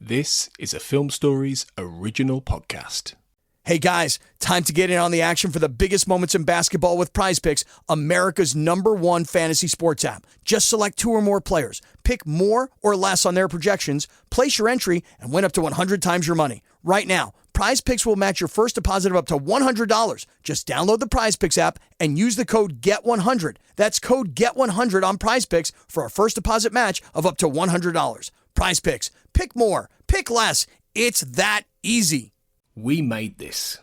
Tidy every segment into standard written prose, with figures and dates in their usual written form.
This is a Film Stories original podcast. Hey guys, time to get in on the action for the biggest moments in basketball with Prize Picks, America's #1 fantasy sports app. Just select 2 or more players, pick more or less on their projections, place your entry, and win up to 100 times your money. Right now, Prize Picks will match your first deposit of up to $100. Just download the Prize Picks app and use the code GET100. That's code GET100 on Prize Picks for a first deposit match of up to $100. Prize Picks. Pick more. Pick less. It's that easy. We made this.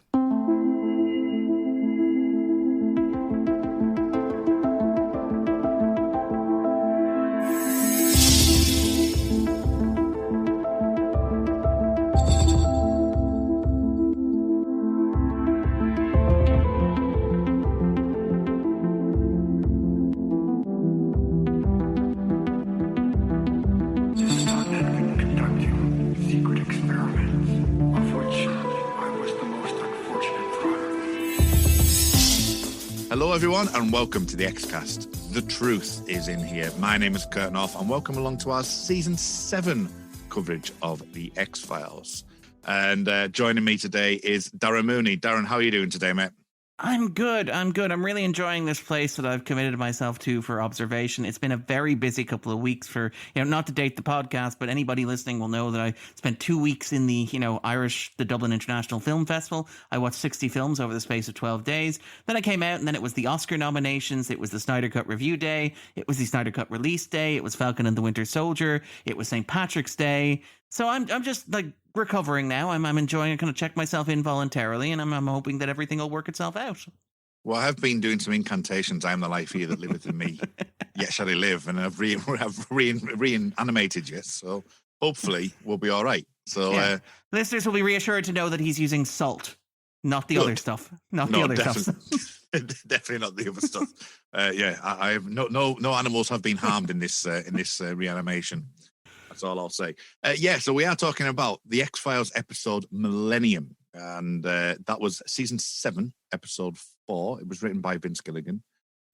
Hello everyone and welcome to the Xcast. The truth is in here. My name is Kurt North and welcome along to our Season 7 coverage of the X-Files. And joining me today is Darren Mooney. Darren, how are you doing today, mate? I'm good. I'm really enjoying this place that I've committed myself to for observation. It's been a very busy couple of weeks for, not to date the podcast, but anybody listening will know that I spent 2 weeks in the, the Dublin International Film Festival. I watched 60 films over the space of 12 days. Then I came out and then it was the Oscar nominations. It was the Snyder Cut review day. It was the Snyder Cut release day. It was Falcon and the Winter Soldier. It was St. Patrick's Day. So I'm just like recovering now. I'm enjoying it, kind of check myself in voluntarily, and I'm hoping that everything will work itself out. Well, I have been doing some incantations. I am the life here that liveth in me. Yet shall I live, and I've reanimated you. So hopefully we'll be all right. So listeners will be reassured to know that he's using salt, not the other stuff. Stuff. Definitely not the other stuff. I have no animals have been harmed in this reanimation. That's all I'll say. So we are talking about the X-Files episode Millennium. And that was Season 7, Episode 4. It was written by Vince Gilligan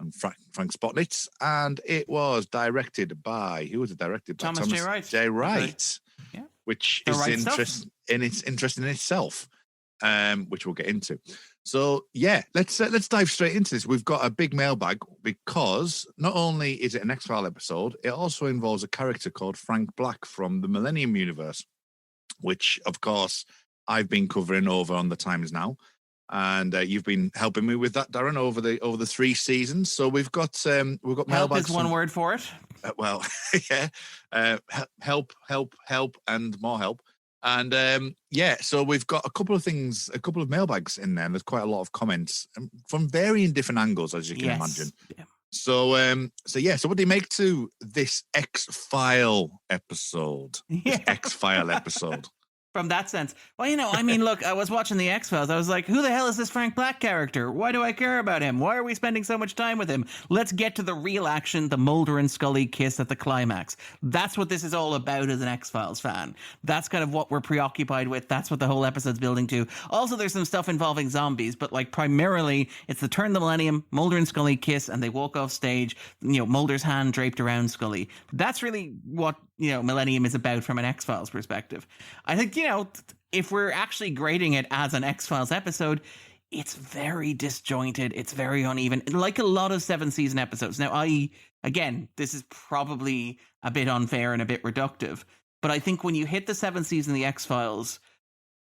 and Frank Spotnitz. And it was directed by, who was it directed by? Thomas J. Wright. J. Wright. Yeah. Which is interesting in itself, which we'll get into. So, let's dive straight into this. We've got a big mailbag because not only is it an X-File episode, it also involves a character called Frank Black from the Millennium universe, which, of course, I've been covering over on the Times Now. And you've been helping me with that, Darren, over the 3 seasons. So we've got mailbags. Help is one word for it. Help, and more help. And so we've got a couple of mailbags in there. There's quite a lot of comments from varying different angles, as you can imagine. Yeah. So what do you make to this X-File episode? Yeah. This X-File episode. From that sense. Well, look, I was watching the X-Files. I was like, who the hell is this Frank Black character? Why do I care about him? Why are we spending so much time with him? Let's get to the real action, the Mulder and Scully kiss at the climax. That's what this is all about as an X-Files fan. That's kind of what we're preoccupied with. That's what the whole episode's building to. Also, there's some stuff involving zombies, but primarily it's the turn of the millennium, Mulder and Scully kiss, and they walk off stage, Mulder's hand draped around Scully. That's really what Millennium is about from an X-Files perspective. I think, if we're actually grading it as an X-Files episode, it's very disjointed. It's very uneven, like a lot of 7-season episodes. Now, this is probably a bit unfair and a bit reductive, but I think when you hit the 7th season of the X-Files,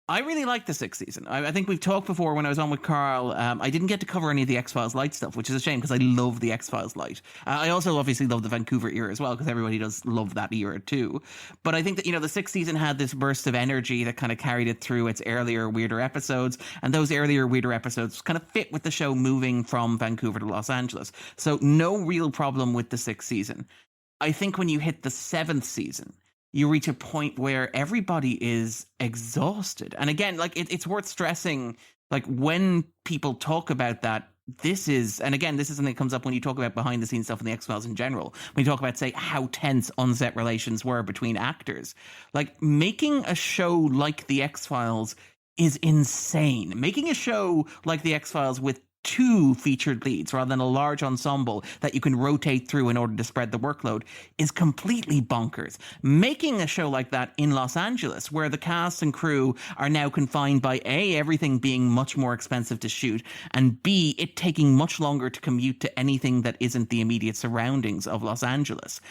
I really like the 6th season. I think we've talked before when I was on with Carl. I didn't get to cover any of the X-Files Light stuff, which is a shame because I love the X-Files Light. I also obviously love the Vancouver era as well because everybody does love that era too. But I think that, the 6th season had this burst of energy that kind of carried it through its earlier, weirder episodes. And those earlier, weirder episodes kind of fit with the show moving from Vancouver to Los Angeles. So no real problem with the 6th season. I think when you hit the 7th season, you reach a point where everybody is exhausted. And again, it's worth stressing, when people talk about that, this is something that comes up when you talk about behind the scenes stuff in the X-Files in general. When you talk about, say, how tense on-set relations were between actors. Making a show like the X-Files is insane. Making a show like the X-Files with 2 featured leads rather than a large ensemble that you can rotate through in order to spread the workload is completely bonkers. Making a show like that in Los Angeles, where the cast and crew are now confined by A, everything being much more expensive to shoot, and B, it taking much longer to commute to anything that isn't the immediate surroundings of Los Angeles.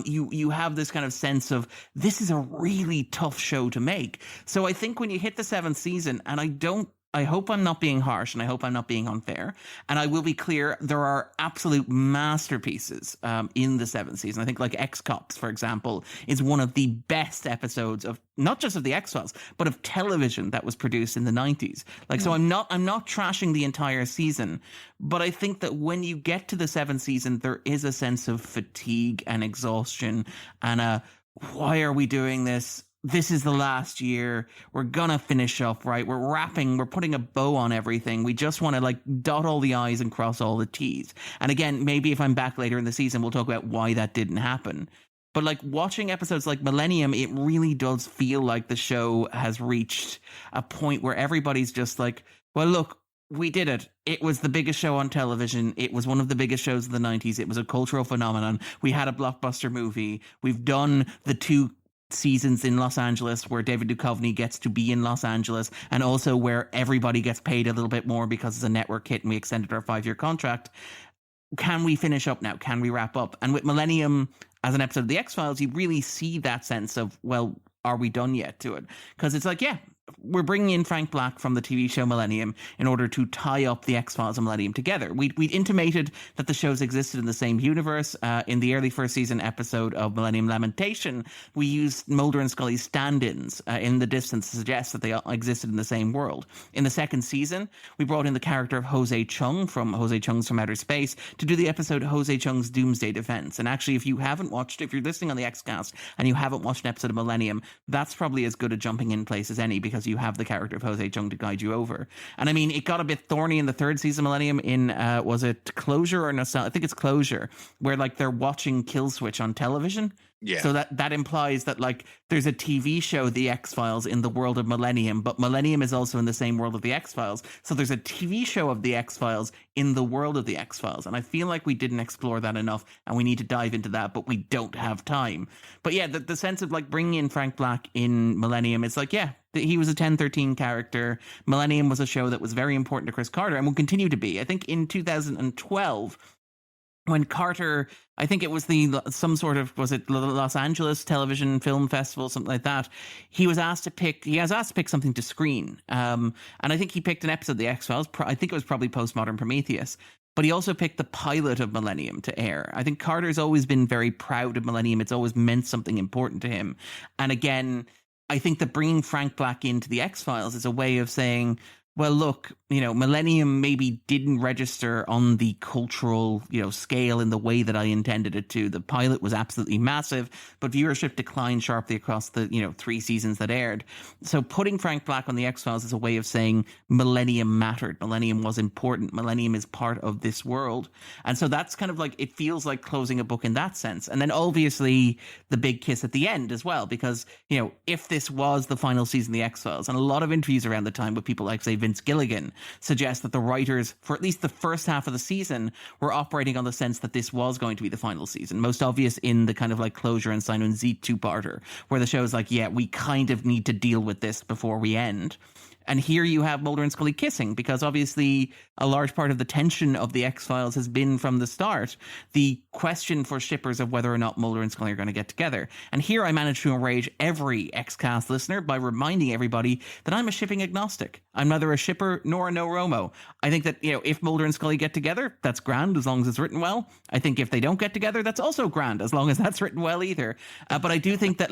You have this kind of sense of, this is a really tough show to make. So I think when you hit the 7th season, and I hope I'm not being harsh, and I hope I'm not being unfair. And I will be clear, there are absolute masterpieces in the 7th season. I think like X-Cops, for example, is one of the best episodes of, not just of the X-Files, but of television that was produced in the 90s. So I'm not trashing the entire season, but I think that when you get to the 7th season, there is a sense of fatigue and exhaustion and why are we doing this? This is the last year. We're gonna finish up, right? We're putting a bow on everything. We just want to dot all the I's and cross all the T's. And again, maybe if I'm back later in the season, we'll talk about why that didn't happen. But watching episodes like Millennium, it really does feel like the show has reached a point where everybody's just like, well, look, we did it. It was the biggest show on television. It was one of the biggest shows of the 90s. It was a cultural phenomenon. We had a blockbuster movie. We've done the 2 seasons in Los Angeles where David Duchovny gets to be in Los Angeles, and also where everybody gets paid a little bit more because it's a network hit and we extended our 5-year contract. Can we finish up now? Can we wrap up? And with Millennium as an episode of the X-Files, you really see that sense of, well, are we done yet to it? Because it's like, yeah, we're bringing in Frank Black from the TV show Millennium in order to tie up the X-Files and Millennium together. We'd intimated that the shows existed in the same universe. In the early first season episode of Millennium Lamentation, we used Mulder and Scully's stand-ins in the distance to suggest that they existed in the same world. In the second season, we brought in the character of Jose Chung from Jose Chung's From Outer Space to do the episode Jose Chung's Doomsday Defense. And actually, if you're listening on the X-Cast and you haven't watched an episode of Millennium, that's probably as good a jumping in place as any, because you have the character of Jose Chung to guide you over. And I mean, it got a bit thorny in the 3rd season Millennium in, was it Closure or Nostalgia? I think it's Closure, where they're watching Kill Switch on television. Yeah. So that implies that there's a TV show, The X-Files, in the world of Millennium, but Millennium is also in the same world of The X-Files. So there's a TV show of The X-Files in the world of The X-Files. And I feel like we didn't explore that enough, and we need to dive into that, but we don't have time. But yeah, the sense of bringing in Frank Black in Millennium, it's he was a 10-13 character. Millennium was a show that was very important to Chris Carter and will continue to be. I think in 2012, when Carter, I think it was some sort of, was it Los Angeles Television Film Festival, something like that, he was asked to pick something to screen. And I think he picked an episode of The X-Files. I think it was probably Postmodern Prometheus. But he also picked the pilot of Millennium to air. I think Carter's always been very proud of Millennium. It's always meant something important to him. And again, I think that bringing Frank Black into The X-Files is a way of saying, well, look, Millennium maybe didn't register on the cultural, scale in the way that I intended it to. The pilot was absolutely massive, but viewership declined sharply across the, 3 seasons that aired. So putting Frank Black on The X-Files is a way of saying Millennium mattered. Millennium was important. Millennium is part of this world. And so that's kind of it feels like closing a book in that sense. And then obviously the big kiss at the end as well, because, if this was the final season of The X-Files, and a lot of interviews around the time with people like, say, Vince Gilligan suggest that the writers for at least the first half of the season were operating on the sense that this was going to be the final season. Most obvious in the kind of Closure and Simon Z 2-parter, where the show is we kind of need to deal with this before we end. And here you have Mulder and Scully kissing, because obviously a large part of the tension of The X-Files has been from the start the question for shippers of whether or not Mulder and Scully are going to get together. And here I managed to enrage every X-Cast listener by reminding everybody that I'm a shipping agnostic. I'm neither a shipper nor a no-Romo. I think that, if Mulder and Scully get together, that's grand as long as it's written well. I think if they don't get together, that's also grand as long as that's written well either. But I do think that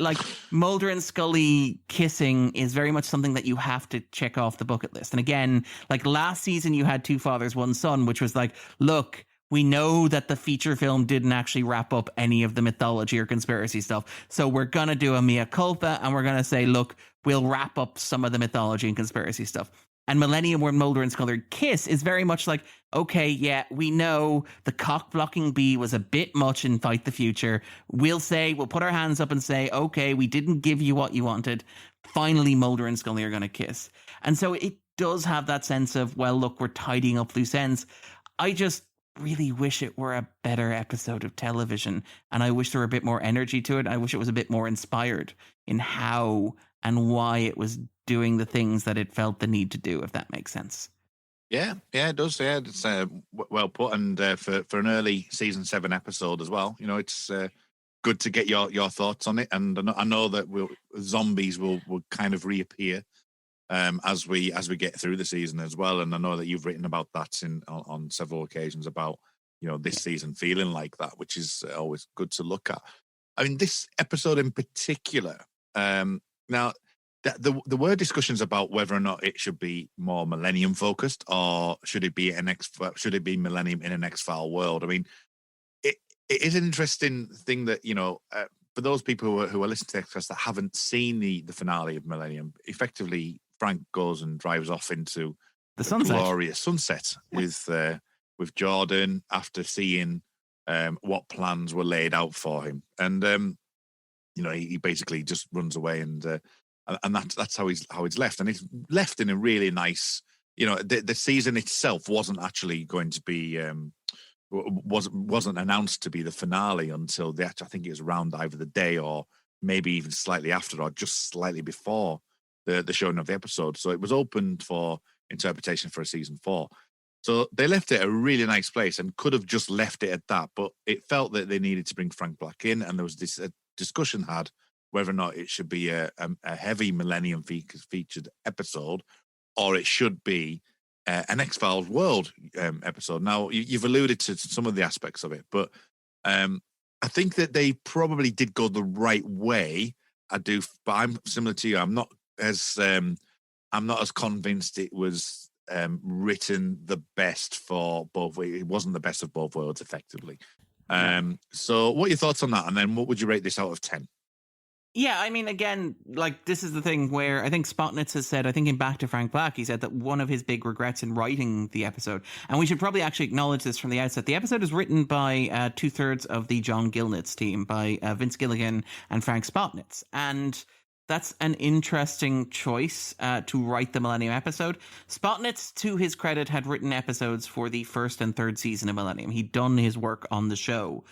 Mulder and Scully kissing is very much something that you have to check off the bucket list. And again, last season you had Two Fathers, One Son, which was look, we know that the feature film didn't actually wrap up any of the mythology or conspiracy stuff, so we're gonna do a mea culpa and we're gonna say, look, we'll wrap up some of the mythology and conspiracy stuff. And Millennium, where Mulder and Scully kiss, is very much okay, yeah, we know the cock-blocking bee was a bit much in Fight the Future. We'll put our hands up and say, okay, we didn't give you what you wanted. Finally, Mulder and Scully are going to kiss. And so does have that sense of, well, look, we're tidying up loose ends. I just really wish it were a better episode of television, and I wish there were a bit more energy to it. I wish it was a bit more inspired in how and why it was doing the things that it felt the need to do, if that makes sense. Yeah, it does. Yeah, it's well put, and for an early season 7 episode as well. It's good to get your thoughts on it, and I know that zombies will kind of reappear as we get through the season as well. And I know that you've written about that on several occasions about this season feeling like that, which is always good to look at. I mean, this episode in particular. Now, there were discussions about whether or not it should be more Millennium focused, or should it be Millennium in an X-File world. I mean, it is an interesting thing that for those people who are listening to X-Files that haven't seen the finale of Millennium, effectively Frank goes and drives off into the sunset. Glorious sunset with Jordan after seeing what plans were laid out for him, and he basically just runs away, and that's how he's left, and it's left in a really nice. The season itself wasn't actually going to be wasn't announced to be the finale until I think it was around either the day or maybe even slightly after, or just slightly before the showing of the episode. So it was opened for interpretation for a season 4. So they left it a really nice place and could have just left it at that, but it felt that they needed to bring Frank Black in, and there was this discussion had whether or not it should be a heavy Millennium featured episode, or it should be an X-Files world episode. Now, you've alluded to some of the aspects of it, but I think that they probably did go the right way. I do, but I'm similar to you. I'm not as convinced it was written the best for both. It wasn't the best of both worlds, effectively. So, what are your thoughts on that? And then, what would you rate this out of 10? Yeah, I mean, again, this is the thing where I think Spotnitz has said, I think in Back to Frank Black, he said that one of his big regrets in writing the episode, and we should probably actually acknowledge this from the outset, the episode is written by 2/3 of the John Gilnitz team, by Vince Gilligan and Frank Spotnitz, and that's an interesting choice to write the Millennium episode. Spotnitz, to his credit, had written episodes for the 1st and 3rd season of Millennium. He'd done his work on the show.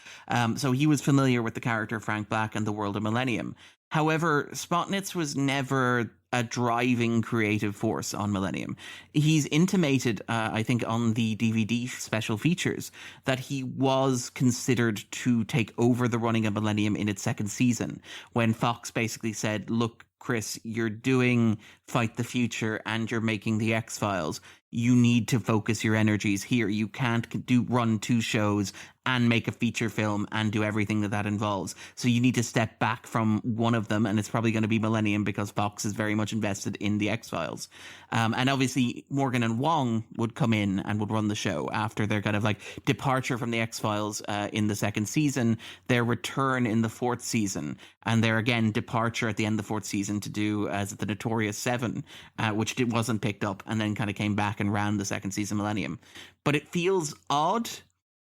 So he was familiar with the character Frank Black and the world of Millennium. However, Spotnitz was never a driving creative force on Millennium. He's intimated, I think, on the DVD special features that he was considered to take over the running of Millennium in its 2nd season, when Fox basically said, look, Chris, you're doing Fight the Future and you're making the X-Files. You need to focus your energies here. You can't run 2 shows and make a feature film and do everything that involves. So you need to step back from one of them, and it's probably going to be Millennium because Fox is very much invested in the X-Files. And obviously Morgan and Wong would come in and would run the show after their kind of departure from the X-Files in the 2nd season, their return in the 4th season, and their, again, departure at the end of the 4th season to do as the Notorious 7, which wasn't picked up, and then kind of came back and ran the 2nd season Millennium. But it feels odd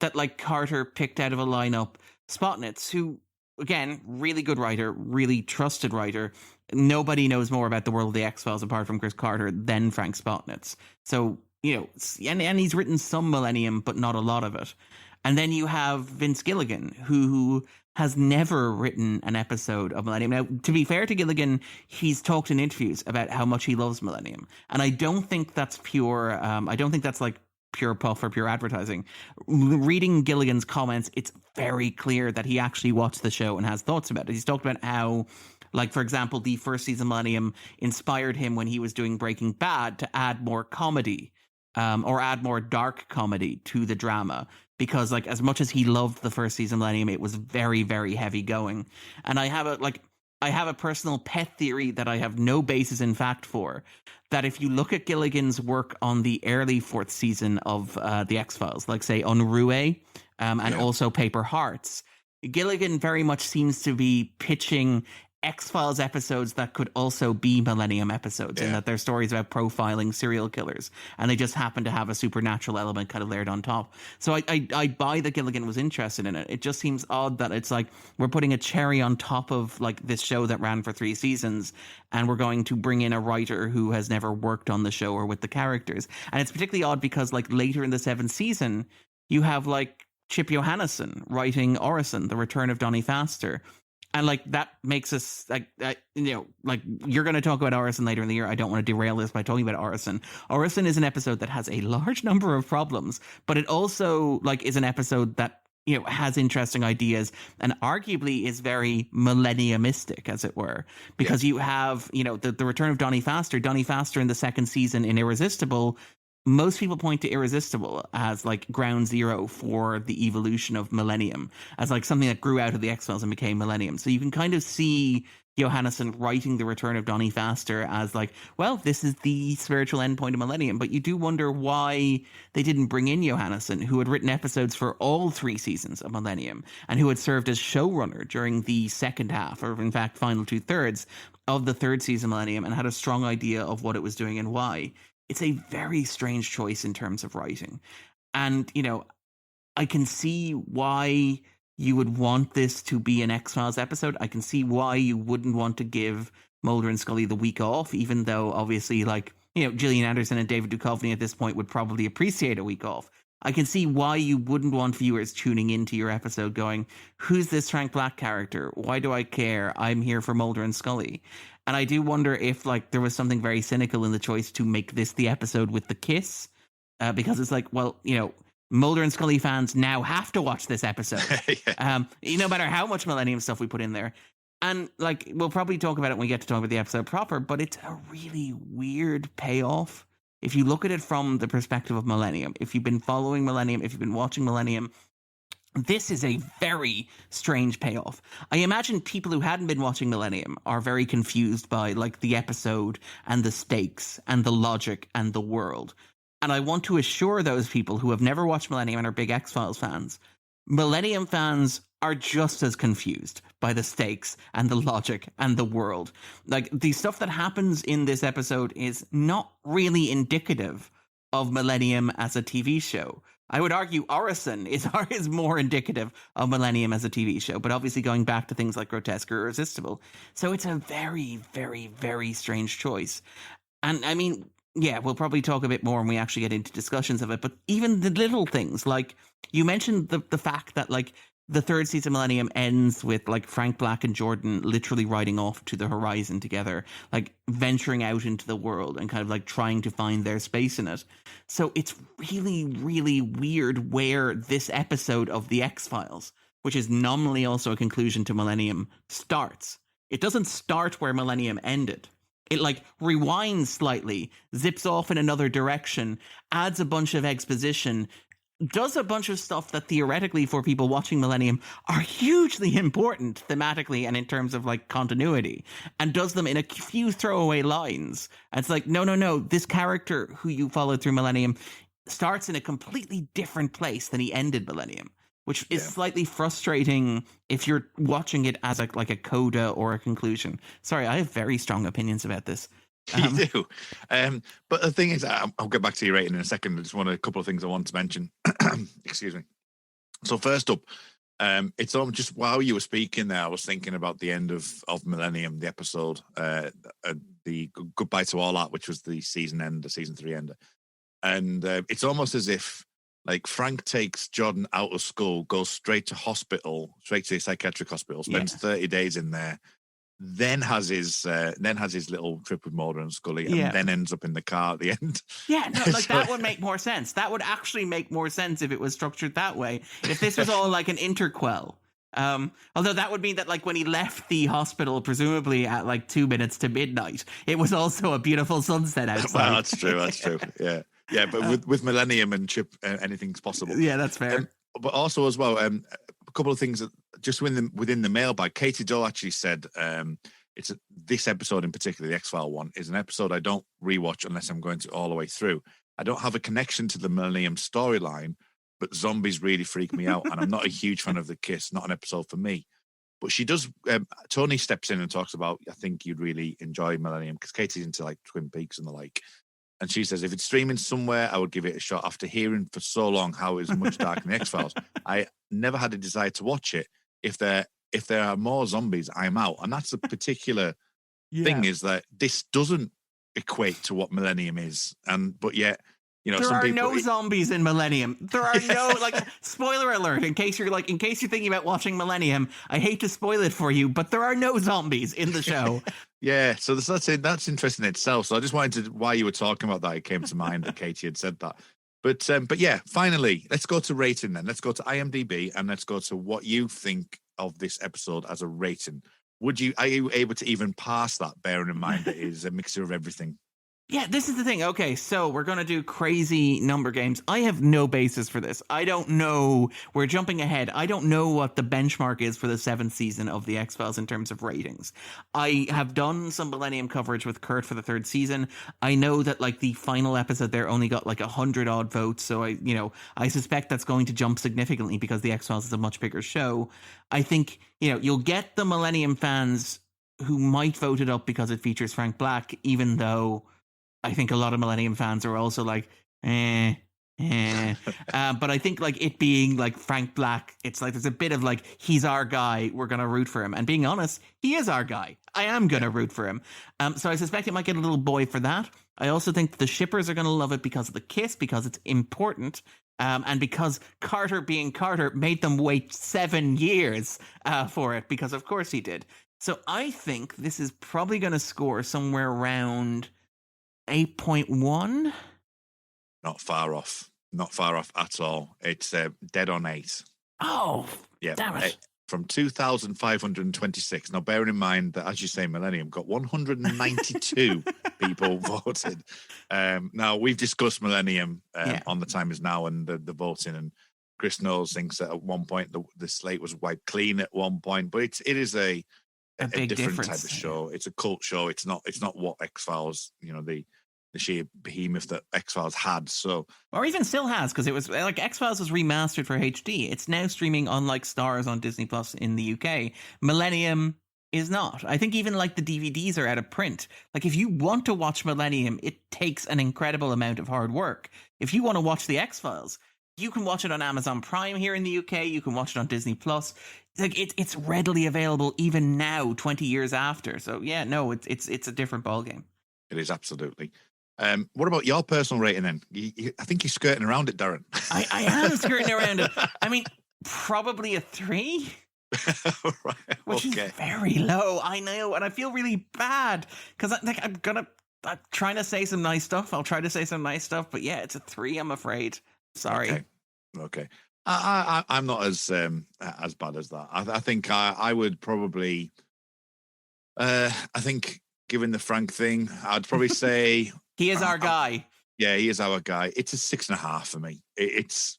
that Carter picked out of a lineup Spotnitz, who, again, really good writer, really trusted writer. Nobody knows more about the world of the X-Files apart from Chris Carter than Frank Spotnitz. So, and he's written some Millennium, but not a lot of it. And then you have Vince Gilligan, who has never written an episode of Millennium. Now, to be fair to Gilligan, he's talked in interviews about how much he loves Millennium. And I don't think that's pure, I don't think that's pure puff or pure advertising. Reading Gilligan's comments, it's very clear that he actually watched the show and has thoughts about it. He's talked about how, for example, the 1st season Millennium inspired him when he was doing Breaking Bad to add more comedy, or add more dark comedy to the drama. Because as much as he loved the 1st season Millennium, it was very, very heavy going. And I have a personal pet theory that I have no basis in fact for, that if you look at Gilligan's work on the early 4th season of the X-Files, say Unruhe, and also Paper Hearts, Gilligan very much seems to be pitching X-Files episodes that could also be Millennium episodes, in that they're stories about profiling serial killers, and they just happen to have a supernatural element kind of layered on top. So I buy that Gilligan was interested in it. It just seems odd that it's like we're putting a cherry on top of like this show that ran for 3 seasons, and we're going to bring in a writer who has never worked on the show or with the characters. And it's particularly odd because like later in the 7th season, you have like Chip Johannesson writing Orison, The Return of Donnie Pfaster. And like that makes us like, like you're going to talk about Orison later in the year. I don't want to derail this by talking about Orison. Orison is an episode that has a large number of problems, but it also like is an episode that, has interesting ideas and arguably is very millenniumistic, as it were, because you have, the return of Donnie Pfaster in the 2nd season in Irresistible. Most people point to Irresistible as like ground zero for the evolution of Millennium, as like something that grew out of the X-Files and became Millennium. So you can kind of see Johannesson writing The Return of Donnie Pfaster as like, well, this is the spiritual endpoint of Millennium. But you do wonder why they didn't bring in Johannesson, who had written episodes for all 3 seasons of Millennium and who had served as showrunner during the second half, or in fact, final 2/3 of the 3rd season Millennium, and had a strong idea of what it was doing and why. It's a very strange choice in terms of writing. And, I can see why you would want this to be an X-Files episode. I can see why you wouldn't want to give Mulder and Scully the week off, even though obviously Gillian Anderson and David Duchovny at this point would probably appreciate a week off. I can see why you wouldn't want viewers tuning into your episode going, who's this Frank Black character? Why do I care? I'm here for Mulder and Scully. And I do wonder if there was something very cynical in the choice to make this the episode with the kiss, because it's like, well, Mulder and Scully fans now have to watch this episode, no matter how much Millennium stuff we put in there. And like, we'll probably talk about it when we get to talk about the episode proper, but it's a really weird payoff. If you look at it from the perspective of Millennium, if you've been following Millennium, if you've been watching Millennium, this is a very strange payoff. I imagine people who hadn't been watching Millennium are very confused by like the episode and the stakes and the logic and the world. And I want to assure those people who have never watched Millennium and are big X-Files fans, Millennium fans are just as confused by the stakes and the logic and the world. Like, the stuff that happens in this episode is not really indicative of Millennium as a TV show. I would argue Orison is more indicative of Millennium as a TV show, but obviously going back to things like Grotesque or Irresistible. So it's a very, very, very strange choice. And I mean, yeah, we'll probably talk a bit more when we actually get into discussions of it, but even the little things, like you mentioned the fact that like the 3rd season Millennium ends with like Frank Black and Jordan literally riding off to the horizon together, like venturing out into the world and kind of like trying to find their space in it. So it's really, really weird where this episode of The X-Files, which is nominally also a conclusion to Millennium, starts. It doesn't start where Millennium ended. It like rewinds slightly, zips off in another direction, adds a bunch of exposition, does a bunch of stuff that theoretically for people watching Millennium are hugely important thematically and in terms of like continuity, and does them in a few throwaway lines. And it's like, no, this character who you followed through Millennium starts in a completely different place than he ended Millennium, which is slightly frustrating if you're watching it as a coda or a conclusion. Sorry, I have very strong opinions about this. You do. But the thing is, I'll get back to your rating in a second. I just want a couple of things I want to mention. Excuse me. So first up, it's just while you were speaking there, I was thinking about the end of Millennium, the episode, the Goodbye to All That, which was the season end, the season 3 ender. And it's almost as if like Frank takes Jordan out of school, goes straight to a psychiatric hospital, spends 30 days in there, then has his little trip with Mulder and Scully, and then ends up in the car at the end. Yeah, no, like that would make more sense. That would actually make more sense if it was structured that way. If this was all like an interquel. Although that would mean that like when he left the hospital, presumably at like 2 minutes to midnight, it was also a beautiful sunset outside. Well, that's true. Yeah, but with Millennium and Chip, anything's possible. Yeah, that's fair. But also as well, a couple of things that just within the mailbag, Katie Doe actually said this episode in particular, the X-File one, is an episode I don't rewatch unless I'm going to all the way through. I don't have a connection to the Millennium storyline, but zombies really freak me out, and I'm not a huge fan of the kiss. Not an episode for me. But she does. Tony steps in and talks about, I think you'd really enjoy Millennium, because Katie's into like Twin Peaks and the like. And she says, if it's streaming somewhere, I would give it a shot. After hearing for so long how it was much darker than the X-Files, I never had a desire to watch it. If there are more zombies, I'm out. And that's a particular thing, is that this doesn't equate to what Millennium is. But yet, there some are people, no zombies in Millennium. There are no, spoiler alert, in case you're thinking about watching Millennium, I hate to spoil it for you, but there are no zombies in the show. Yeah, so that's interesting in itself. So I just wanted to, while you were talking about that, it came to mind that Katie had said that. But yeah, finally, let's go to rating then. Let's go to IMDb and let's go to what you think of this episode as a rating. Are you able to even pass that, bearing in mind that it is a mixture of everything? Yeah, this is the thing. Okay, so we're going to do crazy number games. I have no basis for this. I don't know. We're jumping ahead. I don't know what the benchmark is for the 7th season of The X-Files in terms of ratings. I have done some Millennium coverage with Kurt for the 3rd season. I know that the final episode there only got 100 odd votes. So I suspect that's going to jump significantly because The X-Files is a much bigger show. I think, you'll get the Millennium fans who might vote it up because it features Frank Black, even though I think a lot of Millennium fans are also but I think it being Frank Black, it's there's a bit of he's our guy, we're going to root for him. And being honest, he is our guy. I am going to root for him. So I suspect it might get a little boy for that. I also think that the shippers are going to love it because of the kiss, because it's important. And because Carter being Carter made them wait 7 years for it, because of course he did. So I think this is probably going to score somewhere around 8.1. Not far off at all. It's dead on 8. Oh, yeah, damn it. From 2,526. Now, bearing in mind that, as you say, Millennium got 192 people voted. Now, we've discussed Millennium on The Time Is Now and the voting, and Chris Knowles thinks that at one point the slate was wiped clean at one point, but it is a different type of show. It's a cult show. It's not what X-Files, the sheer behemoth that X-Files had. So, or even still has, because it was X-Files was remastered for HD. It's now streaming on Stars on Disney Plus in the UK. Millennium is not. I think even the DVDs are out of print. If you want to watch Millennium, it takes an incredible amount of hard work. If you want to watch the X-Files, you can watch it on Amazon Prime here in the UK. You can watch it on Disney Plus. It's readily available even now, 20 years after. So yeah, no, it's a different ballgame. It is, absolutely. What about your personal rating then? I think you're skirting around it, Darren. I am skirting around it. I mean, probably a 3. Right, which is very low. I know, and I feel really bad because I'm trying to say some nice stuff. I'll try to say some nice stuff, but yeah, it's a 3. I'm afraid. Sorry. Okay. I'm not as bad as that. I think I would probably. I think, given the Frank thing, I'd probably say he is our guy. Yeah, he is our guy. It's a 6.5 for me. It's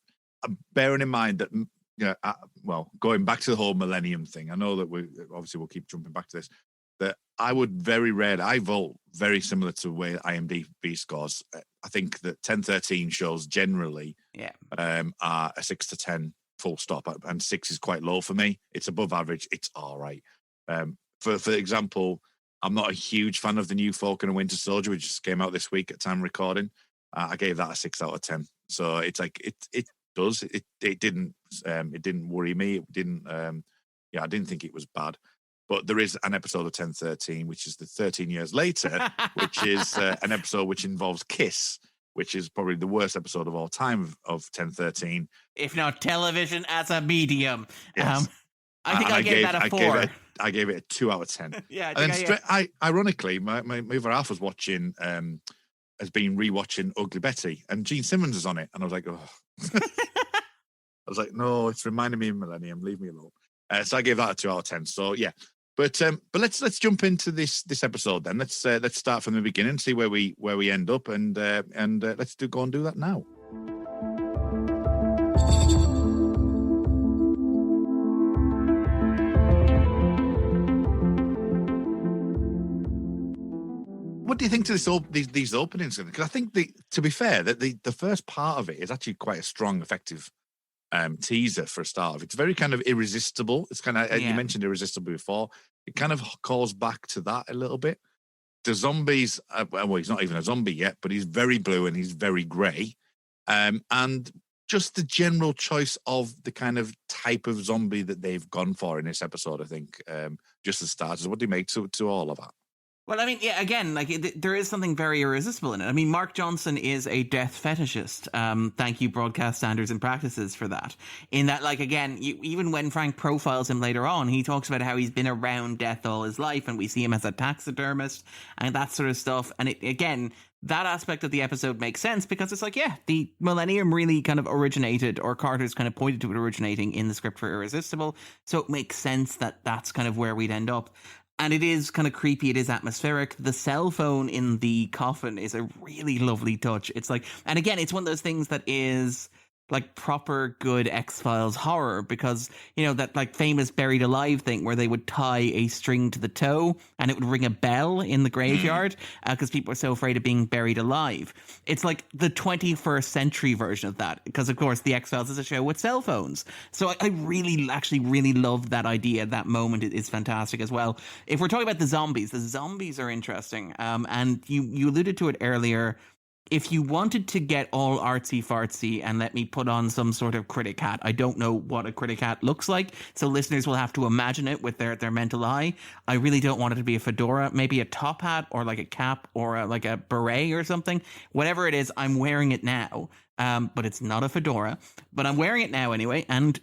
bearing in mind that going back to the whole Millennium thing. I know that we'll keep jumping back to this. That I vote very similar to the way IMDb scores. I think that 10-13 shows generally are a 6 to 10 full stop, and 6 is quite low for me. It's above average. It's all right. For example, I'm not a huge fan of the new Falcon and Winter Soldier, which just came out this week at time recording. I gave that a 6 out of 10. So it's it didn't worry me. It didn't. I didn't think it was bad. But there is an episode of 10-13, which is the 13 years later, which is an episode which involves Kiss, which is probably the worst episode of all time of 10-13. If not television as a medium. Yes. I think I gave that a 4. I gave it a 2 out of 10. Yeah. Ironically, my other half was watching, has been rewatching Ugly Betty, and Gene Simmons is on it. And I was like, oh. I was like, no, it's reminding me of Millennium. Leave me alone. So I gave that a 2 out of 10. So yeah. But let's jump into this episode then. Let's start from the beginning, see where we end up, and let's go and do that now. What do you think to these openings? Because I think to be fair, that the first part of it is actually quite a strong, effective teaser for a start. It's very kind of irresistible. It's kind of, you mentioned irresistible before. It kind of calls back to that a little bit. The zombies, well, he's not even a zombie yet, but he's very blue and he's very grey. And just the general choice of the kind of type of zombie that they've gone for in this episode, I think, just as starters. What do you make to all of that? Well, I mean, yeah, again, like there is something very irresistible in it. I mean, Mark Johnson is a death fetishist. Thank you, broadcast standards and practices, for that. In that, like, again, even when Frank profiles him later on, he talks about how he's been around death all his life, and we see him as a taxidermist and that sort of stuff. And again, that aspect of the episode makes sense because it's like, yeah, the Millennium really kind of originated, or Carter's kind of pointed to it originating in the script for Irresistible. So it makes sense that that's kind of where we'd end up. And it is kind of creepy. It is atmospheric. The cell phone in the coffin is a really lovely touch. It's like, and again, it's one of those things that is like proper good X-Files horror, because, you know, that like famous Buried Alive thing where they would tie a string to the toe and it would ring a bell in the graveyard because people are so afraid of being buried alive. It's like the 21st century version of that, because of course the X-Files is a show with cell phones. So I really love that idea. That moment is fantastic as well. If we're talking about the zombies are interesting. And you alluded to it earlier. If you wanted to get all artsy-fartsy and let me put on some sort of critic hat, I don't know what a critic hat looks like, so listeners will have to imagine it with their mental eye. I really don't want it to be a fedora, maybe a top hat or like a cap or like a beret or something. Whatever it is, I'm wearing it now, but it's not a fedora. But I'm wearing it now anyway, and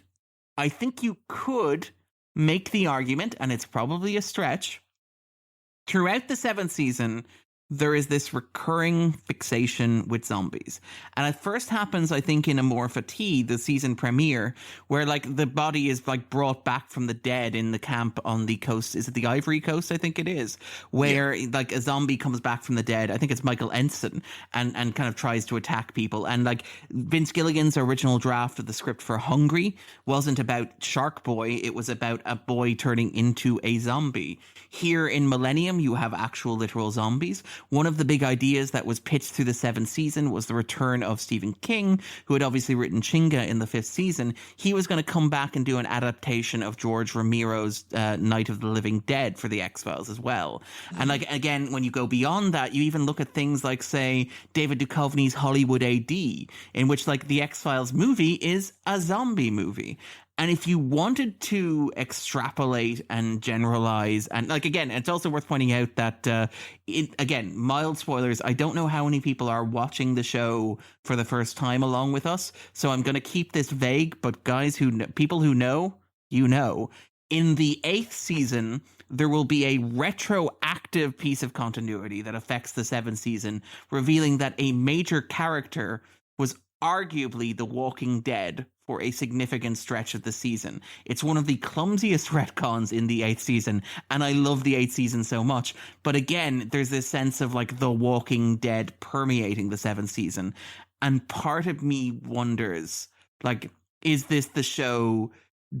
I think you could make the argument, and it's probably a stretch, throughout the 7th season, there is this recurring fixation with zombies. And it first happens, I think, in Amor Fati, the season premiere, where like the body is like brought back from the dead in the camp on the coast. Is it the Ivory Coast? I think it is. Where like a zombie comes back from the dead. I think it's Michael Ensign and kind of tries to attack people. And like Vince Gilligan's original draft of the script for Hungry wasn't about Shark Boy. It was about a boy turning into a zombie. Here in Millennium, you have actual literal zombies. One of the big ideas that was pitched through the 7th season was the return of Stephen King, who had obviously written Chinga in the 5th season. He was going to come back and do an adaptation of George Romero's Night of the Living Dead for the X-Files as well. And like, again, when you go beyond that, you even look at things like, say, David Duchovny's Hollywood AD, in which like the X-Files movie is a zombie movie. And if you wanted to extrapolate and generalize, and like, again, it's also worth pointing out that, again, mild spoilers, I don't know how many people are watching the show for the first time along with us. So I'm going to keep this vague, but guys people who know, you know, in the 8th season, there will be a retroactive piece of continuity that affects the 7th season, revealing that a major character was arguably the Walking Dead for a significant stretch of the season. It's one of the clumsiest retcons in the 8th season, and I love the 8th season so much. But again, there's this sense of like the Walking Dead permeating the 7th season. And part of me wonders, like, is this the show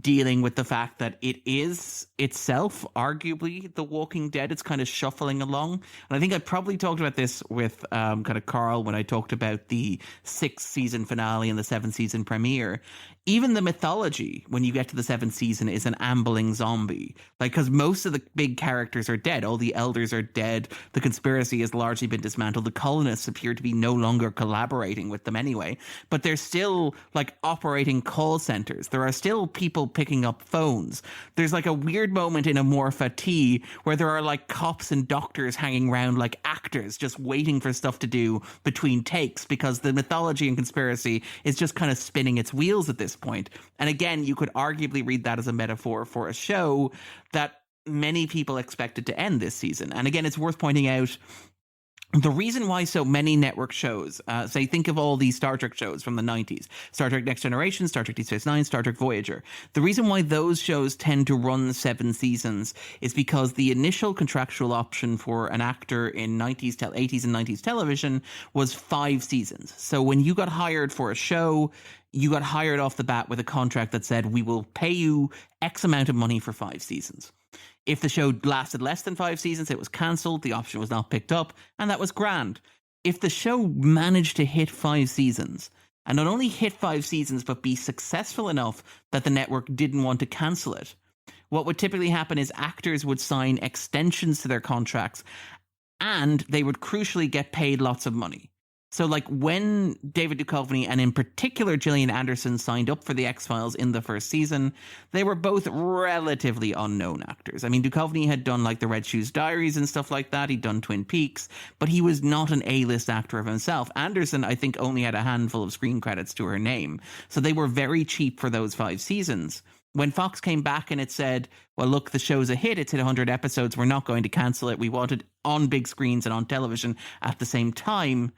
dealing with the fact that it is itself arguably The Walking Dead? It's kind of shuffling along. And I think I probably talked about this with kind of Carl when I talked about the 6th season finale and the 7th season premiere. Even the mythology, when you get to the 7th season, is an ambling zombie. Like, because most of the big characters are dead. All the elders are dead. The conspiracy has largely been dismantled. The colonists appear to be no longer collaborating with them anyway. But they're still, like, operating call centers. There are still people picking up phones. There's, like, a weird moment in Amor Fati where there are, like, cops and doctors hanging around like actors, just waiting for stuff to do between takes, because the mythology and conspiracy is just kind of spinning its wheels at this point. And again, you could arguably read that as a metaphor for a show that many people expected to end this season. And again, it's worth pointing out the reason why so many network shows, say, think of all these Star Trek shows from the 90s, Star Trek Next Generation, Star Trek Deep Space Nine, Star Trek Voyager. The reason why those shows tend to run 7 seasons is because the initial contractual option for an actor in 80s and 90s television was 5 seasons. So when you got hired for a show, you got hired off the bat with a contract that said, we will pay you X amount of money for 5 seasons. If the show lasted less than 5 seasons, it was cancelled, the option was not picked up, and that was grand. If the show managed to hit 5 seasons, and not only hit 5 seasons, but be successful enough that the network didn't want to cancel it. What would typically happen is actors would sign extensions to their contracts, and they would crucially get paid lots of money. So like when David Duchovny and in particular Gillian Anderson signed up for the X-Files in the first season, they were both relatively unknown actors. I mean, Duchovny had done like the Red Shoes Diaries and stuff like that. He'd done Twin Peaks, but he was not an A-list actor of himself. Anderson, I think, only had a handful of screen credits to her name. So they were very cheap for those 5 seasons. When Fox came back and it said, well, look, the show's a hit. It's hit 100 episodes. We're not going to cancel it. We want it on big screens and on television at the same time.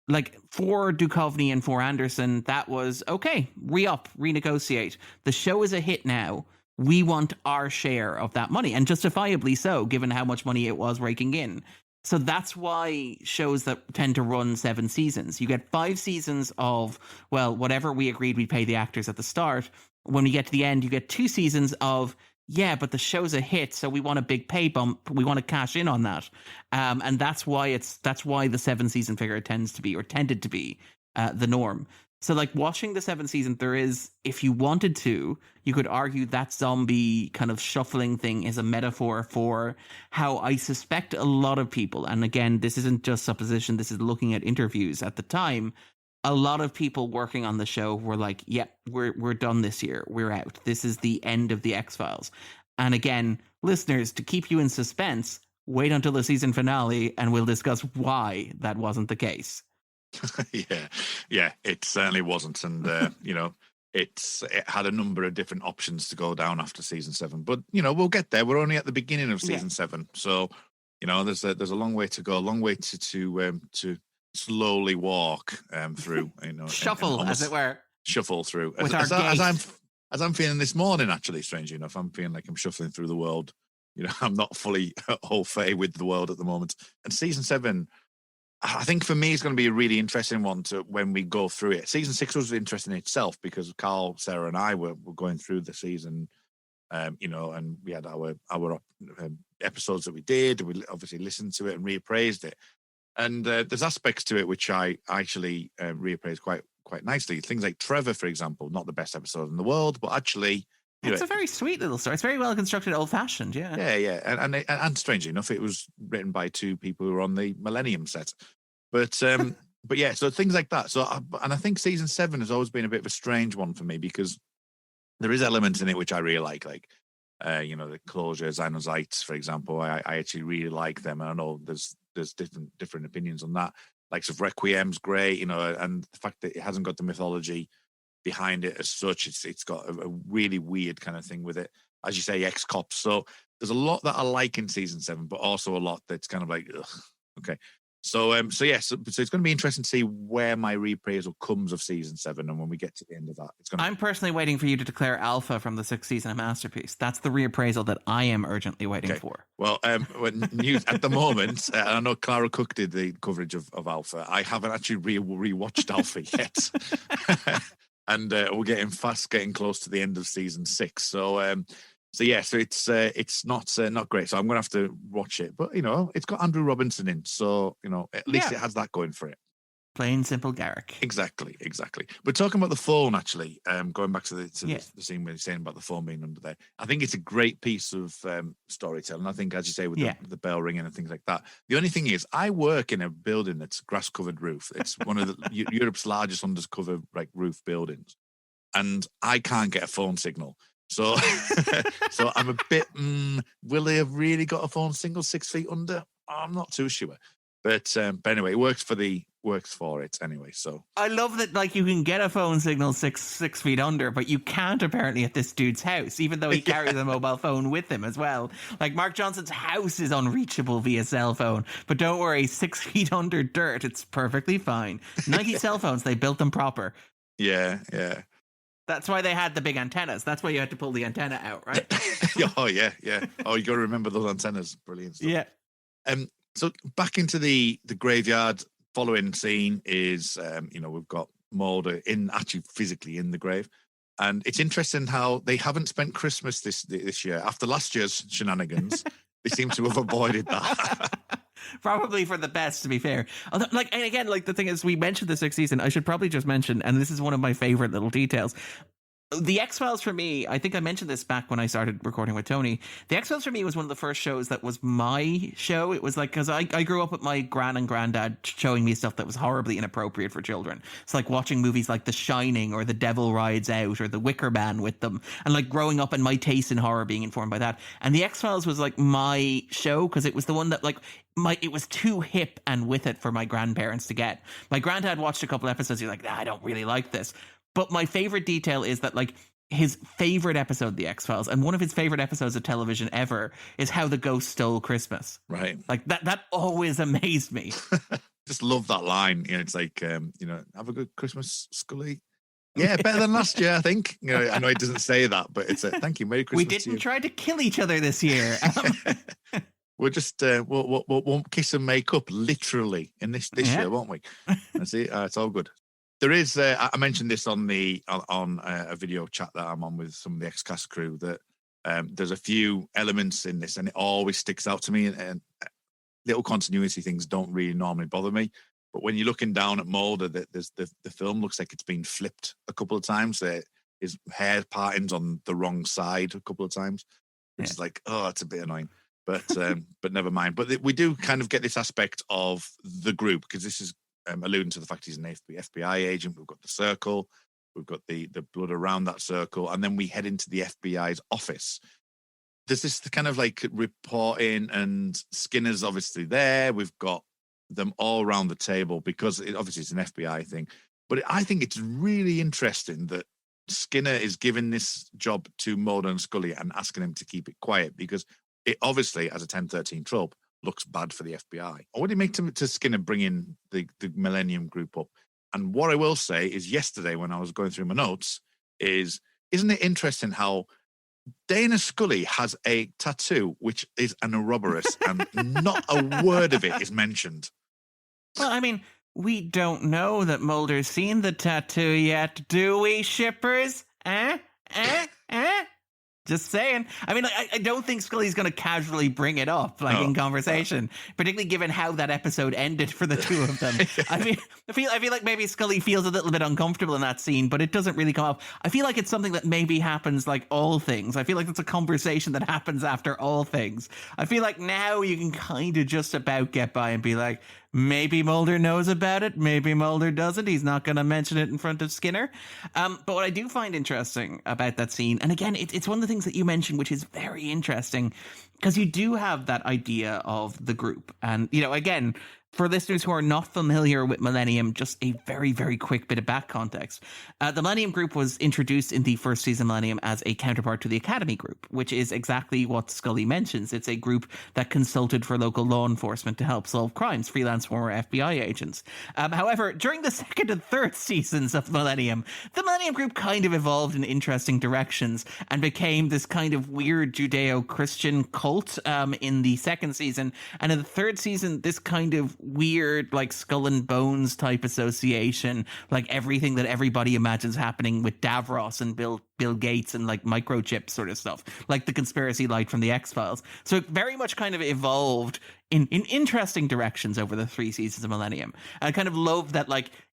Like for Duchovny and for Anderson, that was okay. Re-up, renegotiate. The show is a hit now. We want our share of that money, and justifiably so, given how much money it was raking in. So that's why shows that tend to run 7 seasons. You get 5 seasons of, well, whatever we agreed we'd pay the actors at the start. When we get to the end, you get 2 seasons of, yeah, but the show's a hit, so we want a big pay bump. We want to cash in on that, and that's why the 7-season figure tended to be the norm. So, like watching the 7th season, there is, if you wanted to, you could argue that zombie kind of shuffling thing is a metaphor for how I suspect a lot of people, and again, this isn't just supposition. This is looking at interviews at the time. A lot of people working on the show were like, yeah, we're done this year. We're out. This is the end of the X-Files. And again, listeners, to keep you in suspense, wait until the season finale and we'll discuss why that wasn't the case. Yeah, it certainly wasn't. And, it had a number of different options to go down after season 7. But, we'll get there. We're only at the beginning of season 7. So, there's a long way to go, a long way to slowly walk through, shuffle, as it were. Shuffle through. As I'm feeling this morning, actually, strangely enough, I'm feeling like I'm shuffling through the world. I'm not fully au fait with the world at the moment. And season 7, I think for me, it's going to be a really interesting one when we go through it. Season 6 was interesting in itself because Carl, Sarah, and I were going through the season, and we had our episodes that we did. We obviously listened to it and reappraised it. And there's aspects to it which I actually reappraise quite nicely. Things like Trevor, for example, not the best episode in the world, but actually... It's a very sweet little story. It's very well constructed, old-fashioned, yeah. Yeah. And strangely enough, it was written by 2 people who were on the Millennium set. But yeah, so things like that. So, and I think season 7 has always been a bit of a strange one for me because there is elements in it which I really like the closure, Xenozites, for example. I actually really like them, and I know there's different opinions on that. Like of Requiem's great, and the fact that it hasn't got the mythology behind it as such, it's got a really weird kind of thing with it. As you say, ex-cops. So there's a lot that I like in season 7, but also a lot that's kind of like, ugh, okay. So it's going to be interesting to see where my reappraisal comes of season 7, and when we get to the end of that, I'm personally waiting for you to declare Alpha from the 6th season a masterpiece. That's the reappraisal that I am urgently waiting for. Well, news at the moment, I know Clara Cook did the coverage of Alpha. I haven't actually rewatched Alpha yet, and we're getting close to the end of season 6. So it's not great. So I'm going to have to watch it. But, it's got Andrew Robinson in. So, at least it has that going for it. Plain simple Garrick. Exactly. But talking about the phone, actually, going back to the scene where you're saying about the phone being under there, I think it's a great piece of storytelling. I think, as you say, with the bell ringing and things like that. The only thing is, I work in a building that's grass-covered roof. It's one of the Europe's largest undercover roof buildings. And I can't get a phone signal. So I'm a bit, will they have really got a phone signal 6 feet under? I'm not too sure. But anyway, it works for it anyway. So I love that, you can get a phone signal six feet under, but you can't apparently at this dude's house, even though he carries a mobile phone with him as well. Like Mark Johnson's house is unreachable via cell phone, but don't worry, 6 feet under dirt, it's perfectly fine. 90 cell phones, they built them proper. Yeah. That's why they had the big antennas. That's why you had to pull the antenna out, right? Oh, yeah. Oh, you got to remember those antennas. Brilliant stuff. Yeah. So back into the graveyard. Following scene is, we've got Mulder actually physically in the grave. And it's interesting how they haven't spent Christmas this year. After last year's shenanigans, they seem to have avoided that. Probably for the best, to be fair. Although, and again, the thing is, we mentioned the sixth season. I should probably just mention, and this is one of my favorite little details. The X-Files for me, I think I mentioned this back when I started recording with Tony. The X-Files for me was one of the first shows that was my show. It was because I grew up with my gran and granddad showing me stuff that was horribly inappropriate for children. It's like watching movies like The Shining or The Devil Rides Out or The Wicker Man with them. And growing up and my taste in horror being informed by that. And The X-Files was my show because it was the one that it was too hip and with it for my grandparents to get. My granddad watched a couple episodes. He's like, nah, I don't really like this. But my favorite detail is that his favorite episode of The X-Files, and one of his favorite episodes of television ever, is how the ghost stole Christmas. Right. That always amazed me. Just love that line. It's have a good Christmas, Scully. Yeah, better than last year, I think. I know it doesn't say that, but it's thank you, Merry Christmas. We didn't try to kill each other this year. We'll just we'll kiss and make up literally in this year, won't we? That's it. It's all good. There is, I mentioned this on a video chat that I'm on with some of the X-Cast crew, that there's a few elements in this, and it always sticks out to me. And little continuity things don't really normally bother me, but when you're looking down at Mulder, the film looks like it's been flipped a couple of times. His hair parting's on the wrong side a couple of times, which is it's a bit annoying. But never mind. But we do kind of get this aspect of the group, because this is alluding to the fact he's an FBI agent. We've got the circle, we've got the blood around that circle, and then we head into the FBI's office. There's this kind of reporting, and Skinner's obviously there. We've got them all around the table because obviously it's an FBI thing. But I think it's really interesting that Skinner is giving this job to Mulder and Scully and asking him to keep it quiet, because it obviously, as a 1013 trope, looks bad for the FBI. What do you make to Skinner bringing the Millennium group up? And what I will say is, yesterday when I was going through my notes, isn't it interesting how Dana Scully has a tattoo which is an Ouroboros and not a word of it is mentioned? Well, I mean, we don't know that Mulder's seen the tattoo yet, do we, shippers? Just saying. I mean, I don't think Scully's going to casually bring it up, in conversation, particularly given how that episode ended for the two of them. Yeah. I mean, I feel like maybe Scully feels a little bit uncomfortable in that scene, but it doesn't really come up. I feel like it's something that maybe happens like all things. I feel like it's a conversation that happens after all things. I feel like now you can kind of just about get by and be like, maybe Mulder knows about it. Maybe Mulder doesn't. He's not going to mention it in front of Skinner. But what I do find interesting about that scene, and again, it's one of the things that you mentioned, which is very interesting, because you do have that idea of the group. And, again, for listeners who are not familiar with Millennium, just a very, very quick bit of back context. The Millennium Group was introduced in the first season of Millennium as a counterpart to the Academy Group, which is exactly what Scully mentions. It's a group that consulted for local law enforcement to help solve crimes, freelance former FBI agents. However, during the second and third seasons of Millennium, the Millennium Group kind of evolved in interesting directions and became this kind of weird Judeo-Christian cult in the second season. And in the third season, this kind of weird Skull and Bones type association, everything that everybody imagines happening with Davros and Bill Gates and microchip sort of stuff, like the conspiracy light from the X-Files. So it very much kind of evolved in interesting directions over the 3 seasons of Millennium. I kind of love that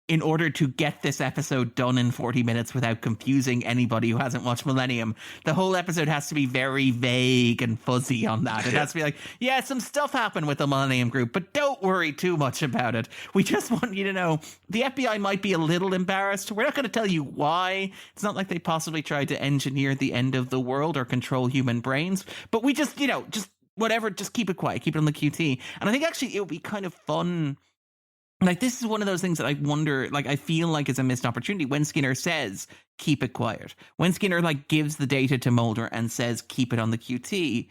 in order to get this episode done in 40 minutes without confusing anybody who hasn't watched Millennium, the whole episode has to be very vague and fuzzy on that. It has to be some stuff happened with the Millennium Group, but don't worry too much about it. We just want you to know the FBI might be a little embarrassed. We're not going to tell you why. It's not like they possibly tried to engineer the end of the world or control human brains, but we just whatever, just keep it quiet, keep it on the QT. And I think actually it would be kind of fun. This is one of those things that I wonder, I feel like it's a missed opportunity when Skinner says, keep it quiet. When Skinner, gives the data to Mulder and says, keep it on the QT,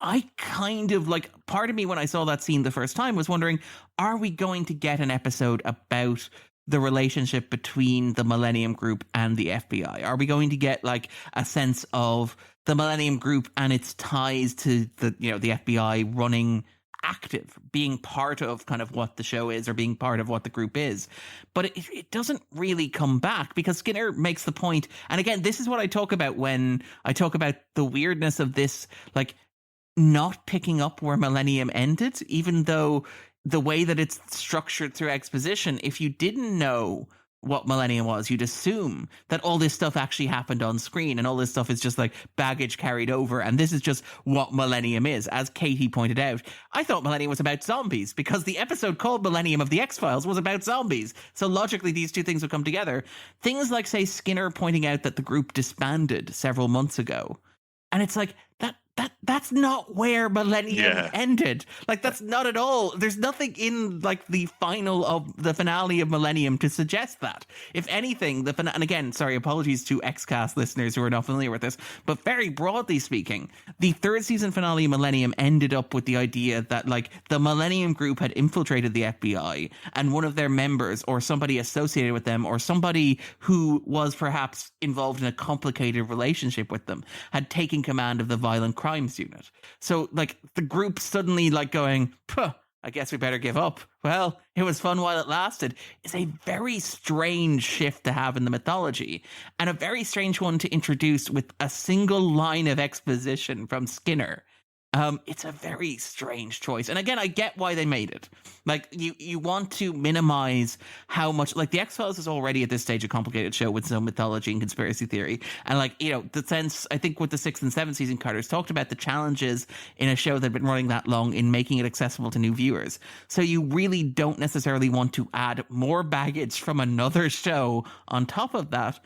I kind of, part of me when I saw that scene the first time was wondering, are we going to get an episode about the relationship between the Millennium Group and the FBI? Are we going to get, a sense of the Millennium Group and its ties to the FBI running active, being part of kind of what the show is or being part of what the group is? But it doesn't really come back, because Skinner makes the point, and again, this is what I talk about when I talk about the weirdness of this, not picking up where Millennium ended, even though the way that it's structured through exposition, if you didn't know what Millennium was, you'd assume that all this stuff actually happened on screen and all this stuff is just like baggage carried over, and this is just what Millennium is. As Katie pointed out, I thought Millennium was about zombies because the episode called Millennium of the X-Files was about zombies, so logically these two things would come together. Things like, say, Skinner pointing out that the group disbanded several months ago, and it's like, that's not where Millennium ended. Like, that's not at all. There's nothing in like the finale of Millennium to suggest that. If anything, and again, sorry, apologies to X-Cast listeners who are not familiar with this, but very broadly speaking, the third season finale of Millennium ended up with the idea that like the Millennium group had infiltrated the FBI, and one of their members or somebody associated with them or somebody who was perhaps involved in a complicated relationship with them had taken command of the violent crimes unit. So like the group suddenly like going, I guess we better give up. Well, it was fun while it lasted. It's a very strange shift to have in the mythology, and a very strange one to introduce with a single line of exposition from Skinner. It's a very strange choice. And again, I get why they made it. Like, you want to minimize how much, like, the X-Files is already at this stage a complicated show with some mythology and conspiracy theory. And, like, you know, the sense, I think with the 6th and 7th season, Carter's talked about the challenges in a show that had been running that long in making it accessible to new viewers. So you really don't necessarily want to add more baggage from another show on top of that.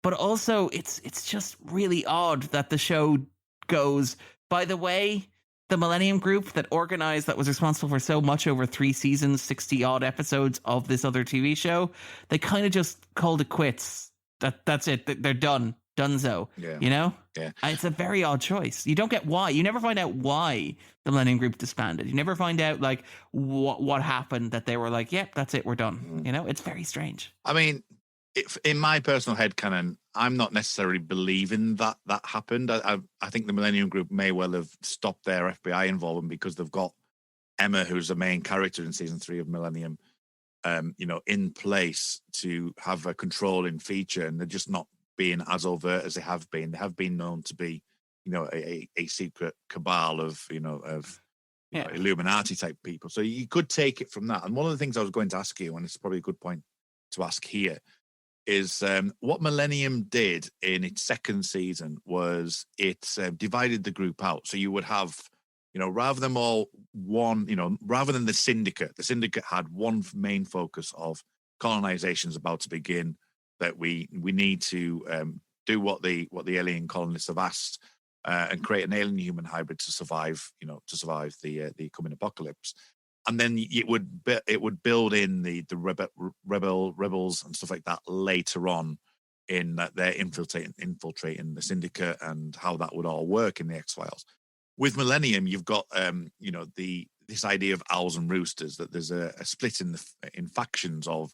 But also, it's just really odd that the show goes, by the way, the Millennium group that organized, that was responsible for so much over 3 seasons, 60-odd episodes of this other TV show, they kind of just called it quits. That's it. They're done. Donezo. Yeah. You know? Yeah. And it's a very odd choice. You don't get why. You never find out why the Millennium group disbanded. You never find out, like, what happened that they were like, yep, that's it, we're done. Mm. You know? It's very strange. I mean, in my personal headcanon, I'm not necessarily believing that happened. I think the Millennium Group may well have stopped their FBI involvement because they've got Emma, who's the main character in season 3 of Millennium, in place to have a controlling feature, and they're just not being as overt as they have been. They have been known to be, a secret cabal of Illuminati type people. So you could take it from that. And one of the things I was going to ask you, and it's probably a good point to ask here, is what Millennium did in its second season was it divided the group out. So you would have, rather than rather than the syndicate had one main focus of colonization is about to begin, that we need to do what the alien colonists have asked and create an alien human hybrid to survive the coming apocalypse. And then it would build in the rebels and stuff like that later on, in that they're infiltrating the syndicate and how that would all work in the X-Files. With Millennium, you've got this idea of owls and roosters, that there's a split in factions of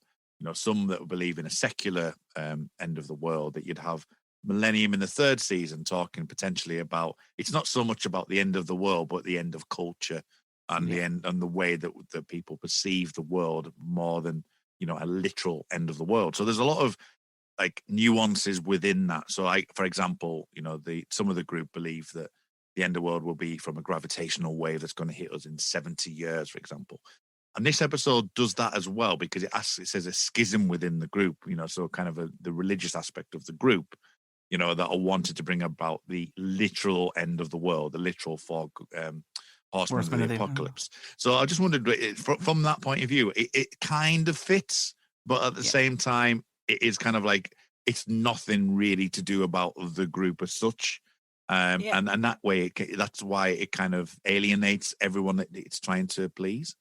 some that believe in a secular end of the world, that you'd have Millennium in the third season talking potentially about, it's not so much about the end of the world, but the end of culture. And the end, and the way that people perceive the world more than a literal end of the world. So there's a lot of like nuances within that. So for example, some of the group believe that the end of the world will be from a gravitational wave that's going to hit us in 70 years, for example. And this episode does that as well, because it says a schism within the group. So kind of the religious aspect of the group, that are wanted to bring about the literal end of the world, the literal fog. Horsemen of the apocalypse. So I just wondered, from that point of view, it kind of fits, but at the same time, it is kind of like it's nothing really to do about the group as such. And that way, that's why it kind of alienates everyone that it's trying to please.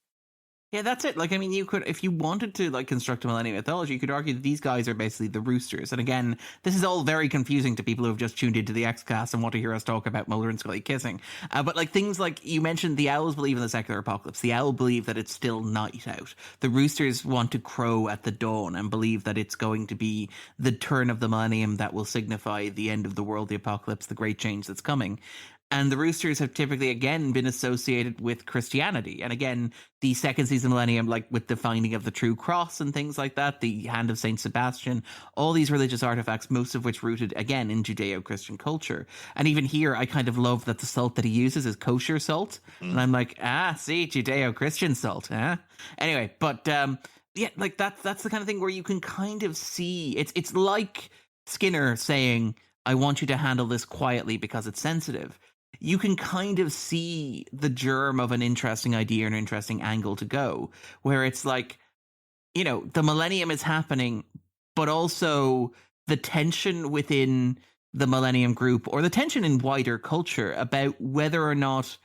Yeah, that's it. Like, I mean, you could, if you wanted to like construct a Millennium mythology, you could argue that these guys are basically the roosters. And again, this is all very confusing to people who have just tuned into the X-Cast and want to hear us talk about Mulder and Scully kissing. But like things like you mentioned, the owls believe in the secular apocalypse. The owl believe that it's still night out. The roosters want to crow at the dawn and believe that it's going to be the turn of the millennium that will signify the end of the world, the apocalypse, the great change that's coming. And the Roosters have typically, again, been associated with Christianity. And again, the second season Millennium, like with the finding of the True Cross and things like that, the Hand of Saint Sebastian, all these religious artifacts, most of which rooted, again, in Judeo-Christian culture. And even here, I kind of love that the salt that he uses is kosher salt. And I'm like, see, Judeo-Christian salt. Huh? Anyway, but yeah, like that's the kind of thing where you can kind of see, it's like Skinner saying, I want you to handle this quietly because it's sensitive. You can kind of see the germ of an interesting idea and an interesting angle to go, where it's like, the Millennium is happening, but also the tension within the Millennium group, or the tension in wider culture about whether or not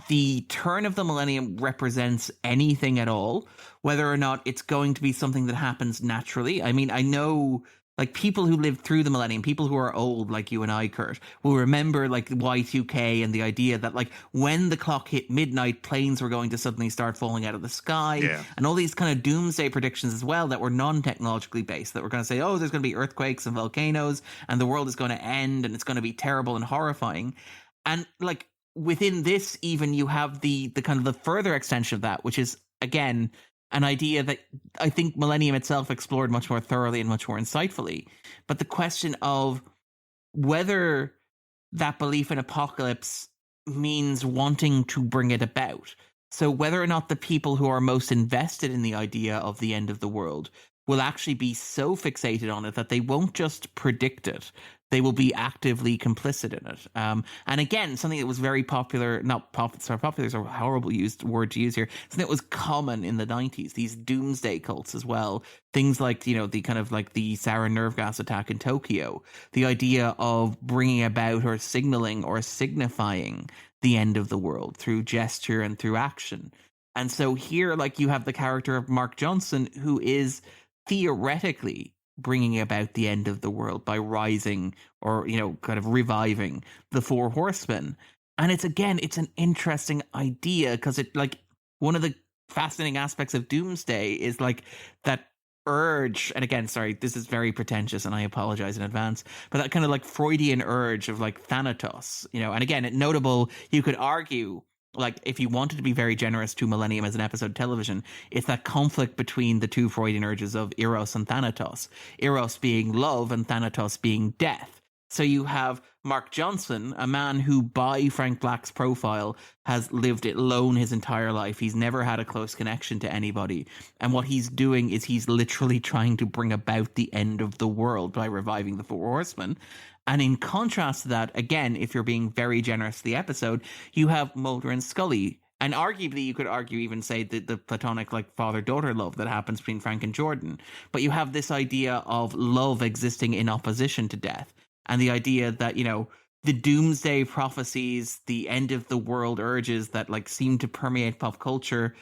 the turn of the Millennium represents anything at all, whether or not it's going to be something that happens naturally. I mean, I know, like, people who lived through the Millennium, people who are old, like you and I, Kurt, will remember, like, Y2K and the idea that, like, when the clock hit midnight, planes were going to suddenly start falling out of the sky, and all these kind of doomsday predictions as well that were non-technologically based, that were going to say, oh, there's going to be earthquakes and volcanoes, and the world is going to end, and it's going to be terrible and horrifying. And, like, within this, even, you have the kind of the further extension of that, which is, again, an idea that I think Millennium itself explored much more thoroughly and much more insightfully. But the question of whether that belief in apocalypse means wanting to bring it about. So whether or not the people who are most invested in the idea of the end of the world will actually be so fixated on it that they won't just predict it. They will be actively complicit in it. And again, something that was very popular, popular is a horrible word to use here, something that was common in the 90s, these doomsday cults as well. Things like, the kind of like the sarin nerve gas attack in Tokyo, the idea of bringing about or signaling or signifying the end of the world through gesture and through action. And so here, like, you have the character of Mark Johnson, who is theoretically bringing about the end of the world by rising or, kind of reviving the Four Horsemen. And it's an interesting idea because it, like, one of the fascinating aspects of Doomsday is, like, that urge, and again, sorry, this is very pretentious and I apologize in advance, but that kind of like Freudian urge of like Thanatos, and again, notable, you could argue, like, if you wanted to be very generous to Millennium as an episode of television, it's that conflict between the two Freudian urges of Eros and Thanatos. Eros being love and Thanatos being death. So you have Mark Johnson, a man who, by Frank Black's profile, has lived it alone his entire life. He's never had a close connection to anybody. And what he's doing is he's literally trying to bring about the end of the world by reviving the Four Horsemen. And in contrast to that, again, if you're being very generous to the episode, you have Mulder and Scully. And arguably, you could argue, even say the platonic, like, father-daughter love that happens between Frank and Jordan. But you have this idea of love existing in opposition to death. And the idea that, the doomsday prophecies, the end of the world urges that, like, seem to permeate pop culture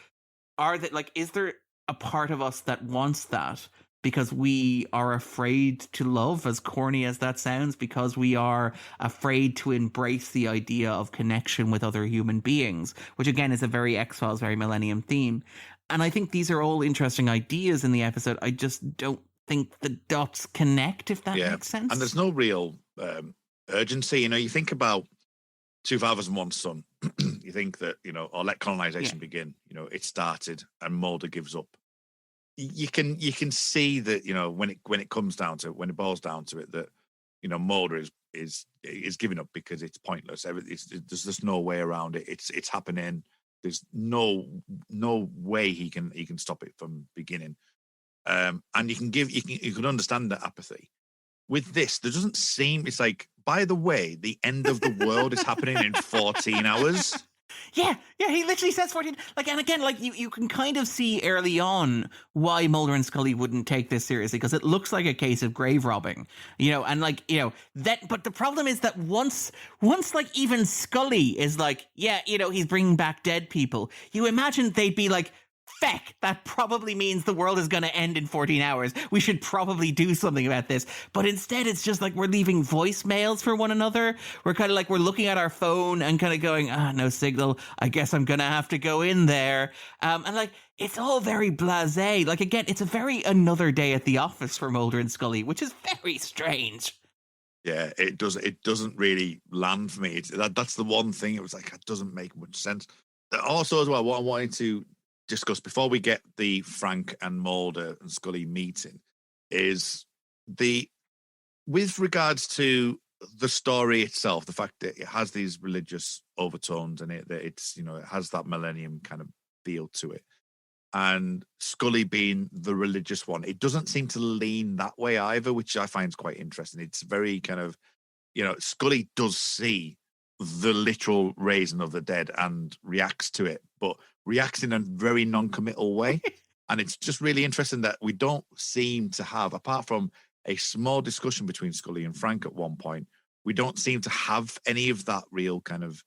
are that, like, is there a part of us that wants that? Because we are afraid to love, as corny as that sounds, because we are afraid to embrace the idea of connection with other human beings, which again is a very X-Files, very Millennium theme. And I think these are all interesting ideas in the episode. I just don't think the dots connect, if that makes sense. And there's no real urgency. You think about 2001 Son, you think that, or Let Colonization Begin, it started and Mulder gives up. You can see that, when it comes down to it, when it boils down to it, that, Mulder is giving up because it's pointless. There's just no way around it. It's happening. There's no way he can stop it from beginning. And you can understand that apathy. With this, there doesn't seem, it's like, by the way, the end of the world is happening in 14 hours. Yeah, he literally says 14. Like, and again, like, you can kind of see early on why Mulder and Scully wouldn't take this seriously, because it looks like a case of grave robbing, and like, that. But the problem is that once like even Scully is like, he's bringing back dead people, you imagine they'd be like, feck, that probably means the world is going to end in 14 hours. We should probably do something about this. But instead, it's just like we're leaving voicemails for one another. We're kind of like, we're looking at our phone and kind of going, no signal. I guess I'm going to have to go in there. And like, it's all very blasé. Like, again, it's a very another day at the office for Mulder and Scully, which is very strange. Yeah, it does. It doesn't really land for me. That's the one thing. It was like, it doesn't make much sense. Also, as well, what I wanted to discuss before we get the Frank and Mulder and Scully meeting is with regards to the story itself, the fact that it has these religious overtones in it, that it's, it has that Millennium kind of feel to it. And Scully being the religious one, it doesn't seem to lean that way either, which I find is quite interesting. It's very kind of, Scully does see the literal raising of the dead and reacts to it, but reacts in a very non-committal way. And it's just really interesting that we don't seem to have, apart from a small discussion between Scully and Frank at one point, we don't seem to have any of that real kind of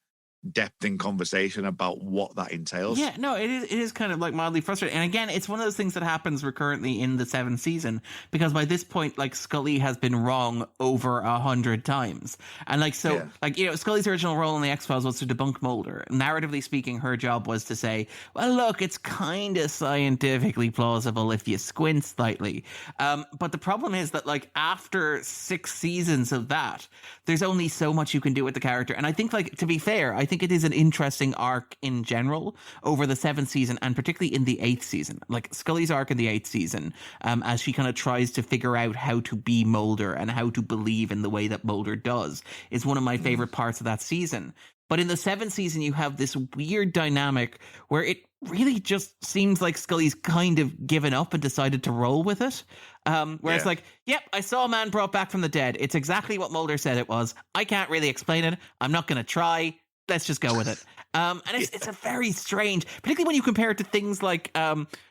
depth in conversation about what that entails. Yeah, no, it is kind of like mildly frustrating. And again, it's one of those things that happens recurrently in the 7th season, because by this point, like, Scully has been wrong over 100 times. And Scully's original role in the X-Files was to debunk Mulder. Narratively speaking, her job was to say, well, look, it's kind of scientifically plausible if you squint slightly. But the problem is that, like, after 6 seasons of that, there's only so much you can do with the character. And I think, like, to be fair, I think it is an interesting arc in general over the 7th season, and particularly in the 8th season. Like, Scully's arc in the 8th season, as she kind of tries to figure out how to be Mulder and how to believe in the way that Mulder does, is one of my favorite parts of that season. But in the 7th season, you have this weird dynamic where it really just seems like Scully's kind of given up and decided to roll with it. It's like, yep, I saw a man brought back from the dead. It's exactly what Mulder said it was. I can't really explain it. I'm not going to try. Let's just go with it. And it's a very strange, particularly when you compare it to things like,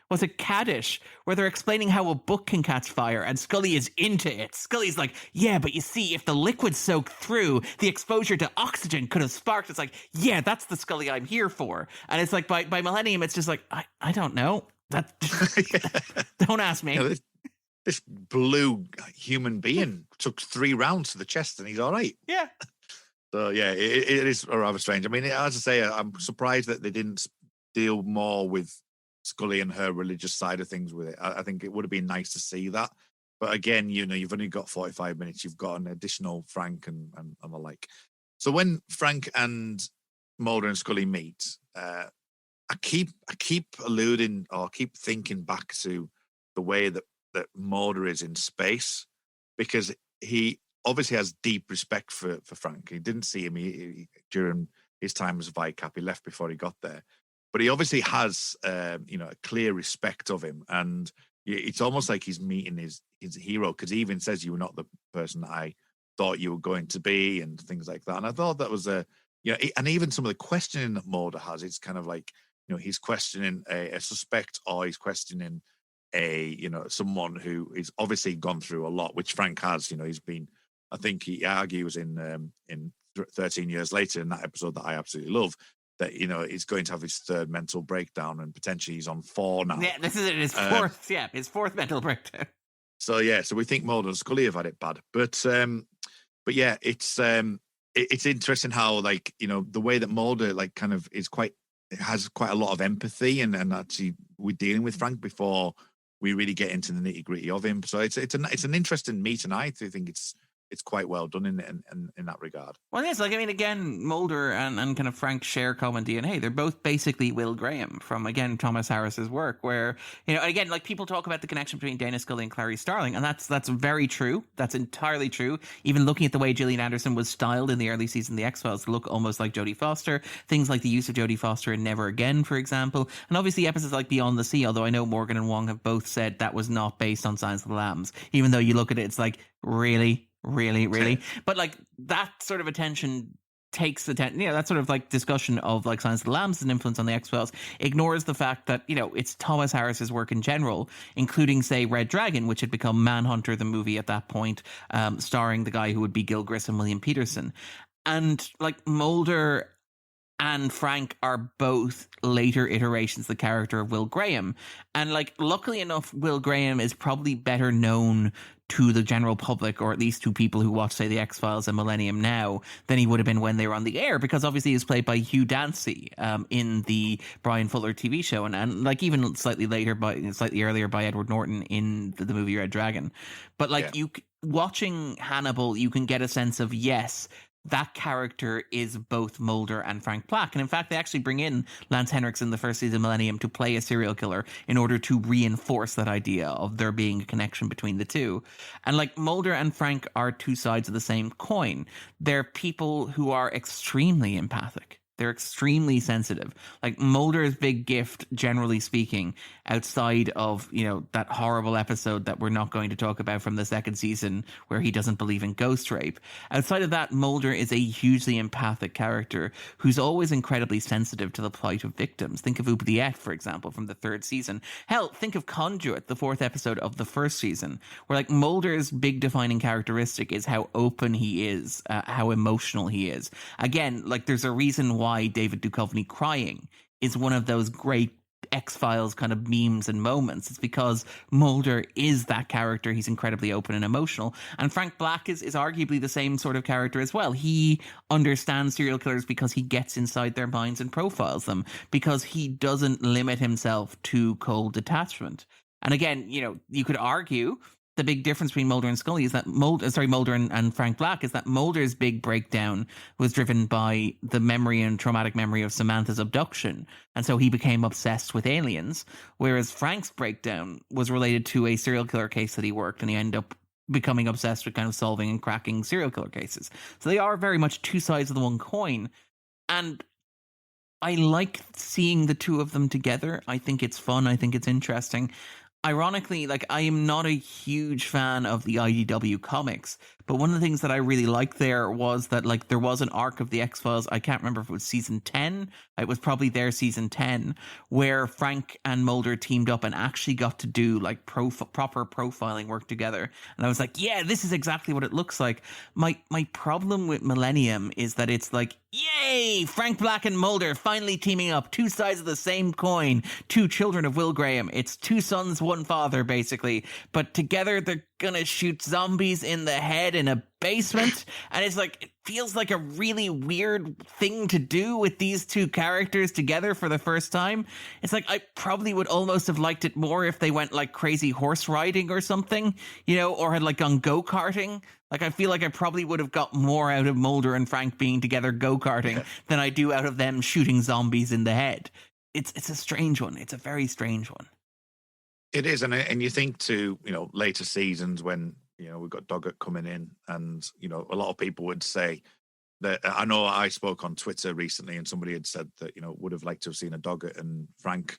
was it Kaddish, where they're explaining how a book can catch fire and Scully is into it. Scully's like, yeah, but you see, if the liquid soaked through, the exposure to oxygen could have sparked. It's like, yeah, that's the Scully I'm here for. And it's like, by Millennium, it's just like, I don't know. Don't ask me. This blue human being took 3 rounds to the chest and he's all right. Yeah. So, yeah, it is rather strange. I mean, as I say, I'm surprised that they didn't deal more with Scully and her religious side of things with it. I think it would have been nice to see that. But again, you've only got 45 minutes. You've got an additional Frank and the like. So when Frank and Mulder and Scully meet, I keep alluding or keep thinking back to the way that Mulder is in space, because he obviously has deep respect for Frank. He didn't see him during his time as Vicap. He left before he got there. But he obviously has, a clear respect of him. And it's almost like he's meeting his hero, because he even says, you were not the person that I thought you were going to be, and things like that. And I thought that was and even some of the questioning that Mulder has, it's kind of like, he's questioning a suspect, or he's questioning someone who is obviously gone through a lot, which Frank has. He's been, I think he argues in 13 Years Later, in that episode that I absolutely love, that, he's going to have his 3rd mental breakdown, and potentially he's on 4 now. Yeah, this is his 4th, his 4th mental breakdown. So we think Mulder and Scully have had it bad. But yeah, it's interesting how, like, the way that Mulder, like, kind of has quite a lot of empathy, and actually we're dealing with Frank before we really get into the nitty-gritty of him. So it's an interesting meet, and I think it's quite well done in that regard. Well, yes, like, I mean, again, Mulder and kind of Frank share common DNA. They're both basically Will Graham from, again, Thomas Harris's work, where, again, like, people talk about the connection between Dana Scully and Clarice Starling, and that's very true. That's entirely true. Even looking at the way Gillian Anderson was styled in the early season of The X-Files to look almost like Jodie Foster. Things like the use of Jodie Foster in Never Again, for example. And obviously episodes like Beyond the Sea, although I know Morgan and Wong have both said that was not based on Silence of the Lambs. Even though you look at it, it's like, really? But, like, that sort of attention takes the that sort of, like, discussion of, like, Silence of the Lambs' influence on the X-Files ignores the fact that, it's Thomas Harris's work in general, including, say, Red Dragon, which had become Manhunter, the movie at that point, starring the guy who would be Gil Grissom, William Peterson. And, like, Mulder and Frank are both later iterations of the character of Will Graham. And, like, luckily enough, Will Graham is probably better known to the general public, or at least to people who watch, say, the X-Files and Millennium now, than he would have been when they were on the air, because obviously he was played by Hugh Dancy in the Brian Fuller TV show, and like even slightly earlier by Edward Norton in the movie Red Dragon. But like watching Hannibal, you can get a sense of, yes, that character is both Mulder and Frank Black. And in fact, they actually bring in Lance Henriksen the first season of Millennium to play a serial killer in order to reinforce that idea of there being a connection between the two. And like Mulder and Frank are two sides of the same coin. They're people who are extremely empathic. They're extremely sensitive. Like Mulder's big gift, generally speaking, outside of, that horrible episode that we're not going to talk about from the second season where he doesn't believe in ghost rape. Outside of that, Mulder is a hugely empathic character who's always incredibly sensitive to the plight of victims. Think of Oubliette, for example, from the third season. Hell, think of Conduit, the fourth episode of the first season, where like Mulder's big defining characteristic is how open he is, how emotional he is. Again, like there's a reason why David Duchovny crying is one of those great X-Files kind of memes and moments. It's because Mulder is that character. He's incredibly open and emotional. And Frank Black is arguably the same sort of character as well. He understands serial killers because he gets inside their minds and profiles them, because he doesn't limit himself to cold detachment. And again, you could argue the big difference between Mulder and Scully is that Mulder and Frank Black is that Mulder's big breakdown was driven by the memory and traumatic memory of Samantha's abduction. And so he became obsessed with aliens, whereas Frank's breakdown was related to a serial killer case that he worked, and he ended up becoming obsessed with kind of solving and cracking serial killer cases. So they are very much two sides of the one coin. And I like seeing the two of them together. I think it's fun. I think it's interesting. Ironically, like I am not a huge fan of the IDW comics, but one of the things that I really liked there was that like there was an arc of the X-Files, I can't remember if it was season 10, it was probably their season 10, where Frank and Mulder teamed up and actually got to do like proper profiling work together. And I was like, yeah, this is exactly what it looks like. My problem with Millennium is that it's like, yay, Frank Black and Mulder finally teaming up, two sides of the same coin, two children of Will Graham. It's two sons, one father, basically. But together they're gonna shoot zombies in the head in a basement. And it's like, it feels like a really weird thing to do with these two characters together for the first time. It's like, I probably would almost have liked it more if they went like crazy horse riding or something, or had like gone go-karting. Like, I feel like I probably would have got more out of Mulder and Frank being together go-karting than I do out of them shooting zombies in the head. It's a strange one. It's a very strange one. It is, and you think to, later seasons when, we've got Doggett coming in, and, a lot of people would say that, I know I spoke on Twitter recently and somebody had said that, would have liked to have seen a Doggett and Frank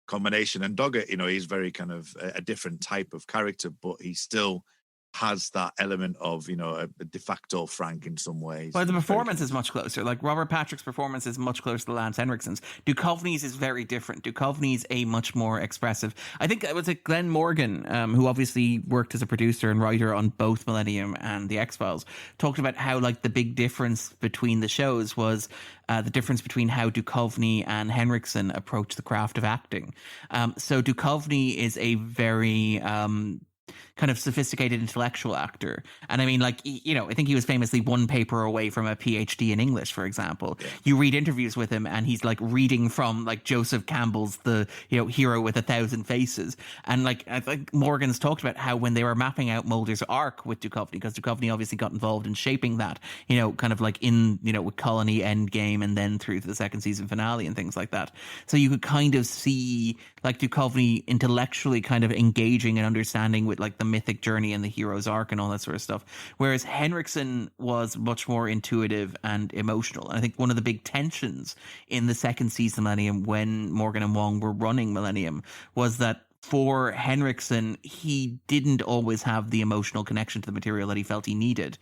combination. And Doggett, he's very kind of a different type of character, but he still has that element of, a de facto Frank in some ways. Well, the performance is much closer. Like, Robert Patrick's performance is much closer to Lance Henriksen's. Duchovny's is very different. Duchovny's a much more expressive. I think it was Glenn Morgan, who obviously worked as a producer and writer on both Millennium and The X-Files, talked about how, like, the big difference between the shows was the difference between how Duchovny and Henriksen approach the craft of acting. So Duchovny is a very kind of sophisticated intellectual actor. And I mean, like, I think he was famously one paper away from a PhD in English, for example. Yeah. You read interviews with him and he's like reading from like Joseph Campbell's The Hero with a Thousand Faces. And like, I think Morgan's talked about how when they were mapping out Mulder's arc with Duchovny, because Duchovny obviously got involved in shaping that, kind of like in, with Colony Endgame and then through to the second season finale and things like that. So you could kind of see like Duchovny intellectually kind of engaging and understanding with like the mythic journey and the hero's arc and all that sort of stuff. Whereas Henriksen was much more intuitive and emotional. And I think one of the big tensions in the second season Millennium when Morgan and Wong were running Millennium was that for Henriksen, he didn't always have the emotional connection to the material that he felt he needed,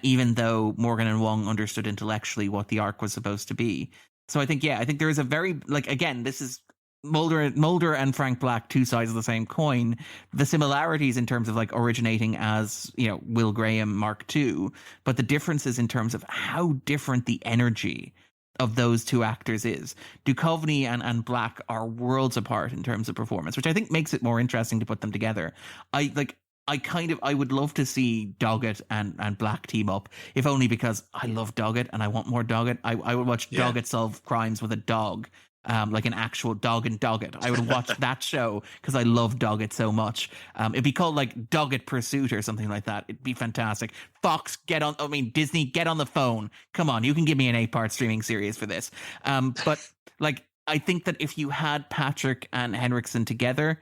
even though Morgan and Wong understood intellectually what the arc was supposed to be. So I think there is a very, like, again, this is Mulder and Frank Black, two sides of the same coin. The similarities in terms of like originating as, Will Graham Mark II, but the differences in terms of how different the energy of those two actors is. Duchovny and Black are worlds apart in terms of performance, which I think makes it more interesting to put them together. I would love to see Doggett and Black team up, if only because I love Doggett and I want more Doggett. I would watch Doggett solve crimes with a dog, like an actual dog and Doggett. I would watch that show because I love Doggett so much. It'd be called like Doggett Pursuit or something like that. It'd be fantastic. Fox, Disney, get on the phone. Come on, you can give me an 8-part streaming series for this. But like, I think that if you had Patrick and Henriksen together,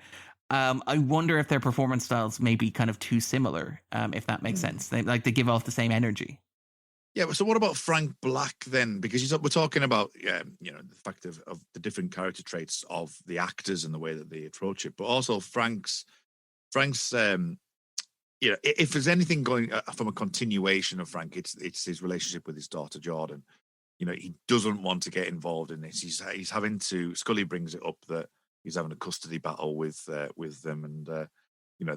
I wonder if their performance styles may be kind of too similar, if that makes sense. They give off the same energy. Yeah, so what about Frank Black then? Because we're talking about, the fact of the different character traits of the actors and the way that they approach it, but also Frank's, if there's anything going from a continuation of Frank, it's his relationship with his daughter Jordan. He doesn't want to get involved in this. He's having to. Scully brings it up that he's having a custody battle with them, and the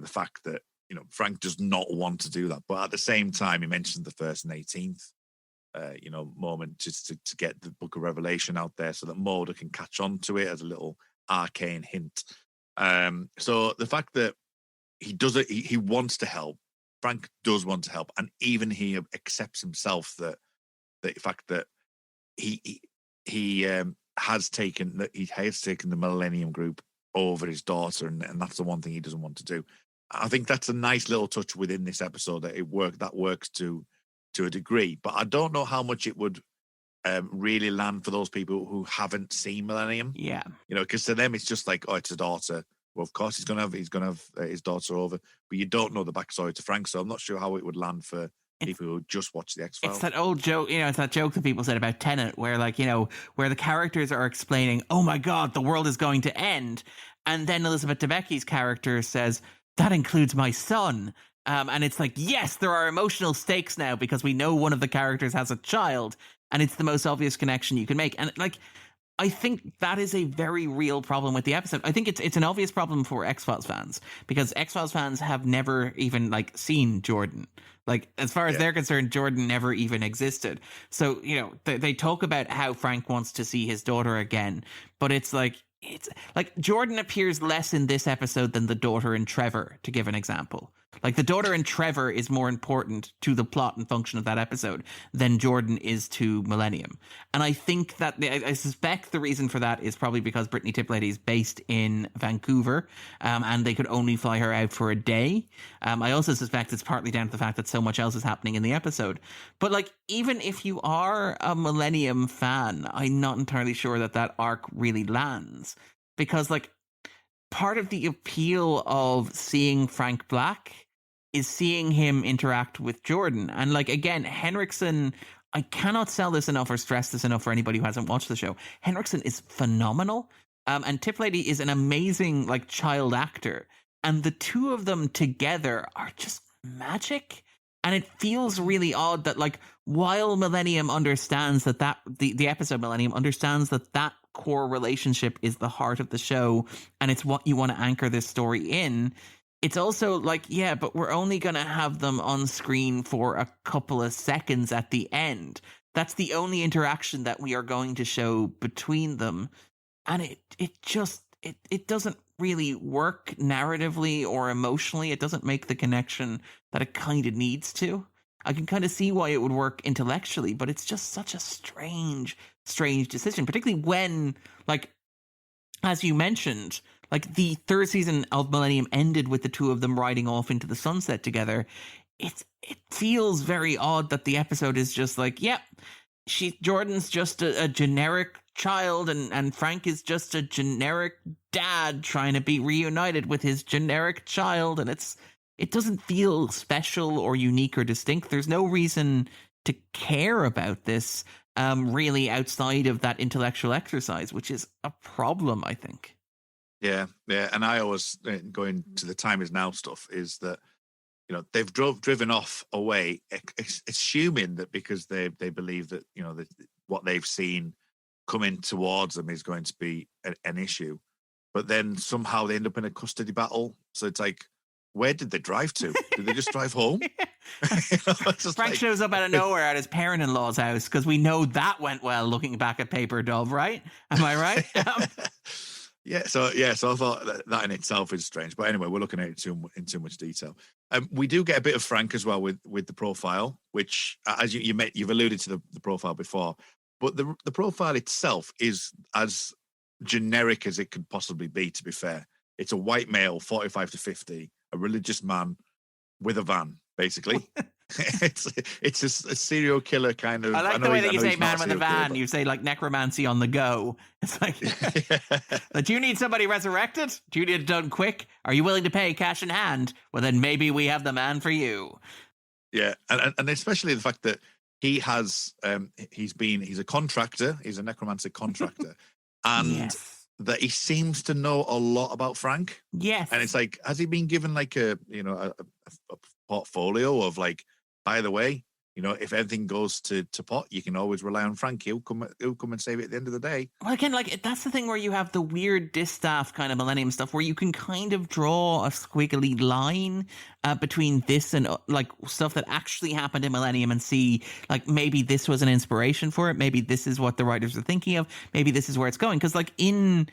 fact that Frank does not want to do that, but at the same time, he mentioned the 1st and 18th, moment just to get the Book of Revelation out there so that Mulder can catch on to it as a little arcane hint. So the fact that he does it, he wants to help. Frank does want to help, and even he accepts himself that the fact that he has taken the Millennium group over his daughter, and that's the one thing he doesn't want to do. I think that's a nice little touch within this episode that works to a degree, but I don't know how much it would really land for those people who haven't seen Millennium. Yeah, because to them it's just like, oh, it's a daughter. Well, of course he's gonna have his daughter over, but you don't know the backstory to Frank, so I'm not sure how it would land for people who just watch the X-Files. It's that old joke, it's that joke that people said about Tenet, where where the characters are explaining, oh my God, the world is going to end. And then Elizabeth Debicki's character says, that includes my son. And it's like, yes, there are emotional stakes now because we know one of the characters has a child, and it's the most obvious connection you can make. And I think that is a very real problem with the episode. I think it's an obvious problem for X-Files fans, because X-Files fans have never even seen Jordan. As far as they're concerned, Jordan never even existed. So, they talk about how Frank wants to see his daughter again, but it's like Jordan appears less in this episode than the daughter in Trevor, to give an example. The daughter in Trevor is more important to the plot and function of that episode than Jordan is to Millennium. And I think that I suspect the reason for that is probably because Brittany Tiplady is based in Vancouver, and they could only fly her out for a day. I also suspect it's partly down to the fact that so much else is happening in the episode. But even if you are a Millennium fan, I'm not entirely sure that arc really lands, because part of the appeal of seeing Frank Black is seeing him interact with Jordan. And again, Henriksen, I cannot sell this enough or stress this enough for anybody who hasn't watched the show. Henriksen is phenomenal. And Tiplady is an amazing child actor. And the two of them together are just magic. And it feels really odd that while Millennium understands that the episode Millennium understands that core relationship is the heart of the show and it's what you want to anchor this story in, it's also but we're only going to have them on screen for a couple of seconds at the end. That's the only interaction that we are going to show between them. And it doesn't really work narratively or emotionally. It doesn't make the connection that it kind of needs to. I can kind of see why it would work intellectually, but it's just such a strange decision, particularly when, as you mentioned, the 3rd season of Millennium ended with the two of them riding off into the sunset together. It feels very odd that the episode is just Jordan's just a generic child and Frank is just a generic dad trying to be reunited with his generic child, and it doesn't feel special or unique or distinct. There's no reason to care about this really outside of that intellectual exercise, which is a problem, I think. Yeah. And I always, going to the time is now stuff, is that, they've driven off away, assuming that because they believe that, that what they've seen coming towards them is going to be an issue. But then somehow they end up in a custody battle. So it's where did they drive to? Did they just drive home? Frank shows up out of nowhere at his parent-in-law's house, because we know that went well looking back at Paper Dove, right? Am I right? So I thought that in itself is strange. But anyway, we're looking at it in too much detail. We do get a bit of Frank as well with the profile, which, as you've alluded to the profile before, but the profile itself is as generic as it could possibly be. To be fair, it's a white male, 45 to 50, a religious man with a van, basically. It's a serial killer kind of. I like the way that you say man with a van. You say like necromancy on the go. It's like, do you need somebody resurrected? Do you need it done quick? Are you willing to pay cash in hand? Well, then maybe we have the man for you. Yeah, and especially the fact that he has he's a contractor. He's a necromancer contractor, and that he seems to know a lot about Frank. Yes, and it's like, has he been given like a portfolio of like, by the way, if anything goes to pot, you can always rely on Frank. He'll come and save it at the end of the day. Well, again, like that's the thing where you have the weird distaff kind of Millennium stuff where you can kind of draw a squiggly line between this and like stuff that actually happened in Millennium and see like maybe this was an inspiration for it. Maybe this is what the writers are thinking of. Maybe this is where it's going. Because like in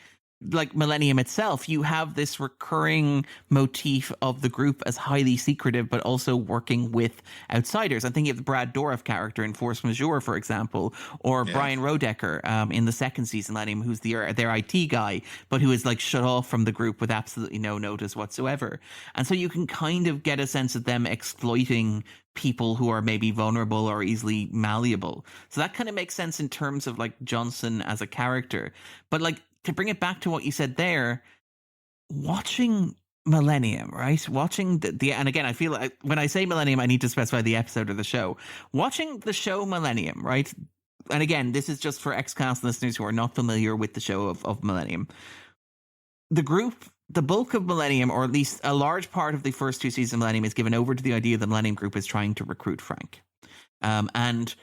like Millennium itself, you have this recurring motif of the group as highly secretive, but also working with outsiders. I'm thinking of the Brad Dourif character in Force Majeure, for example, or Brian Rodecker in the second season, Millennium, who's their IT guy, but who is like shut off from the group with absolutely no notice whatsoever. And so you can kind of get a sense of them exploiting people who are maybe vulnerable or easily malleable. So that kind of makes sense in terms of like Johnson as a character. But like, to bring it back to what you said there, watching Millennium, right? Watching the and again, I feel like when I say Millennium, I need to specify the episode or the show. Watching the show Millennium, right? And again, this is just for ex-cast listeners who are not familiar with the show of Millennium. The group, the bulk of Millennium, or at least a large part of the first two seasons of Millennium, is given over to the idea the Millennium group is trying to recruit Frank. And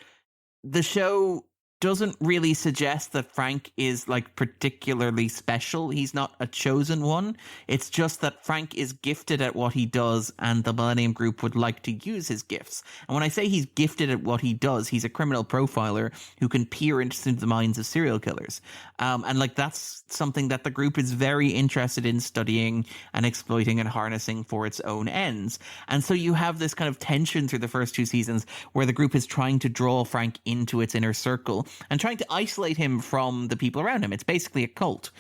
the show doesn't really suggest that Frank is like particularly special. He's not a chosen one. It's just that Frank is gifted at what he does and the Millennium group would like to use his gifts. And when I say he's gifted at what he does, he's a criminal profiler who can peer into the minds of serial killers. And like that's something that the group is very interested in studying and exploiting and harnessing for its own ends. And so you have this kind of tension through the first two seasons where the group is trying to draw Frank into its inner circle and trying to isolate him from the people around him. It's basically a cult.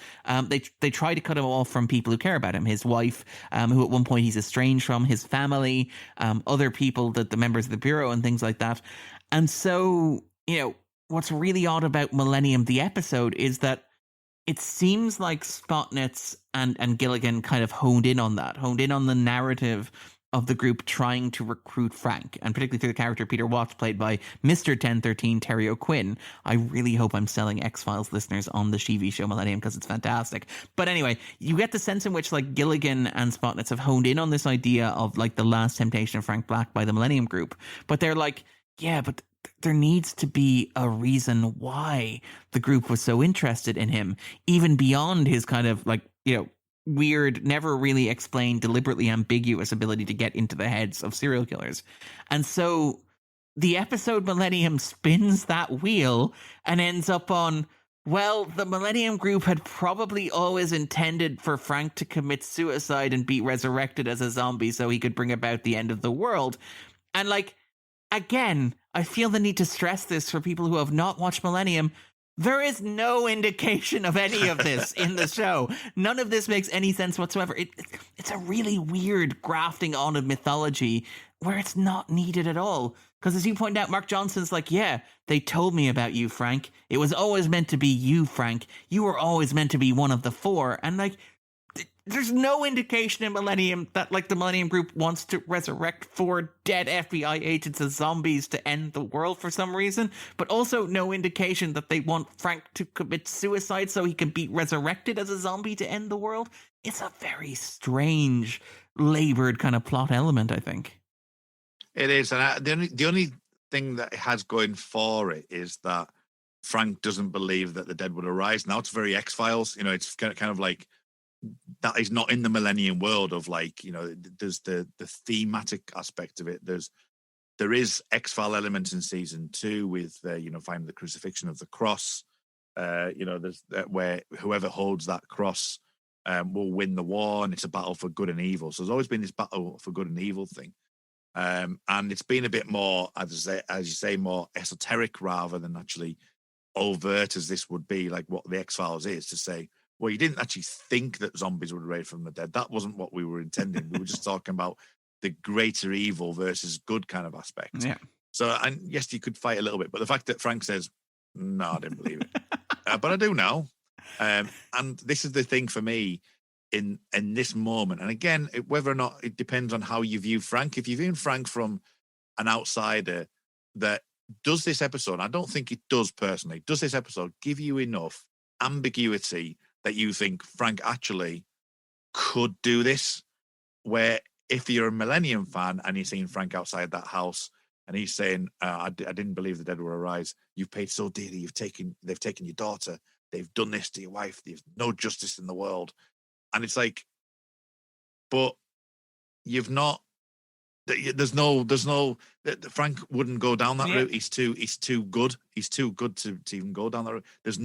They try to cut him off from people who care about him. His wife, who at one point he's estranged from, his family, other people, the members of the Bureau and things like that. And so, what's really odd about Millennium, the episode, is that it seems like Spotnitz and Gilligan kind of honed in on the narrative of the group trying to recruit Frank, and particularly through the character Peter Watts, played by Mr. 1013 Terry O'Quinn. I really hope I'm selling X-Files listeners on the TV show Millennium because it's fantastic. But anyway, you get the sense in which like Gilligan and Spotnitz have honed in on this idea of like the last temptation of Frank Black by the Millennium group. But they're like, yeah, but there needs to be a reason why the group was so interested in him, even beyond his kind of like, weird, never really explained, deliberately ambiguous ability to get into the heads of serial killers. And so the episode Millennium spins that wheel and ends up on, well, the Millennium group had probably always intended for Frank to commit suicide and be resurrected as a zombie so he could bring about the end of the world. And like, again, I feel the need to stress this for people who have not watched Millennium. There is no indication of any of this in the show. None of this makes any sense whatsoever. It's a really weird grafting on of mythology where it's not needed at all. Because as you point out, Mark Johnson's like, yeah, they told me about you, Frank. It was always meant to be you, Frank. You were always meant to be one of the four. And like, there's no indication in Millennium that like the Millennium group wants to resurrect 4 dead FBI agents as zombies to end the world for some reason, but also no indication that they want Frank to commit suicide so he can be resurrected as a zombie to end the world. It's a very strange, labored kind of plot element, I think. It is, and the only thing that it has going for it is that Frank doesn't believe that the dead would arise. Now it's very X-Files, it's kind of like that is not in the Millennium world of like, there's the thematic aspect of it. There is X-File elements in season 2 with, finding the crucifixion of the cross. There's where whoever holds that cross will win the war, and it's a battle for good and evil. So there's always been this battle for good and evil thing. And it's been a bit more, as you say, more esoteric rather than actually overt as this would be, like what the X-Files is, to say, well, you didn't actually think that zombies would raid from the dead. That wasn't what we were intending. We were just talking about the greater evil versus good kind of aspect. Yeah. So, and yes, you could fight a little bit, but the fact that Frank says, no, I didn't believe it. But I do now. And this is the thing for me in this moment. And again, whether or not it depends on how you view Frank. If you view Frank from an outsider, that does this episode, I don't think it does personally, does this episode give you enough ambiguity that you think Frank actually could do this? Where if you're a Millennium fan and you're seeing Frank outside that house and he's saying, I didn't believe the dead will arise. You've paid so dearly. They've taken your daughter. They've done this to your wife. There's no justice in the world. And it's like, but you've not, there's no, Frank wouldn't go down that route. He's too good. He's too good to even go down that route. There's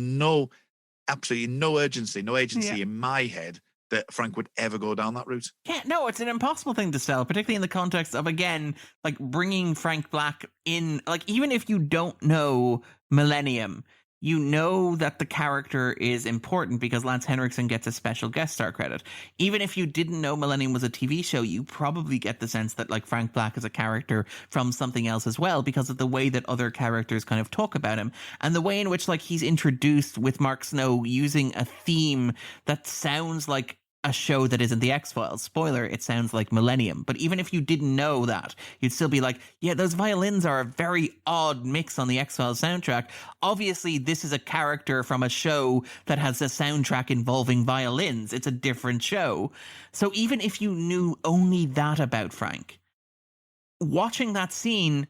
absolutely no urgency, no agency in my head that Frank would ever go down that route. Yeah, no, it's an impossible thing to sell, particularly in the context of, again, like bringing Frank Black in. Like, even if you don't know Millennium, you know that the character is important because Lance Henriksen gets a special guest star credit. Even if you didn't know Millennium was a TV show, you probably get the sense that like Frank Black is a character from something else as well because of the way that other characters kind of talk about him and the way in which like he's introduced with Mark Snow using a theme that sounds like a show that isn't the X-Files. Spoiler, it sounds like Millennium. But even if you didn't know that, you'd still be like, yeah, those violins are a very odd mix on the X-Files soundtrack. Obviously, this is a character from a show that has a soundtrack involving violins. It's a different show. So even if you knew only that about Frank, watching that scene,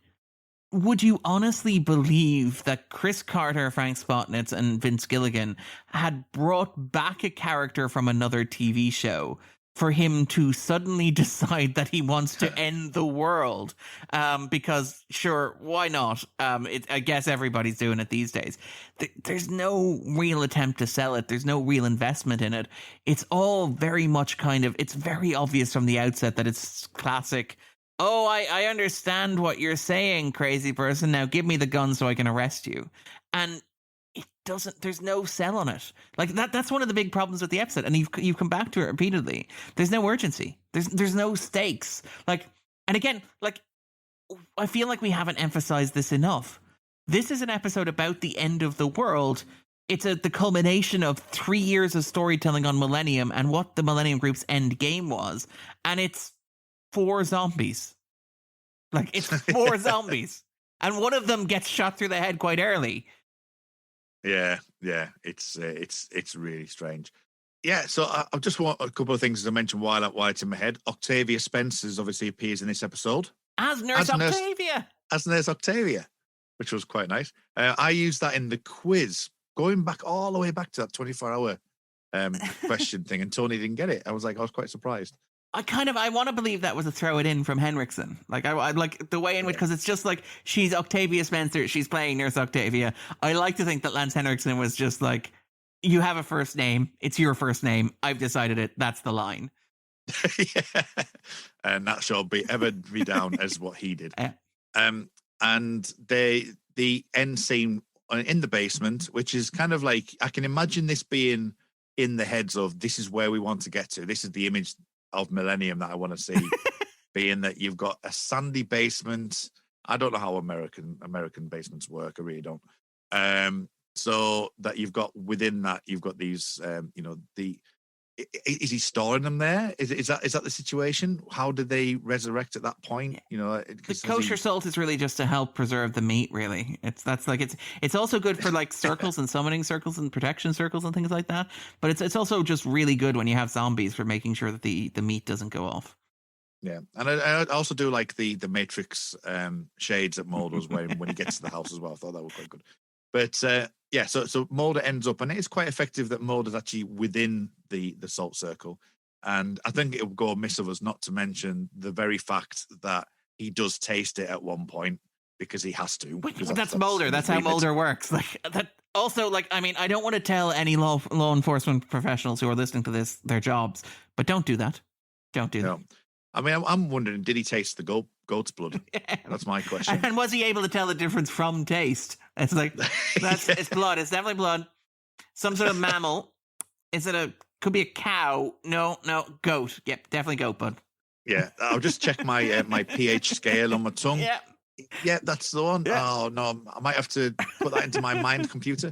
would you honestly believe that Chris Carter, Frank Spotnitz, and Vince Gilligan had brought back a character from another TV show for him to suddenly decide that he wants to end the world? Because, sure, why not? I guess everybody's doing it these days. There's no real attempt to sell it. There's no real investment in it. It's all very much it's very obvious from the outset that it's classic. Oh, I understand what you're saying, crazy person. Now give me the gun so I can arrest you. And it doesn't, there's no sell on it. Like that's one of the big problems with the episode. And you've come back to it repeatedly. There's no urgency. There's no stakes. Like, and again, like, I feel like we haven't emphasized this enough. This is an episode about the end of the world. It's the culmination of 3 years of storytelling on Millennium and what the Millennium Group's end game was. And it's 4 zombies. Like, it's 4 zombies. And one of them gets shot through the head quite early. Yeah. It's really strange. Yeah, so I just want a couple of things to mention while it's in my head. Octavia Spencer obviously appears in this episode. As Nurse Octavia! As Nurse Octavia, which was quite nice. I used that in the quiz, going back all the way back to that 24-hour question thing, and Tony didn't get it. I was quite surprised. I want to believe that was a throw it in from Henriksen. Like, I like the way in which, because it's just like, she's Octavia Spencer, she's playing Nurse Octavia. I like to think that Lance Henriksen was just like, you have a first name, it's your first name, I've decided it, that's the line. Yeah. And that shall ever be down as what he did. And the end scene in the basement, which is kind of like, I can imagine this being in the heads of, this is where we want to get to. This is the image of Millennium that I want to see, being that you've got a sandy basement. I don't know how American basements work. I really don't. So that you've got within that, you've got these, is he storing them there? Is that the situation? How did they resurrect at that point? The kosher salt is really just to help preserve the meat. Really, it's also good for like circles and summoning circles and protection circles and things like that. But it's also just really good when you have zombies for making sure that the meat doesn't go off. Yeah, and I also do like the Matrix shades that Mulder's wearing when he gets to the house as well. I thought that was quite good. But so Mulder ends up, and it is quite effective that Mulder's actually within the salt circle. And I think it will go amiss of us not to mention the very fact that he does taste it at one point. because he has to. But that's Mulder. That's how Mulder works. Like that. Also, like, I mean, I don't want to tell any law enforcement professionals who are listening to this their jobs, but don't do that. Don't do that. I mean, I'm wondering, did he taste the goat's blood? Yeah. That's my question. And was he able to tell the difference from taste? It's like, it's blood. It's definitely blood. Some sort of mammal. Could be a cow. No, goat. Yep, definitely goat, bud. Yeah, I'll just check my my pH scale on my tongue. Yeah, that's the one. Yeah. Oh no, I might have to put that into my mind computer.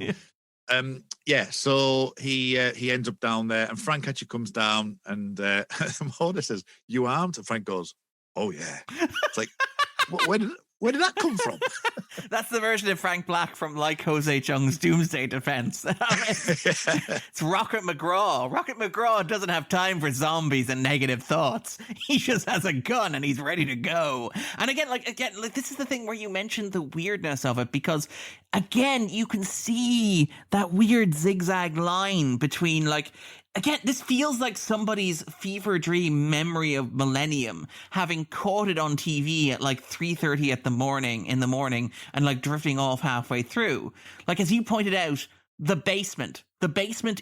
So he ends up down there, and Frank actually comes down, and Mulder says, "You armed?" And Frank goes, "Oh yeah." It's like, where did that come from? That's the version of Frank Black from Like Jose Chung's Doomsday Defense. It's Rocket McGraw. Rocket McGraw doesn't have time for zombies and negative thoughts. He just has a gun and he's ready to go. And again, this is the thing where you mentioned the weirdness of it, because again, you can see that weird zigzag line between, like, again, this feels like somebody's fever dream memory of Millennium, having caught it on TV at like 3:30 in the morning and like drifting off halfway through. Like, as you pointed out, the basement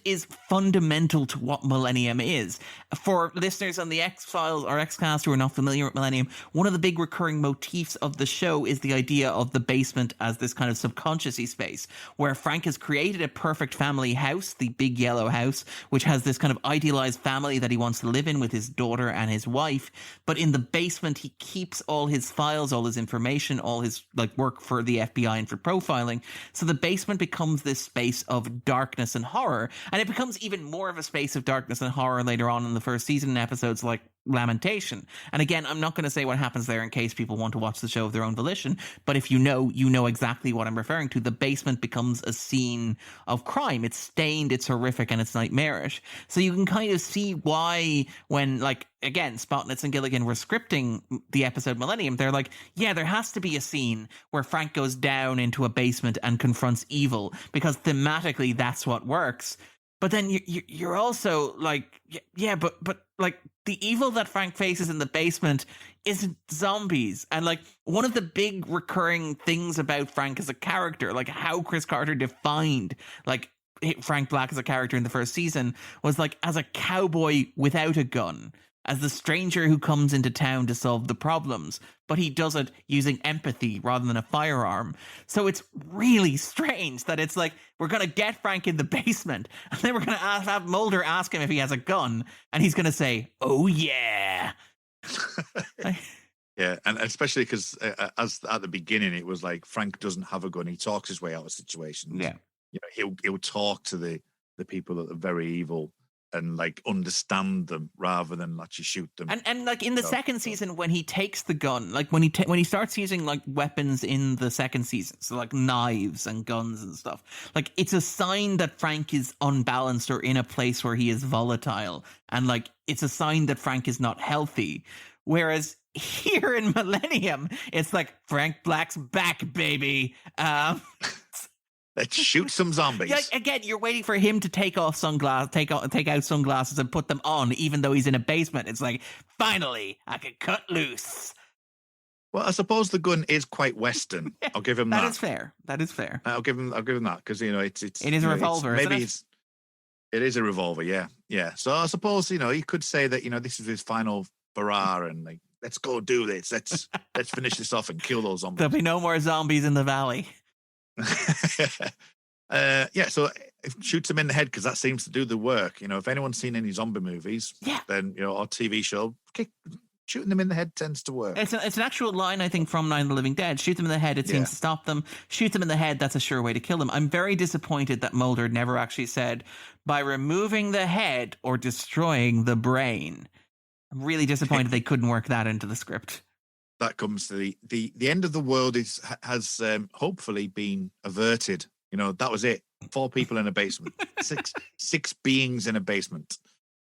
is fundamental to what Millennium is. For listeners on the X-Files or X-Cast who are not familiar with Millennium, one of the big recurring motifs of the show is the idea of the basement as this kind of subconscious-y space where Frank has created a perfect family house, the big yellow house, which has this kind of idealized family that he wants to live in with his daughter and his wife. But in the basement, he keeps all his files, all his information, all his like work for the FBI and for profiling. So the basement becomes this space of darkness and horror, and it becomes even more of a space of darkness and horror later on in the first season in episodes like Lamentation. And again, I'm not going to say what happens there in case people want to watch the show of their own volition, but if you know exactly what I'm referring to. The basement becomes a scene of crime. It's stained, it's horrific, and it's nightmarish. So you can kind of see why when, like, again, Spotnitz and Gilligan were scripting the episode Millennium, they're like, yeah, there has to be a scene where Frank goes down into a basement and confronts evil, because thematically that's what works. But then you're also like, but like the evil that Frank faces in the basement isn't zombies. And like one of the big recurring things about Frank as a character, like how Chris Carter defined like Frank Black as a character in the first season, was like as a cowboy without a gun, as the stranger who comes into town to solve the problems, but he does it using empathy rather than a firearm. So it's really strange that it's like, we're going to get Frank in the basement, and then we're going to have Mulder ask him if he has a gun, and he's going to say, oh yeah. Yeah, and especially because as at the beginning, it was like Frank doesn't have a gun. He talks his way out of situations. Yeah. You know, he'll talk to the people that are very evil and like understand them rather than actually shoot them. And like in the second season, when he takes the gun, like when he starts using like weapons in the second season, so like knives and guns and stuff, like it's a sign that Frank is unbalanced or in a place where he is volatile, and like it's a sign that Frank is not healthy. Whereas here in Millennium, it's like Frank Black's back, baby. Let's shoot some zombies. Yeah, again, you're waiting for him to take out sunglasses and put them on, even though he's in a basement. It's like, finally, I can cut loose. Well, I suppose the gun is quite Western. I'll give him that. That is fair. I'll give him that because it is a revolver. Maybe it is a revolver. Yeah. So I suppose he could say that this is his final hurrah and like, let's go do this. Let's finish this off and kill those zombies. There'll be no more zombies in the valley. So it shoots him in the head because that seems to do the work. If anyone's seen any zombie movies, then or TV show, shooting them in the head tends to work. It's an actual line, I think, from Night of the Living Dead. Shoot them in the head, it seems to stop them. Shoot them in the head, that's a sure way to kill them. I'm very disappointed that Mulder never actually said by removing the head or destroying the brain. I'm really disappointed they couldn't work that into the script. That comes to the end of the world has hopefully been averted. That was it. 4 people in a basement, six beings in a basement.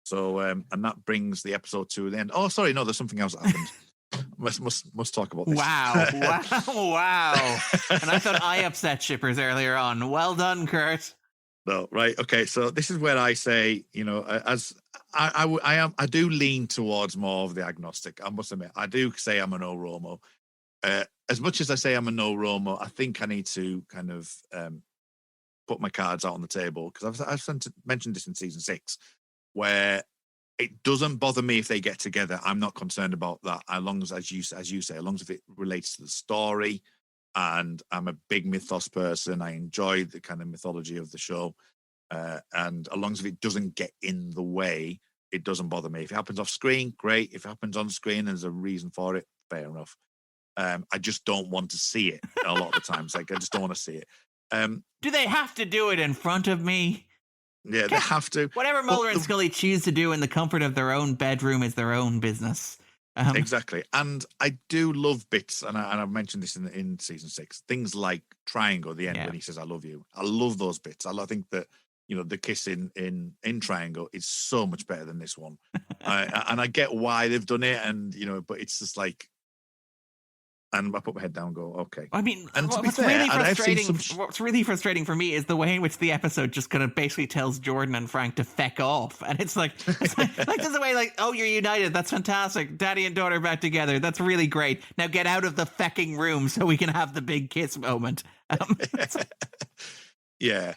So and that brings the episode to the end. Oh, sorry, no, there's something else that happened. must talk about this. Wow. And I thought I upset shippers earlier on. Well done, Kurt. No, right, okay. So this is where I say, as I do lean towards more of the agnostic. I must admit, I do say I'm an Oromo. as much as I say I'm a no Roma, I think I need to kind of put my cards out on the table, because I've mentioned this in season 6, where it doesn't bother me if they get together. I'm not concerned about that, as long as you say, as long as it relates to the story. And I'm a big mythos person. I enjoy the kind of mythology of the show. And as long as it doesn't get in the way, it doesn't bother me. If it happens off screen, great. If it happens on screen and there's a reason for it, fair enough. I just don't want to see it a lot of the times. Like, I just don't want to see it. Do they have to do it in front of me? Yeah, they have to. Whatever Mulder and Scully choose to do in the comfort of their own bedroom is their own business. Exactly. And I do love bits, and I've mentioned this in season 6, things like Triangle at the end when he says, I love you. I love those bits. I think that, the kiss in Triangle is so much better than this one. And I get why they've done it, and, but it's just like, and I put my head down and go, okay. I mean, and what's really frustrating for me is the way in which the episode just kind of basically tells Jordan and Frank to feck off. And it's like there's a way like, oh, you're united. That's fantastic. Daddy and daughter back together. That's really great. Now get out of the fecking room so we can have the big kiss moment. Yeah.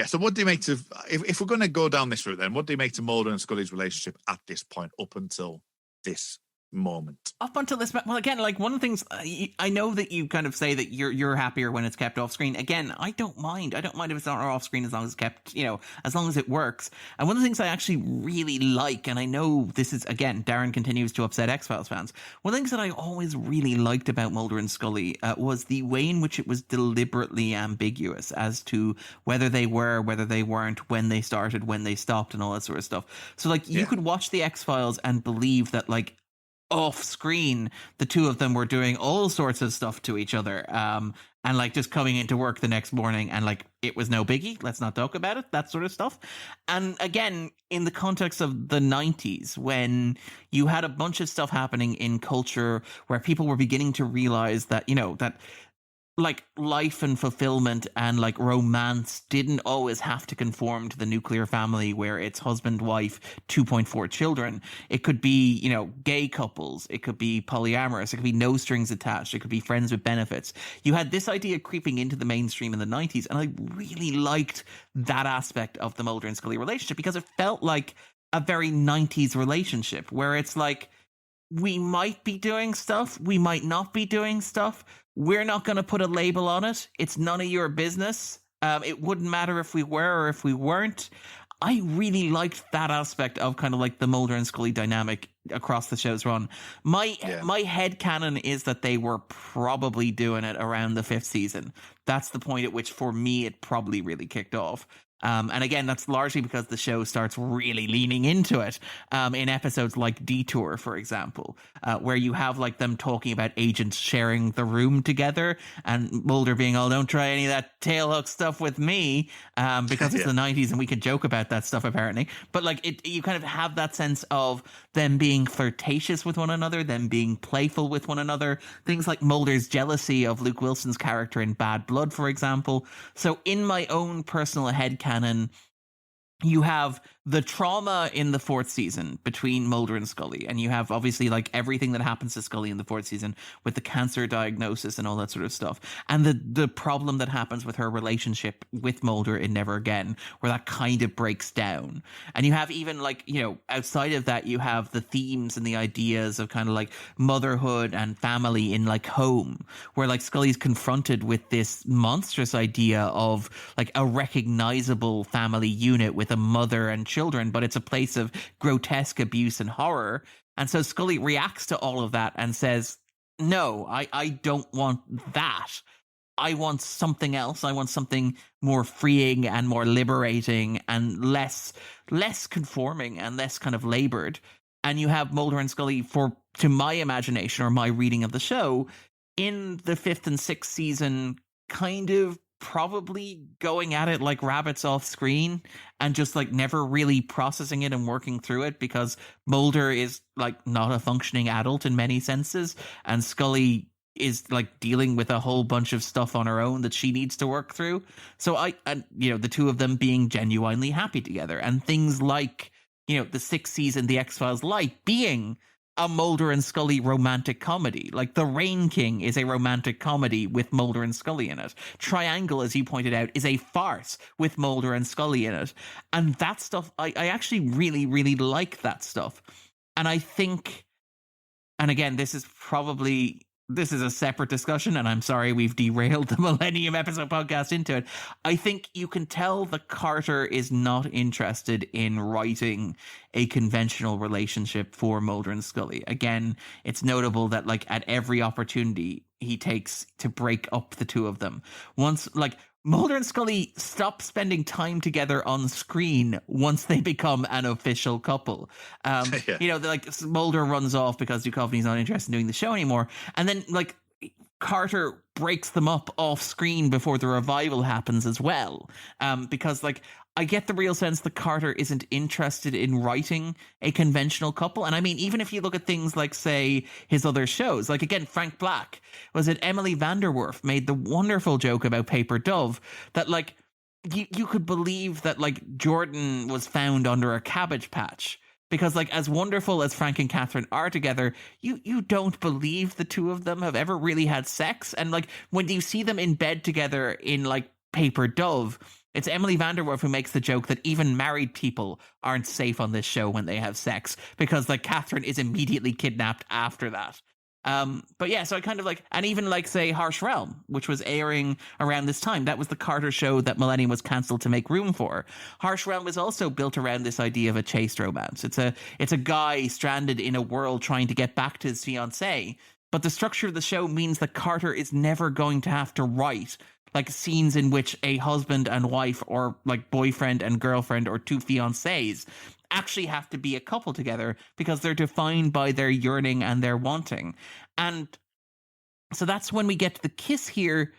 So what do you make to, if we're going to go down this route then, what do you make to Mulder and Scully's relationship at this point, up until this moment? Up until this, well, again, like, one of the things I know that you kind of say that you're happier when it's kept off screen. Again, I don't mind if it's not off screen, as long as it's kept, as long as it works. And one of the things I actually really like, and I know this is, again, Darren continues to upset X-Files fans, one of the things that I always really liked about Mulder and Scully was the way in which it was deliberately ambiguous as to whether they were, whether they weren't, when they started, when they stopped, and all that sort of stuff. So, like, you could watch the X-Files and believe that, like, off screen, the two of them were doing all sorts of stuff to each other, and like just coming into work the next morning and like it was no biggie, let's not talk about it, that sort of stuff. And again, in the context of the 90s, when you had a bunch of stuff happening in culture where people were beginning to realize that, that like life and fulfillment and like romance didn't always have to conform to the nuclear family where it's husband, wife, 2.4 children. It could be, gay couples. It could be polyamorous. It could be no strings attached. It could be friends with benefits. You had this idea creeping into the mainstream in the 90s. And I really liked that aspect of the Mulder and Scully relationship, because it felt like a very 90s relationship where it's like, we might be doing stuff. We might not be doing stuff. We're not going to put a label on it. It's none of your business. It wouldn't matter if we were or if we weren't. I really liked that aspect of kind of like the Mulder and Scully dynamic across the show's run. My headcanon is that they were probably doing it around the 5th season. That's the point at which, for me, it probably really kicked off. And again, that's largely because the show starts really leaning into it in episodes like Detour, for example, where you have like them talking about agents sharing the room together and Mulder being, oh, don't try any of that tailhook stuff with me, because it's the 90s and we could joke about that stuff apparently. But like you kind of have that sense of them being flirtatious with one another, them being playful with one another, things like Mulder's jealousy of Luke Wilson's character in Bad Blood, for example. So in my own personal headcanon, you have the trauma in the 4th season between Mulder and Scully, and you have obviously like everything that happens to Scully in the 4th season with the cancer diagnosis and all that sort of stuff, and the problem that happens with her relationship with Mulder in Never Again, where that kind of breaks down. And you have even like, outside of that, you have the themes and the ideas of kind of like motherhood and family in like Home, where like Scully's confronted with this monstrous idea of like a recognizable family unit with a mother and children, but it's a place of grotesque abuse and horror. And so Scully reacts to all of that and says, no, I don't want that. I want something else. I want something more freeing and more liberating and less conforming and less kind of labored. And you have Mulder and Scully, to my imagination or my reading of the show, in the 5th and 6th season, kind of probably going at it like rabbits off screen and just like never really processing it and working through it, because Mulder is like not a functioning adult in many senses, and Scully is like dealing with a whole bunch of stuff on her own that she needs to work through. So the two of them being genuinely happy together, and things like, the 6th season, The X-Files Light, being a Mulder and Scully romantic comedy. Like The Rain King is a romantic comedy with Mulder and Scully in it. Triangle, as you pointed out, is a farce with Mulder and Scully in it. And that stuff, I actually really, really like that stuff. And I think, and again, this is a separate discussion, and I'm sorry we've derailed the Millennium episode podcast into it. I think you can tell that Carter is not interested in writing a conventional relationship for Mulder and Scully. Again, it's notable that like at every opportunity he takes to break up the two of them. Once like Mulder and Scully stop spending time together on screen once they become an official couple. Yeah. You know, like Mulder runs off because Duchovny's not interested in doing the show anymore. And then like Carter breaks them up off screen before the revival happens as well. Because like I get the real sense that Carter isn't interested in writing a conventional couple. And I mean, even if you look at things like, say, his other shows, like again, Frank Black, was it Emily Vanderwerf made the wonderful joke about Paper Dove that like you could believe that like Jordan was found under a cabbage patch. Because like as wonderful as Frank and Catherine are together, you don't believe the two of them have ever really had sex. And like when you see them in bed together in like Paper Dove, it's Emily Vanderwerf who makes the joke that even married people aren't safe on this show when they have sex because like Catherine is immediately kidnapped after that. But yeah, so I kind of like, and even like say Harsh Realm, which was airing around this time, that was the Carter show that Millennium was cancelled to make room for. Harsh Realm was also built around this idea of a chaste romance. It's a guy stranded in a world trying to get back to his fiancée, but the structure of the show means that Carter is never going to have to write like scenes in which a husband and wife or like boyfriend and girlfriend or two fiancés actually have to be a couple together because they're defined by their yearning and their wanting. And so that's when we get to the kiss here,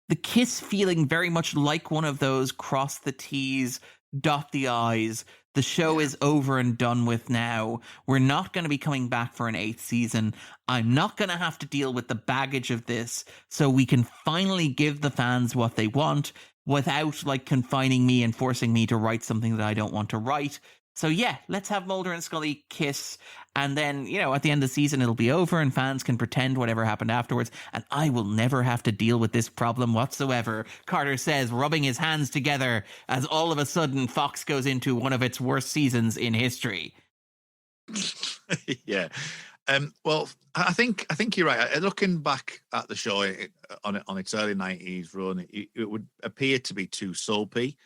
the kiss feeling very much like one of those cross the T's, dot the I's. The show is over and done with now. We're not going to be coming back for an 8th season. I'm not going to have to deal with the baggage of this, so we can finally give the fans what they want without like confining me and forcing me to write something that I don't want to write. So yeah, let's have Mulder and Scully kiss, and then, you know, at the end of the season it'll be over and fans can pretend whatever happened afterwards, and I will never have to deal with this problem whatsoever, Carter says, rubbing his hands together as all of a sudden Fox goes into one of its worst seasons in history. Yeah. Well, I think you're right. Looking back at the show on its early 90s run, it would appear to be too soapy.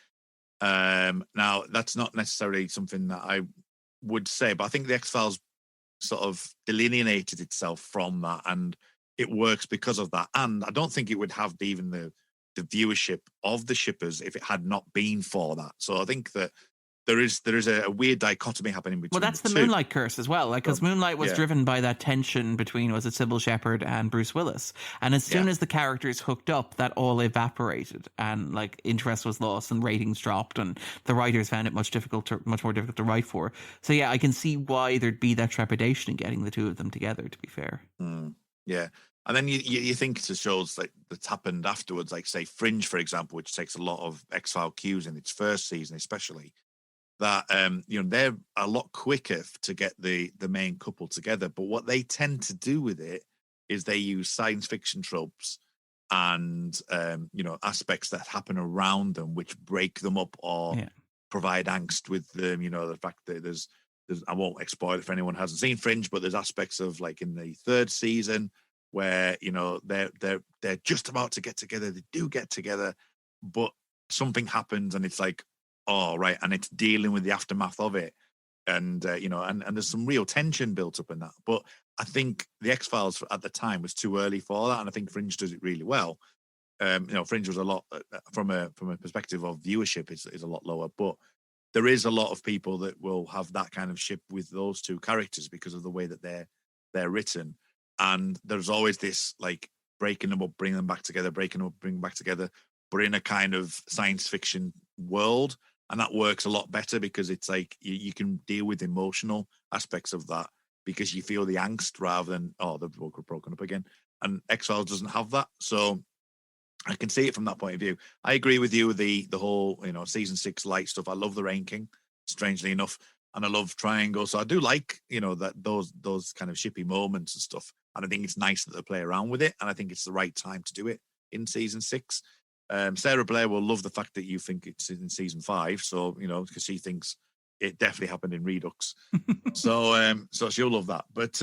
Now, that's not necessarily something that I would say, but I think the X-Files sort of delineated itself from that, and it works because of that. And I don't think it would have even the viewership of the shippers if it had not been for that. So I think that there is a weird dichotomy happening between. Well, that's the Moonlight curse as well, like because Moonlight was driven by that tension between, was it Sybil Shepherd and Bruce Willis, and as soon as the characters hooked up, that all evaporated, and like interest was lost, and ratings dropped, and the writers found it much more difficult to write for. So yeah, I can see why there'd be that trepidation in getting the two of them together. To be fair, yeah. And then you think to shows like that's happened afterwards, like say Fringe, for example, which takes a lot of X-File cues in its first season, especially. That they're a lot quicker to get the main couple together, but what they tend to do with it is they use science fiction tropes and aspects that happen around them which break them up or provide angst with them. The fact that there's I won't spoil it if anyone hasn't seen Fringe, but there's aspects of like in the 3rd season where they're just about to get together. They do get together, but something happens and it's like, oh, right, and it's dealing with the aftermath of it. And, and there's some real tension built up in that. But I think the X-Files at the time was too early for that, and I think Fringe does it really well. Fringe was a lot, from a perspective of viewership, is a lot lower. But there is a lot of people that will have that kind of ship with those two characters because of the way that they're written. And there's always this, like, breaking them up, bringing them back together, breaking them up, bringing them back together, but in a kind of science fiction world. And that works a lot better because it's like you can deal with emotional aspects of that because you feel the angst rather than, oh, they've broken up again. And X-Files doesn't have that. So I can see it from that point of view. I agree with you with the whole, season 6 light stuff. I love The Rain King, strangely enough. and a love triangle. So I do like, that those kind of shippy moments and stuff. And I think it's nice that they play around with it. And I think it's the right time to do it in season 6. Sarah Blair will love the fact that you think it's in season 5. So, because she thinks it definitely happened in Redux. so she'll love that. But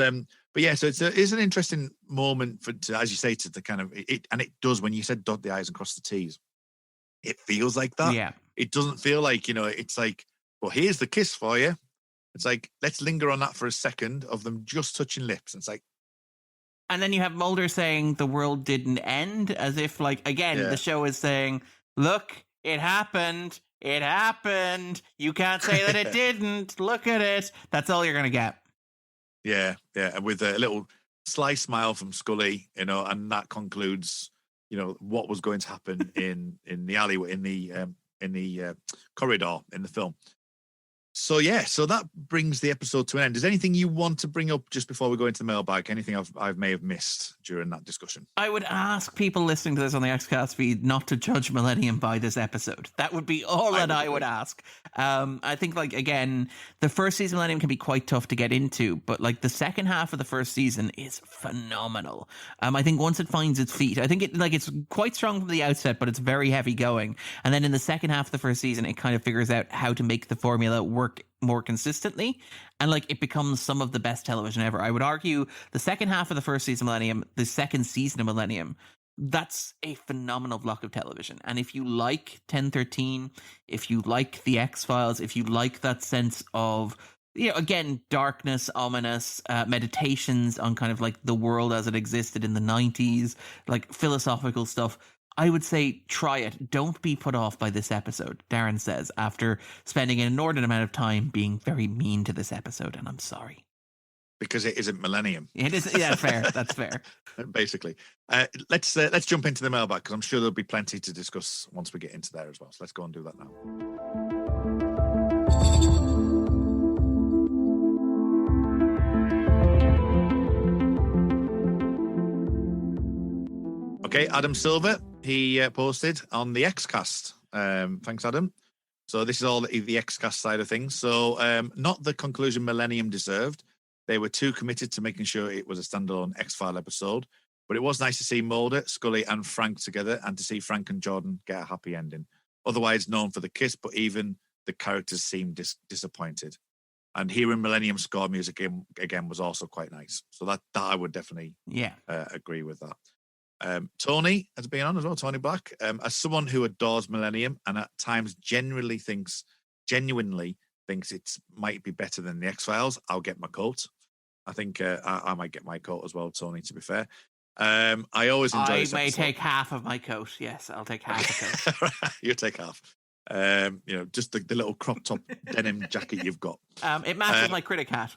yeah, so it's an interesting moment as you say, to the kind of it, and it does, when you said dot the I's and cross the T's, it feels like that. Yeah. It doesn't feel like, it's like, well, here's the kiss for you. It's like, let's linger on that for a second of them just touching lips. And it's like, and then you have Mulder saying the world didn't end, as if, like, again, the show is saying, look, it happened. It happened. You can't say that it didn't. Look at it. That's all you're going to get. Yeah. And with a little sly smile from Scully, and that concludes, what was going to happen in the alleyway, in the corridor in the film. So that brings the episode to an end. Is there anything you want to bring up just before we go into the mailbag? Anything I may have missed during that discussion? I would ask people listening to this on the Xcast feed not to judge Millennium by this episode. That would be all that I would ask. I think, like, again, the first season Millennium can be quite tough to get into, but like the second half of the first season is phenomenal. I think once it finds its feet, I think it's quite strong from the outset, but it's very heavy going. And then in the second half of the first season, it kind of figures out how to make the formula work more consistently, and like it becomes some of the best television ever. I would argue the second half of the first season Millennium, the second season of Millennium, that's a phenomenal block of television. And if you like 1013, if you like the X-Files, if you like that sense of, again, darkness, ominous, meditations on kind of like the world as it existed in the 90s, like philosophical stuff, I would say try it. Don't be put off by this episode, Darren says, after spending an inordinate amount of time being very mean to this episode, and I'm sorry. Because it isn't Millennium. It is, yeah, fair. That's fair. Basically. Let's jump into the mailbag, because I'm sure there'll be plenty to discuss once we get into there as well. So let's go and do that now. Okay, Adam Silva, he posted on the Xcast. Thanks, Adam. So this is all the Xcast side of things. So not the conclusion Millennium deserved. They were too committed to making sure it was a standalone X-File episode. But it was nice to see Mulder, Scully and Frank together, and to see Frank and Jordan get a happy ending. Otherwise known for the kiss, but even the characters seemed disappointed. And hearing Millennium score music again was also quite nice. So that I would definitely agree with that. Tony has been on as well, Tony Black. As someone who adores Millennium and at times genuinely thinks it might be better than the X-Files, I'll get my coat. I think I might get my coat as well, Tony, to be fair. I always enjoy this may episode. take half of my coat. Yes, I'll take half the coat. You take half. Just the little crop top denim jacket you've got. It matches my critic hat.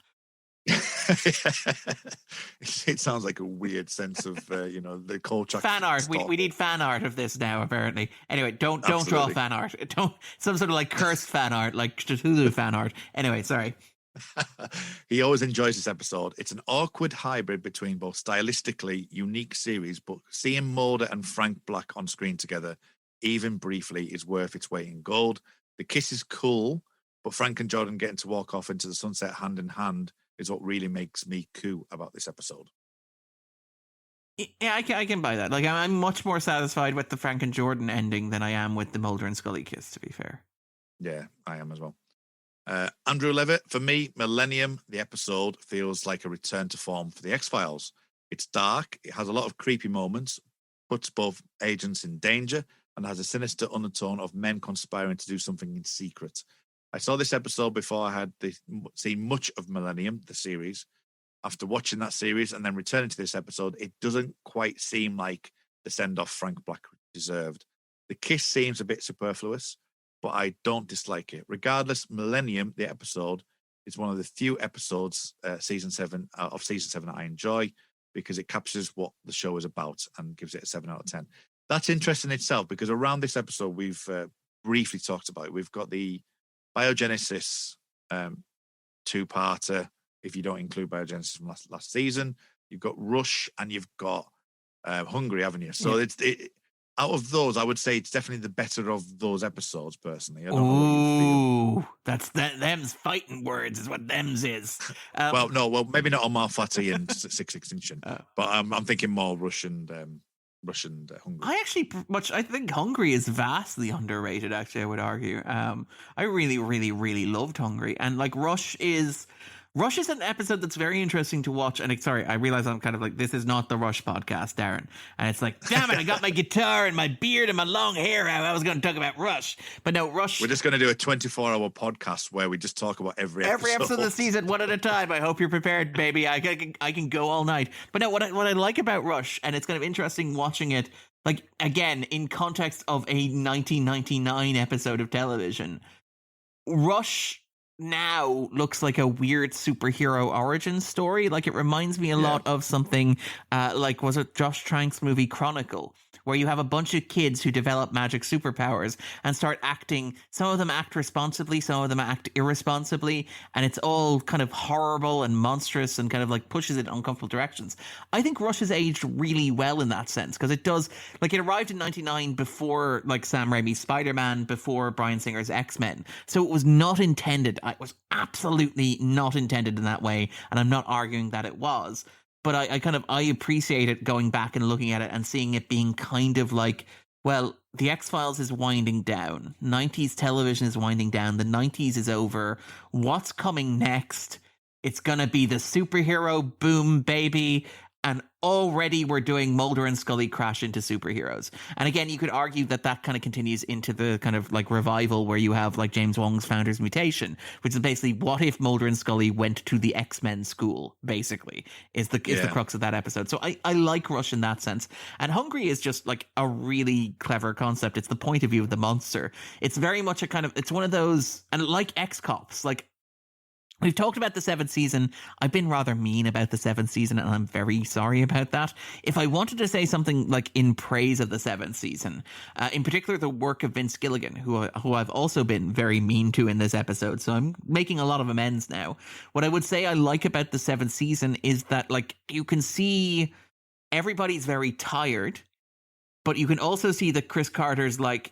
It sounds like a weird sense of the culture. Fan art. We need fan art of this now, apparently. Anyway, don't draw fan art. Don't some sort of like cursed fan art, like Cthulhu fan art. Anyway, sorry. He always enjoys this episode. It's an awkward hybrid between both stylistically unique series, but seeing Mulder and Frank Black on screen together, even briefly, is worth its weight in gold. The kiss is cool, but Frank and Jordan getting to walk off into the sunset hand in hand is what really makes me coo about this episode. Yeah, I can buy that. Like, I'm much more satisfied with the Frank and Jordan ending than I am with the Mulder and Scully kiss, to be fair. Yeah, I am as well. Andrew Levitt, for me, Millennium, the episode, feels like a return to form for the X-Files. It's dark, it has a lot of creepy moments, puts both agents in danger, and has a sinister undertone of men conspiring to do something in secret. I saw this episode before I had seen much of Millennium, the series. After watching that series and then returning to this episode, it doesn't quite seem like the send-off Frank Black deserved. The kiss seems a bit superfluous, but I don't dislike it. Regardless, Millennium, the episode, is one of the few episodes of season 7 that I enjoy, because it captures what the show is about and gives it a 7 out of 10. That's interesting in itself, because around this episode, we've briefly talked about it. We've got the Biogenesis two-parter, if you don't include Biogenesis from last season. You've got Rush and you've got Hungry, haven't you? So out of those, I would say it's definitely the better of those episodes, personally. I don't know what you feel. That's them's fighting words is what them's is. Well, maybe not on Malfatti and Six Extinction, but I'm thinking more Russian Hungary. I think Hungary is vastly underrated, actually, I would argue. I really, really, really loved Hungary. And like Rush is an episode that's very interesting to watch. And I realize I'm kind of like, this is not the Rush podcast, Darren. And it's like, damn it, I got my guitar and my beard and my long hair out. I was going to talk about Rush. But no, Rush. We're just going to do a 24-hour podcast where we just talk about every episode of the season, one at a time. I hope you're prepared, baby. I can go all night. But no, what I like about Rush, and it's kind of interesting watching it, like, again, in context of a 1999 episode of television, Rush now looks like a weird superhero origin story. Like, it reminds me a lot of something like, was it Josh Trank's movie Chronicle, where you have a bunch of kids who develop magic superpowers and start acting. Some of them act responsibly, some of them act irresponsibly, and it's all kind of horrible and monstrous and kind of like pushes it in uncomfortable directions. I think Rush has aged really well in that sense, because it does, like, it arrived in 99 before like Sam Raimi's Spider-Man, before Bryan Singer's X-Men, so it was not intended. It was absolutely not intended in that way, and I'm not arguing that it was. But I appreciate it going back and looking at it and seeing it being kind of like, well, the X-Files is winding down. 90s television is winding down. The 90s is over. What's coming next? It's going to be the superhero boom, baby. And already we're doing Mulder and Scully crash into superheroes. And again, you could argue that kind of continues into the kind of like revival where you have like James Wong's Founder's Mutation, which is basically what if Mulder and Scully went to the X-Men school, basically, is the crux of that episode. So I like Rush in that sense. And Hungry is just like a really clever concept. It's the point of view of the monster. It's very much a kind of, it's one of those, and like X-Cops, like, we've talked about the 7th season. I've been rather mean about the 7th season, and I'm very sorry about that. If I wanted to say something like in praise of the 7th season, in particular the work of Vince Gilligan, who I've also been very mean to in this episode, so I'm making a lot of amends now. What I would say I like about the 7th season is that, like, you can see everybody's very tired, but you can also see that Chris Carter's like,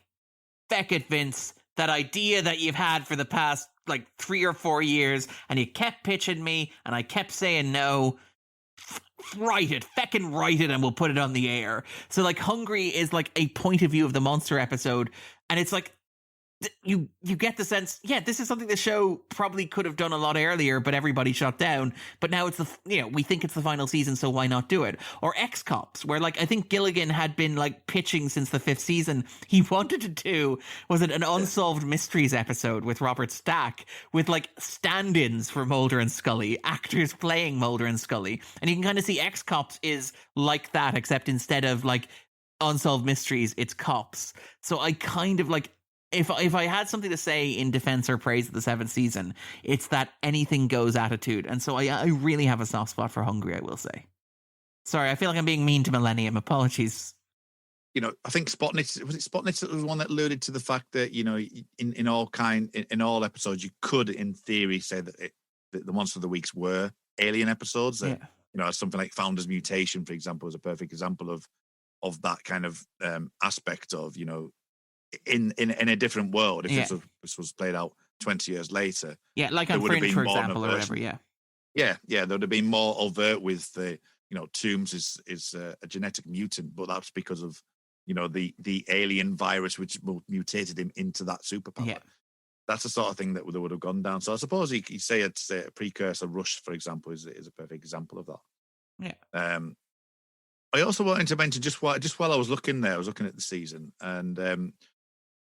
feck it, Vince, that idea that you've had for the past like 3 or 4 years, and you kept pitching me, and I kept saying no. Write it, feckin' write it, and we'll put it on the air. So like, Hungry is like a point of view of the monster episode, and it's like you get the sense, this is something the show probably could have done a lot earlier, but everybody shut down. But now it's we think it's the final season, so why not do it? Or X-Cops, where like I think Gilligan had been like pitching since the 5th season. He wanted to do, was it an Unsolved Mysteries episode with Robert Stack, with like stand-ins for Mulder and Scully, actors playing Mulder and Scully, and you can kind of see X-Cops is like that, except instead of like Unsolved Mysteries, it's cops. So I kind of like, if I had something to say in defense or praise of the 7th season, it's that anything goes attitude. And so I really have a soft spot for Hungry, I will say. Sorry, I feel like I'm being mean to Millennium. Apologies. I think Spotnitz, was it Spotnitz that was the one that alluded to the fact that, in all episodes, you could, in theory, say that the Monster of the Weeks were alien episodes. Something like Founder's Mutation, for example, is a perfect example of that kind of aspect of, in a different world, if this was played out 20 years later. Yeah, like on Fringe, for example, or whatever, Yeah, there would have been more overt with the, Toombs is a genetic mutant, but that's because of, the alien virus which mutated him into that superpower. Yeah. That's the sort of thing that would have gone down. So I suppose you say it's a precursor. Rush, for example, is a perfect example of that. Yeah. I also wanted to mention, just while I was looking there, I was looking at the season, and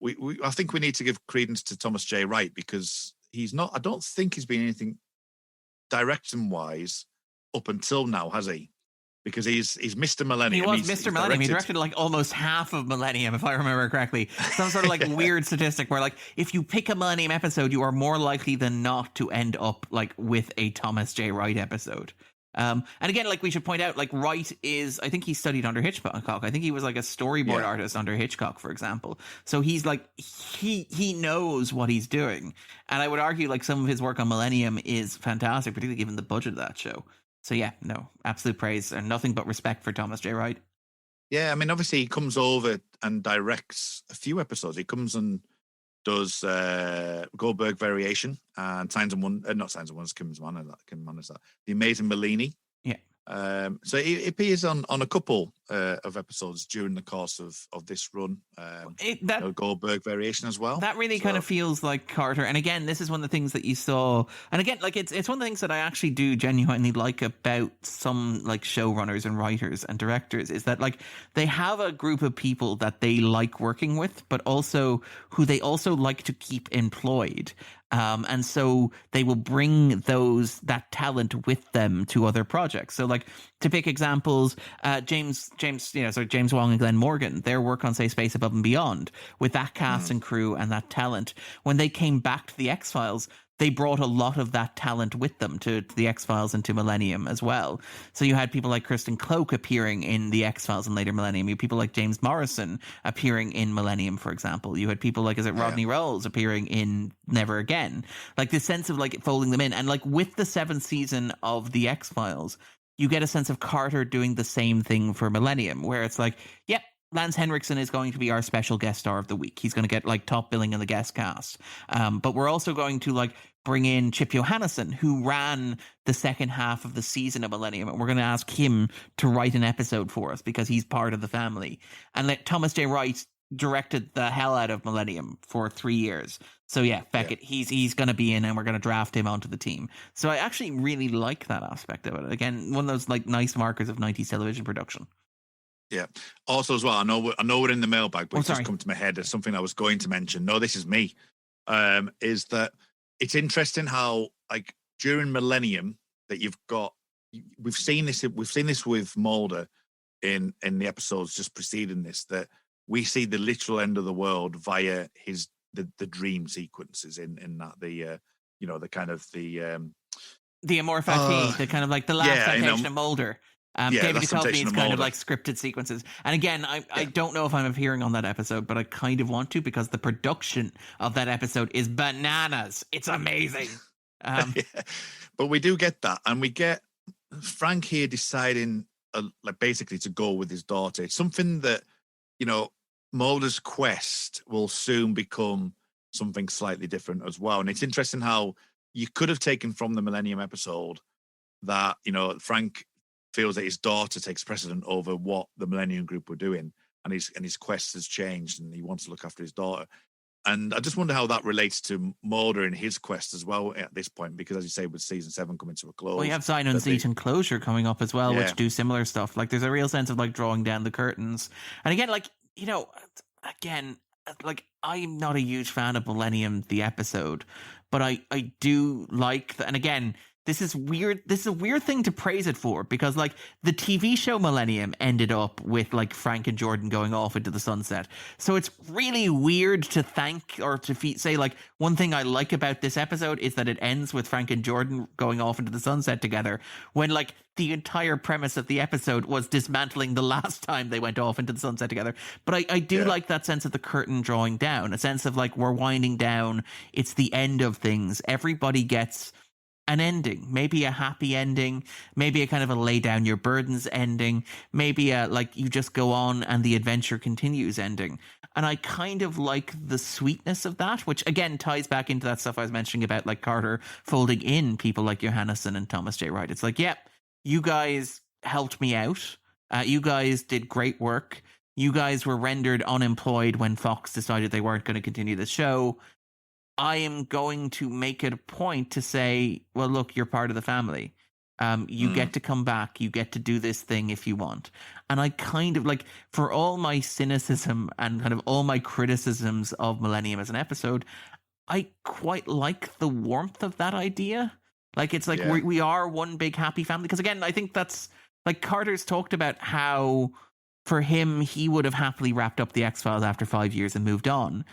I think we need to give credence to Thomas J. Wright, because I don't think he's been anything direction-wise up until now, has he? Because he's Mr. Millennium. He was Mr. Millennium. He directed like almost half of Millennium, if I remember correctly. Some sort of like weird statistic where like, if you pick a Millennium episode, you are more likely than not to end up like with a Thomas J. Wright episode. And again, like, we should point out, like, Wright is, I think he studied under Hitchcock. I think he was like a storyboard artist under Hitchcock, for example. So he's like, he knows what he's doing. And I would argue like some of his work on Millennium is fantastic, particularly given the budget of that show. So yeah, no, absolute praise and nothing but respect for Thomas J. Wright. Yeah, I mean, obviously he comes over and directs a few episodes. He comes and does Goldberg Variation and Signs and Wonders, not Signs and Wonders, Kim's Man is that. The Amazing Marlene. Yeah. So he appears on a couple of episodes during the course of this run. Goldberg Variation as well. That really kind of feels like Carter. And again, this is one of the things that you saw. And again, like it's one of the things that I actually do genuinely like about some like showrunners and writers and directors is that like they have a group of people that they like working with, but also who they also like to keep employed. And so they will bring that talent with them to other projects. So like to pick examples, James Wong and Glenn Morgan, their work on say Space Above and Beyond with that cast and crew and that talent. When they came back to the X-Files, they brought a lot of that talent with them to the X-Files and to Millennium as well. So you had people like Kristen Cloak appearing in the X-Files and later Millennium. You had people like James Morrison appearing in Millennium, for example. You had people like, Rodney Rolls appearing in Never Again. Like this sense of like folding them in. And like with the 7th season of the X-Files, you get a sense of Carter doing the same thing for Millennium, where it's like, yep, Lance Henriksen is going to be our special guest star of the week. He's going to get like top billing in the guest cast. But we're also going to like bring in Chip Johannesson, who ran the second half of the season of Millennium. And we're going to ask him to write an episode for us because he's part of the family. And let Thomas J. Wright directed the hell out of Millennium for 3 years. So yeah, Beckett, he's going to be in and we're going to draft him onto the team. So I actually really like that aspect of it. Again, one of those like nice markers of 90s television production. Yeah. Also, as well, I know we're in the mailbag, but it's just come to my head as something I was going to mention. No, this is me. Is that it's interesting how, like, during Millennium, that we've seen this with Mulder in the episodes just preceding this, that we see the literal end of the world via the dream sequences in that the kind of the Amor Fati, the kind of like the last temptation of Mulder. David Duchovny's kind of like scripted sequences. And again, I don't know if I'm appearing on that episode, but I kind of want to because the production of that episode is bananas. It's amazing. But we do get that. And we get Frank here deciding like basically to go with his daughter. It's something that, Mulder's quest will soon become something slightly different as well. And it's interesting how you could have taken from the Millennium episode that, Frank feels that his daughter takes precedent over what the Millennium Group were doing, and his quest has changed, and he wants to look after his daughter. And I just wonder how that relates to Mulder and his quest as well at this point, because as you say, with season 7 coming to a close, well, you have Sign Unseen and Closure coming up as well, which do similar stuff. Like there's a real sense of like drawing down the curtains. And again, like like I'm not a huge fan of Millennium the episode, but I do like and again, this is weird. This is a weird thing to praise it for because, like, the TV show Millennium ended up with, like, Frank and Jordan going off into the sunset. So it's really weird to thank or to say, like, one thing I like about this episode is that it ends with Frank and Jordan going off into the sunset together when, like, the entire premise of the episode was dismantling the last time they went off into the sunset together. But I do like that sense of the curtain drawing down, a sense of, like, we're winding down. It's the end of things. Everybody gets an ending, maybe a happy ending, maybe a kind of a lay down your burdens ending, maybe a like you just go on and the adventure continues ending. And I kind of like the sweetness of that, which again ties back into that stuff I was mentioning about like Carter folding in people like Johannesson and Thomas J. Wright. It's like, you guys helped me out. You guys did great work. You guys were rendered unemployed when Fox decided they weren't going to continue the show. I am going to make it a point to say, well, look, you're part of the family. You get to come back. You get to do this thing if you want. And I kind of like, for all my cynicism and kind of all my criticisms of Millennium as an episode, I quite like the warmth of that idea. Like, it's like we are one big happy family. Because again, I think that's like Carter's talked about how for him, he would have happily wrapped up the X-Files after 5 years and moved on.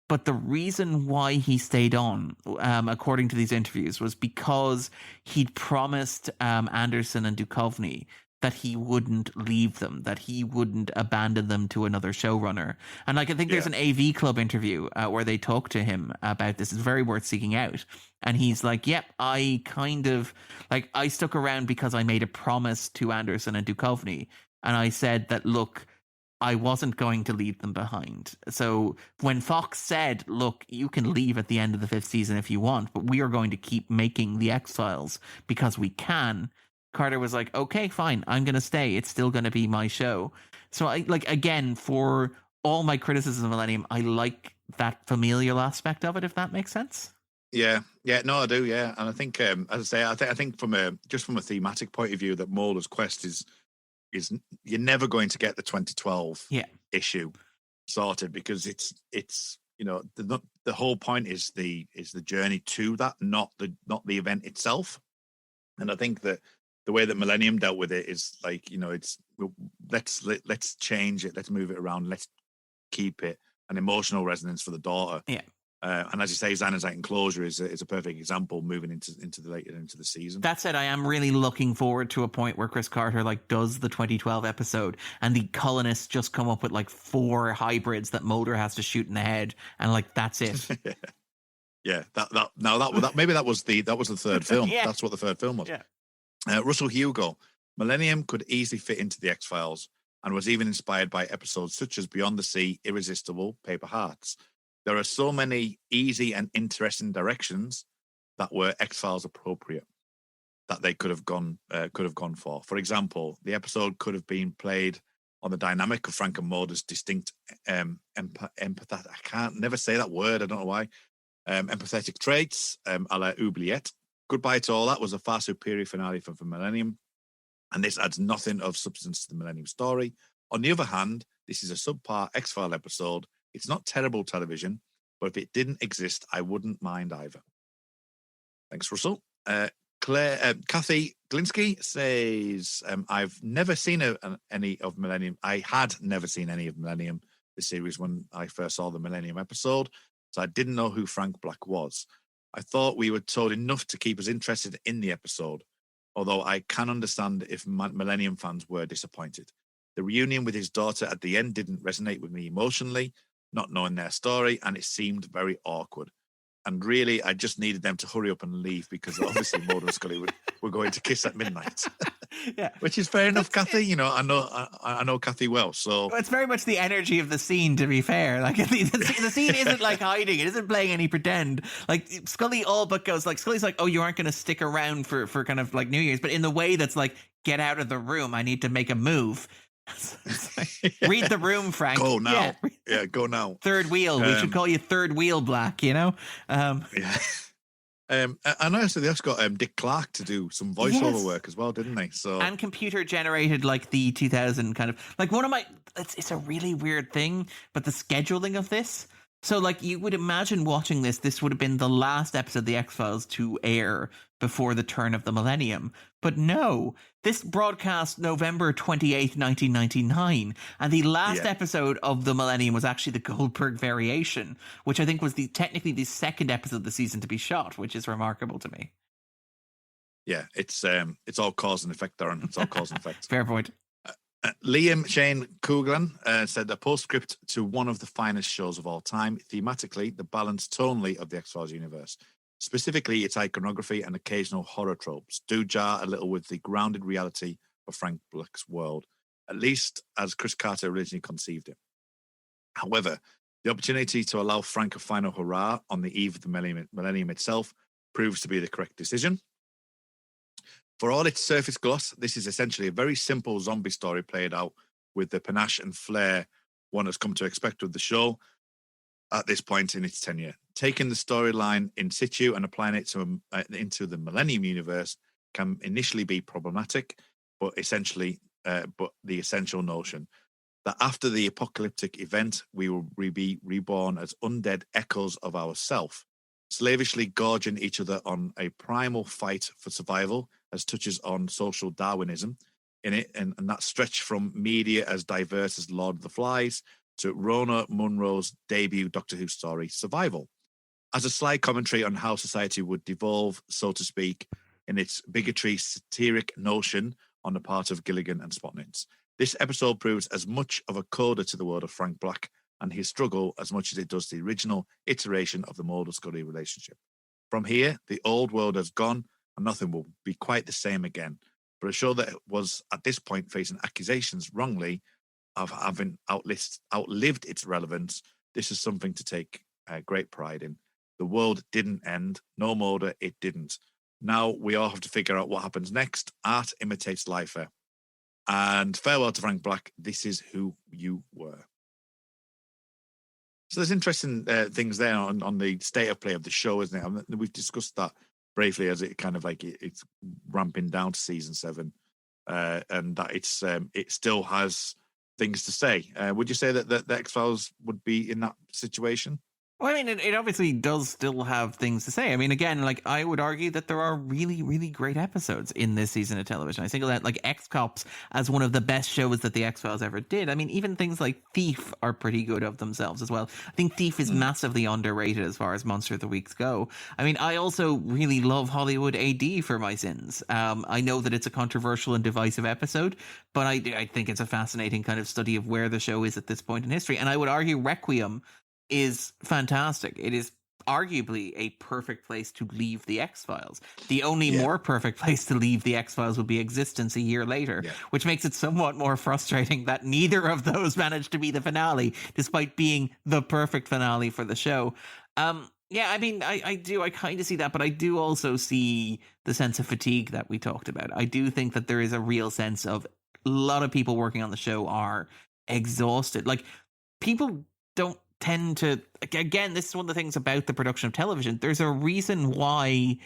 But the reason why he stayed on, according to these interviews, was because he'd promised Anderson and Duchovny that he wouldn't leave them, that he wouldn't abandon them to another showrunner. And like I think there's an AV Club interview where they talk to him about this. It's very worth seeking out. And he's like, I kind of like I stuck around because I made a promise to Anderson and Duchovny. And I said that, look, I wasn't going to leave them behind. So when Fox said, look, you can leave at the end of the 5th season if you want, but we are going to keep making the X-Files because we can, Carter was like, okay, fine, I'm going to stay. It's still going to be my show. So I like, again, for all my criticism of Millennium, I like that familial aspect of it, if that makes sense. Yeah, no, I do, yeah. And I think, as I say, I think from a thematic point of view, that Mulder's quest is you're never going to get the 2012 issue sorted, because it's the whole point is the journey to that, not the event itself. And I think that the way that Millennium dealt with it is like, it's let's change it, let's move it around, let's keep it an emotional resonance for the daughter. Yeah. And as you say, Xanazite Enclosure is a perfect example moving into the season. That said, I am really looking forward to a point where Chris Carter does the 2012 episode, and the colonists just come up with 4 hybrids that Mulder has to shoot in the head, and that's it. Yeah. Maybe that was the third film. Yeah. That's what the third film was. Yeah. Russell Hugo, Millennium could easily fit into the X-Files, and was even inspired by episodes such as Beyond the Sea, Irresistible, Paper Hearts. There are so many easy and interesting directions that were X-Files appropriate that they could have gone for. For example, the episode could have been played on the dynamic of Frank and Mulder's distinct empathetic. I can't never say that word. I don't know why. Empathetic traits, a la Oubliette. Goodbye to All That was a far superior finale for Millennium, and this adds nothing of substance to the Millennium story. On the other hand, this is a subpar X-File episode. It's not terrible television, but if it didn't exist, I wouldn't mind either. Thanks, Russell. Cathy Glinski says, I've never seen any of Millennium. I had never seen any of Millennium, the series, when I first saw the Millennium episode, so I didn't know who Frank Black was. I thought we were told enough to keep us interested in the episode, although I can understand if Millennium fans were disappointed. The reunion with his daughter at the end didn't resonate with me emotionally, not knowing their story, and it seemed very awkward. And really, I just needed them to hurry up and leave, because obviously Mulder and Scully were going to kiss at midnight. Yeah, which is fair enough, Cathy. I know Cathy well, so it's very much the energy of the scene. To be fair, the scene isn't hiding; it isn't playing any pretend. Scully all but goes Scully's oh, you aren't going to stick around for kind of New Year's, but in the way that's get out of the room. I need to make a move. Read the room, Frank. Go now. Yeah, go now. Third wheel. We should call you Third Wheel Black, Yeah. And also they also got Dick Clark to do some voiceover work as well, didn't they? So, and computer generated the 2000 kind of one of my. It's a really weird thing, but the scheduling of this. So, you would imagine watching this would have been the last episode of The X-Files to air before the turn of the millennium. But no, this broadcast November 28th, 1999, and the last episode of the millennium was actually the Goldberg variation, which I think was technically the second episode of the season to be shot, which is remarkable to me. Yeah, it's all cause and effect, Darren. It's all cause and effect. Fair point. Liam Shane Coughlin said, a postscript to one of the finest shows of all time, thematically, the balanced tonally of the X-Files universe. Specifically, its iconography and occasional horror tropes do jar a little with the grounded reality of Frank Black's world, at least as Chris Carter originally conceived it. However, the opportunity to allow Frank a final hurrah on the eve of the millennium itself proves to be the correct decision. For all its surface gloss, this is essentially a very simple zombie story played out with the panache and flair one has come to expect with the show at this point in its tenure. Taking the storyline in situ and applying it into the Millennium universe can initially be problematic, but the essential notion that after the apocalyptic event, we will be reborn as undead echoes of ourself, slavishly gorging each other on a primal fight for survival, as touches on social Darwinism in it, and that stretch from media as diverse as Lord of the Flies to Rona Munro's debut Doctor Who story, Survival, as a sly commentary on how society would devolve, so to speak, in its bigotry satiric notion on the part of Gilligan and Spotnitz. This episode proves as much of a coda to the world of Frank Black and his struggle as much as it does the original iteration of the Mulder-Scully relationship. From here, the old world has gone, and nothing will be quite the same again. For a show that was, at this point, facing accusations wrongly of having outlived its relevance, this is something to take great pride in. The world didn't end. No more, it didn't. Now we all have to figure out what happens next. Art imitates life. And farewell to Frank Black. This is who you were. So there's interesting things there on the state of play of the show, isn't it? I mean, we've discussed that briefly as it kind of like it's ramping down to season 7, and that it still has things to say. Would you say that the X-Files would be in that situation? Well, I mean, it obviously does still have things to say. I mean, again, like, I would argue that there are really, really great episodes in this season of television. I think that, like, X-Cops as one of the best shows that the X-Files ever did. I mean, even things like Thief are pretty good of themselves as well. I think Thief is massively underrated as far as Monster of the Weeks go. I mean, I also really love Hollywood AD for my sins. I know that it's a controversial and divisive episode, but I think it's a fascinating kind of study of where the show is at this point in history. And I would argue Requiem is fantastic. It is arguably a perfect place to leave the X-Files. The only more perfect place to leave the X-Files would be Existence a year later, which makes it somewhat more frustrating that neither of those managed to be the finale, despite being the perfect finale for the show. Yeah, I mean, I kind of see that, but I do also see the sense of fatigue that we talked about. I do think that there is a real sense of a lot of people working on the show are exhausted. Like, people don't tend to, again, this is one of the things about the production of television. There's a reason why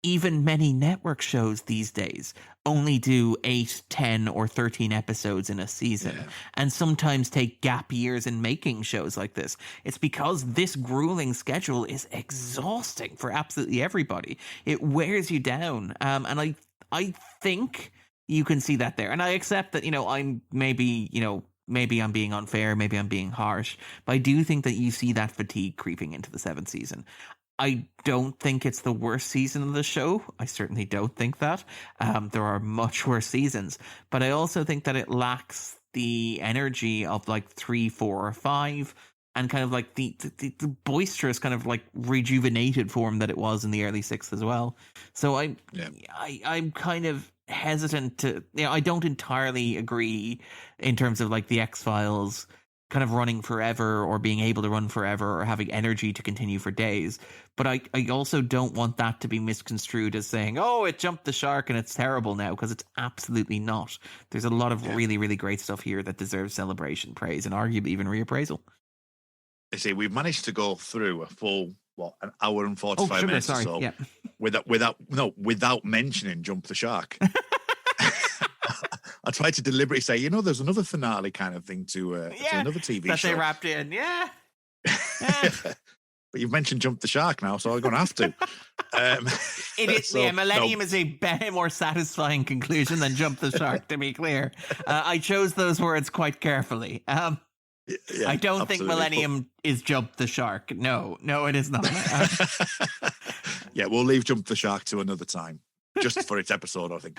even many network shows these days only do 8, 10, or 13 episodes in a season, and sometimes take gap years in making shows like this. It's because this grueling schedule is exhausting for absolutely everybody. It wears you down. And I think you can see that there. And I accept that, I'm maybe I'm being unfair, maybe I'm being harsh, but I do think that you see that fatigue creeping into the 7th season. I don't think it's the worst season of the show. I certainly don't think that. There are much worse seasons, but I also think that it lacks the energy of like 3, 4, or 5, and kind of like the boisterous kind of like rejuvenated form that it was in the early 6th as well. So I'm kind of hesitant to, I don't entirely agree in terms of like the X-Files kind of running forever or being able to run forever or having energy to continue for days. But I also don't want that to be misconstrued as saying, oh, it jumped the shark and it's terrible now, because it's absolutely not. There's a lot of really, really great stuff here that deserves celebration, praise, and arguably even reappraisal. I say we've managed to go through a full, an hour and 45 minutes or so without mentioning Jump the Shark. I tried to deliberately say, there's another finale kind of thing to another TV that show. They wrapped in, But you've mentioned Jump the Shark now, so I'm going to have to. It is, Millennium is a better, more satisfying conclusion than Jump the Shark, to be clear. I chose those words quite carefully. I don't think Millennium is Jump the Shark. No, it is not. Yeah, we'll leave Jump the Shark to another time, just for its episode, I think.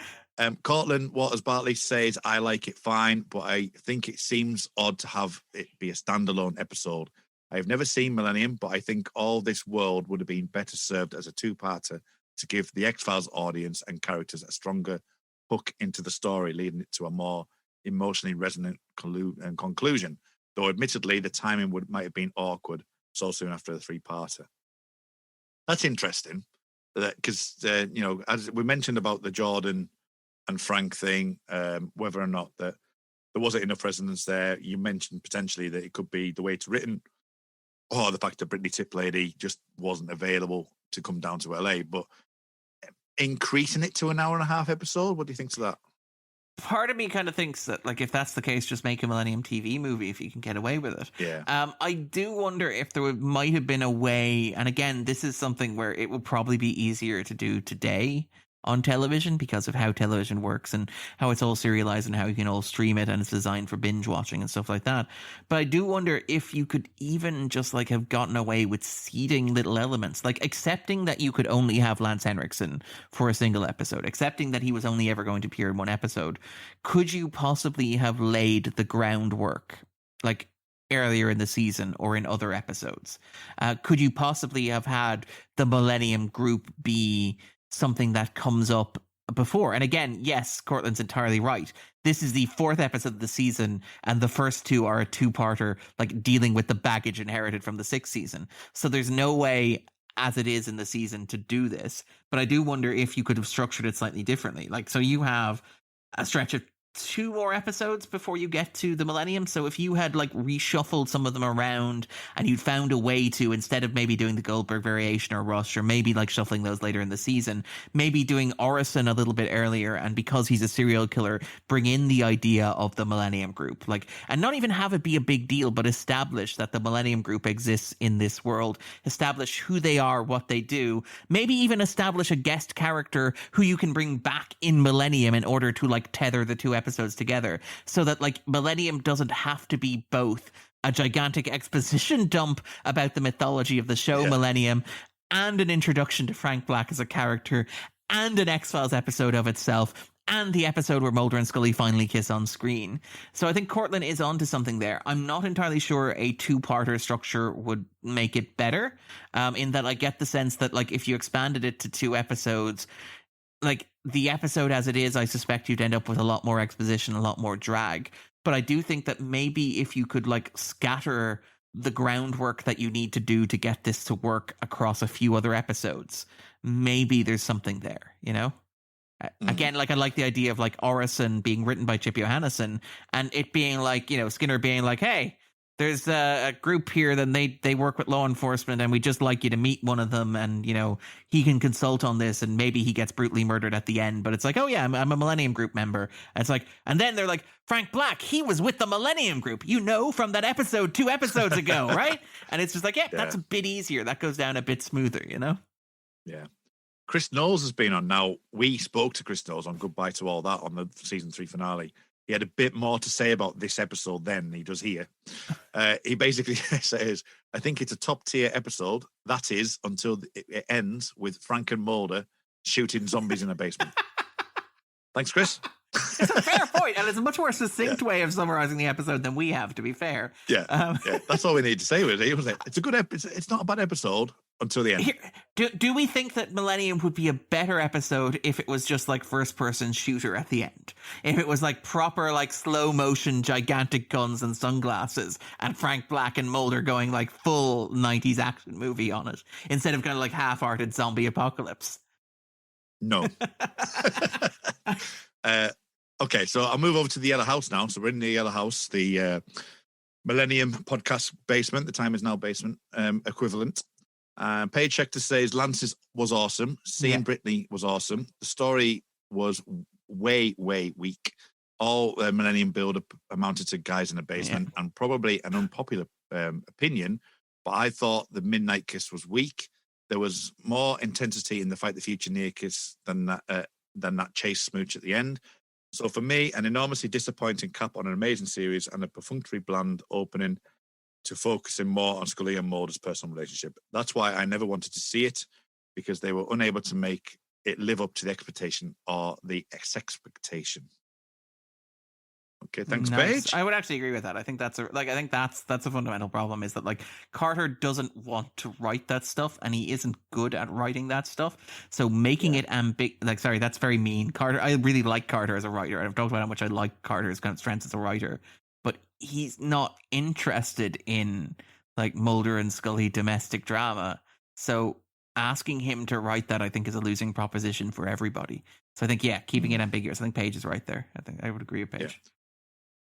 Cortlan Waters Bartley says, I like it fine, but I think it seems odd to have it be a standalone episode. I have never seen Millennium, but I think all this world would have been better served as a 2-parter to give the X-Files audience and characters a stronger hook into the story, leading it to a more emotionally resonant conclusion. Though admittedly, the timing might have been awkward so soon after the 3-parter. That's interesting, because as we mentioned about the Jordan and Frank thing, whether or not that there wasn't enough resonance there. You mentioned potentially that it could be the way it's written, or the fact that Brittany Tiplady just wasn't available to come down to LA. But increasing it to an hour and a half episode, what do you think to that? Part of me kind of thinks that, like, if that's the case, just make a Millennium TV movie if you can get away with it. Yeah. I do wonder if there might have been a way, and again, this is something where it would probably be easier to do today on television because of how television works and how it's all serialized and how you can all stream it and it's designed for binge watching and stuff like that. But I do wonder if you could even just like have gotten away with seeding little elements, like accepting that you could only have Lance Henriksen for a single episode, accepting that he was only ever going to appear in one episode. Could you possibly have laid the groundwork, like earlier in the season or in other episodes? Could you possibly have had the Millennium group be something that comes up before. And again, yes, Cortlan's entirely right. This is the 4th episode of the season, and the first 2 are a 2-parter, like dealing with the baggage inherited from the 6th season. So there's no way, as it is in the season, to do this. But I do wonder if you could have structured it slightly differently. Like, so you have a stretch of 2 more episodes before you get to the Millennium. So if you had like reshuffled some of them around and you'd found a way to, instead of maybe doing the Goldberg variation or Rush, or maybe like shuffling those later in the season, maybe doing Orison a little bit earlier, and because he's a serial killer, bring in the idea of the Millennium Group, like, and not even have it be a big deal, but establish that the Millennium Group exists in this world, establish who they are, what they do, maybe even establish a guest character who you can bring back in Millennium in order to like tether the 2 episodes together, so that like Millennium doesn't have to be both a gigantic exposition dump about the mythology of the show Millennium, and an introduction to Frank Black as a character, and an X-Files episode of itself, and the episode where Mulder and Scully finally kiss on screen. So I think Cortlan is onto something there. I'm not entirely sure a 2-parter structure would make it better, in that I get the sense that like if you expanded it to 2 episodes, like the episode as it is, I suspect you'd end up with a lot more exposition, a lot more drag. But I do think that maybe if you could like scatter the groundwork that you need to do to get this to work across a few other episodes, maybe there's something there, you know? Again, like I like the idea of like Orison being written by Chip Johannesson, and it being like, you know, Skinner being like, hey, there's a group here, then they work with law enforcement, and we just like you to meet one of them, and, you know, he can consult on this, and maybe he gets brutally murdered at the end, but it's like, oh yeah, I'm a Millennium Group member. And it's like, and then they're like, Frank Black, he was with the Millennium Group, you know, from that episode 2 episodes ago, right? And it's just like, yeah, that's a bit easier. That goes down a bit smoother, you know? Yeah. Chris Knowles has been on. Now, we spoke to Chris Knowles on Goodbye to All That on the season 3 finale. He had a bit more to say about this episode than he does here. He basically says, I think it's a top-tier episode. That is, until it ends with Frank and Mulder shooting zombies in a basement. Thanks, Chris. It's a fair point, and it's a much more succinct way of summarizing the episode than we have, to be fair. Yeah, that's all we need to say with it. It's a good episode. It's not a bad episode until the end. Here, do we think that Millennium would be a better episode if it was just like first-person shooter at the end? If it was like proper, like slow-motion, gigantic guns and sunglasses, and Frank Black and Mulder going like full 90s action movie on it, instead of kind of like half-hearted zombie apocalypse? No. Okay, so I'll move over to the Yellow House now. So we're in the Yellow House, the Millennium podcast basement. The Time Is Now basement equivalent. Paige Schechter says Lance's was awesome. Seeing Brittany was awesome. The story was way, way weak. All Millennium build-up amounted to guys in a basement, and probably an unpopular opinion, but I thought the Midnight Kiss was weak. There was more intensity in the Fight the Future near kiss than that chase smooch at the end. So for me, an enormously disappointing cap on an amazing series and a perfunctory bland opening to focusing more on Scully and Mulder's personal relationship. That's why I never wanted to see it, because they were unable to make it live up to the expectation or the expectation. Okay, thanks, Paige. I would actually agree with that. I think that's a fundamental problem, is that like Carter doesn't want to write that stuff, and he isn't good at writing that stuff. So making it that's very mean. Carter, I really like Carter as a writer. I've talked about how much I like Carter's kind of strengths as a writer, but he's not interested in like Mulder and Scully domestic drama. So asking him to write that, I think, is a losing proposition for everybody. So I think, keeping it ambiguous. I think Paige is right there. I think I would agree with Paige. Yeah.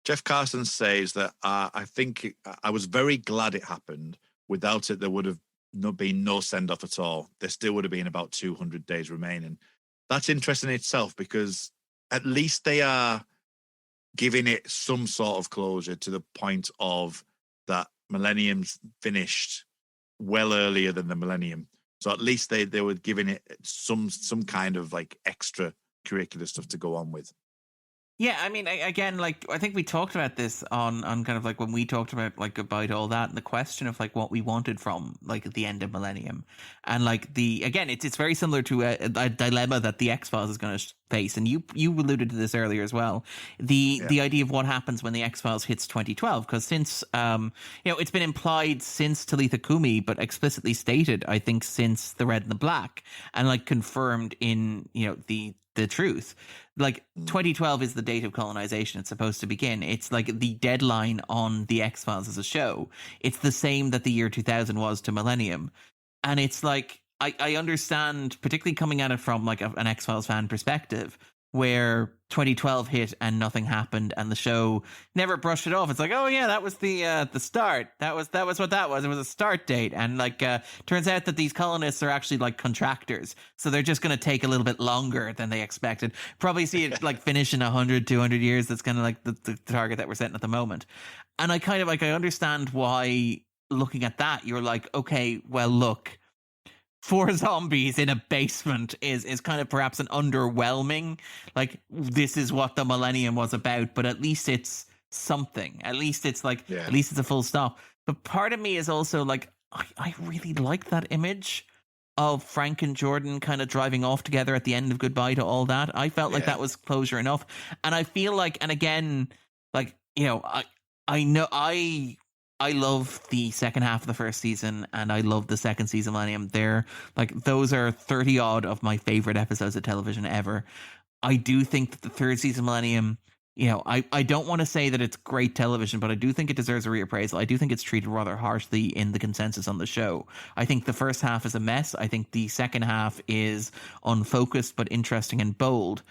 Jeff Carson says that I think I was very glad it happened. Without it, there would have been no send-off at all. There still would have been about 200 days remaining. That's interesting in itself, because at least they are giving it some sort of closure to the point of that Millennium's finished well earlier than the Millennium. So at least they were giving it some kind of like extra curricular stuff to go on with. Yeah, I mean, again, like, I think we talked about this on kind of like when we talked about like Goodbye to All That, and the question of like what we wanted from like the end of Millennium, and like again, it's very similar to a dilemma that the X-Files is going to face, and you alluded to this earlier as well, the idea of what happens when the X-Files hits 2012, because since it's been implied since Talitha Kumi, but explicitly stated, I think, since The Red and the Black, and like confirmed in the truth. Like 2012 is the date of colonization. It's supposed to begin. It's like the deadline on the X-Files as a show. It's the same that the year 2000 was to Millennium. And it's like, I understand, particularly coming at it from like an X-Files fan perspective, where 2012 hit and nothing happened, and the show never brushed it off. It's like, oh yeah, that was the start. That was what that was. It was a start date, and like turns out that these colonists are actually like contractors, so they're just going to take a little bit longer than they expected. Probably see it like finish in 100, 200 years. That's kind of like the target that we're setting at the moment. And I kind of like, I understand why, looking at that, you're like, okay, well, look, 4 zombies in a basement is kind of perhaps an underwhelming, like, this is what the Millennium was about, but at least it's something. At least it's like, at least it's a full stop. But part of me is also like, I really like that image of Frank and Jordan kind of driving off together at the end of Goodbye to All That. I felt like that was closure enough. And I feel like, and again, like, I know I love the second half of the first season, and I love the second season Millennium. Those are 30 odd of my favorite episodes of television ever. I do think that the third season Millennium, I don't want to say that it's great television, but I do think it deserves a reappraisal. I do think it's treated rather harshly in the consensus on the show. I think the first half is a mess. I think the second half is unfocused but interesting and bold.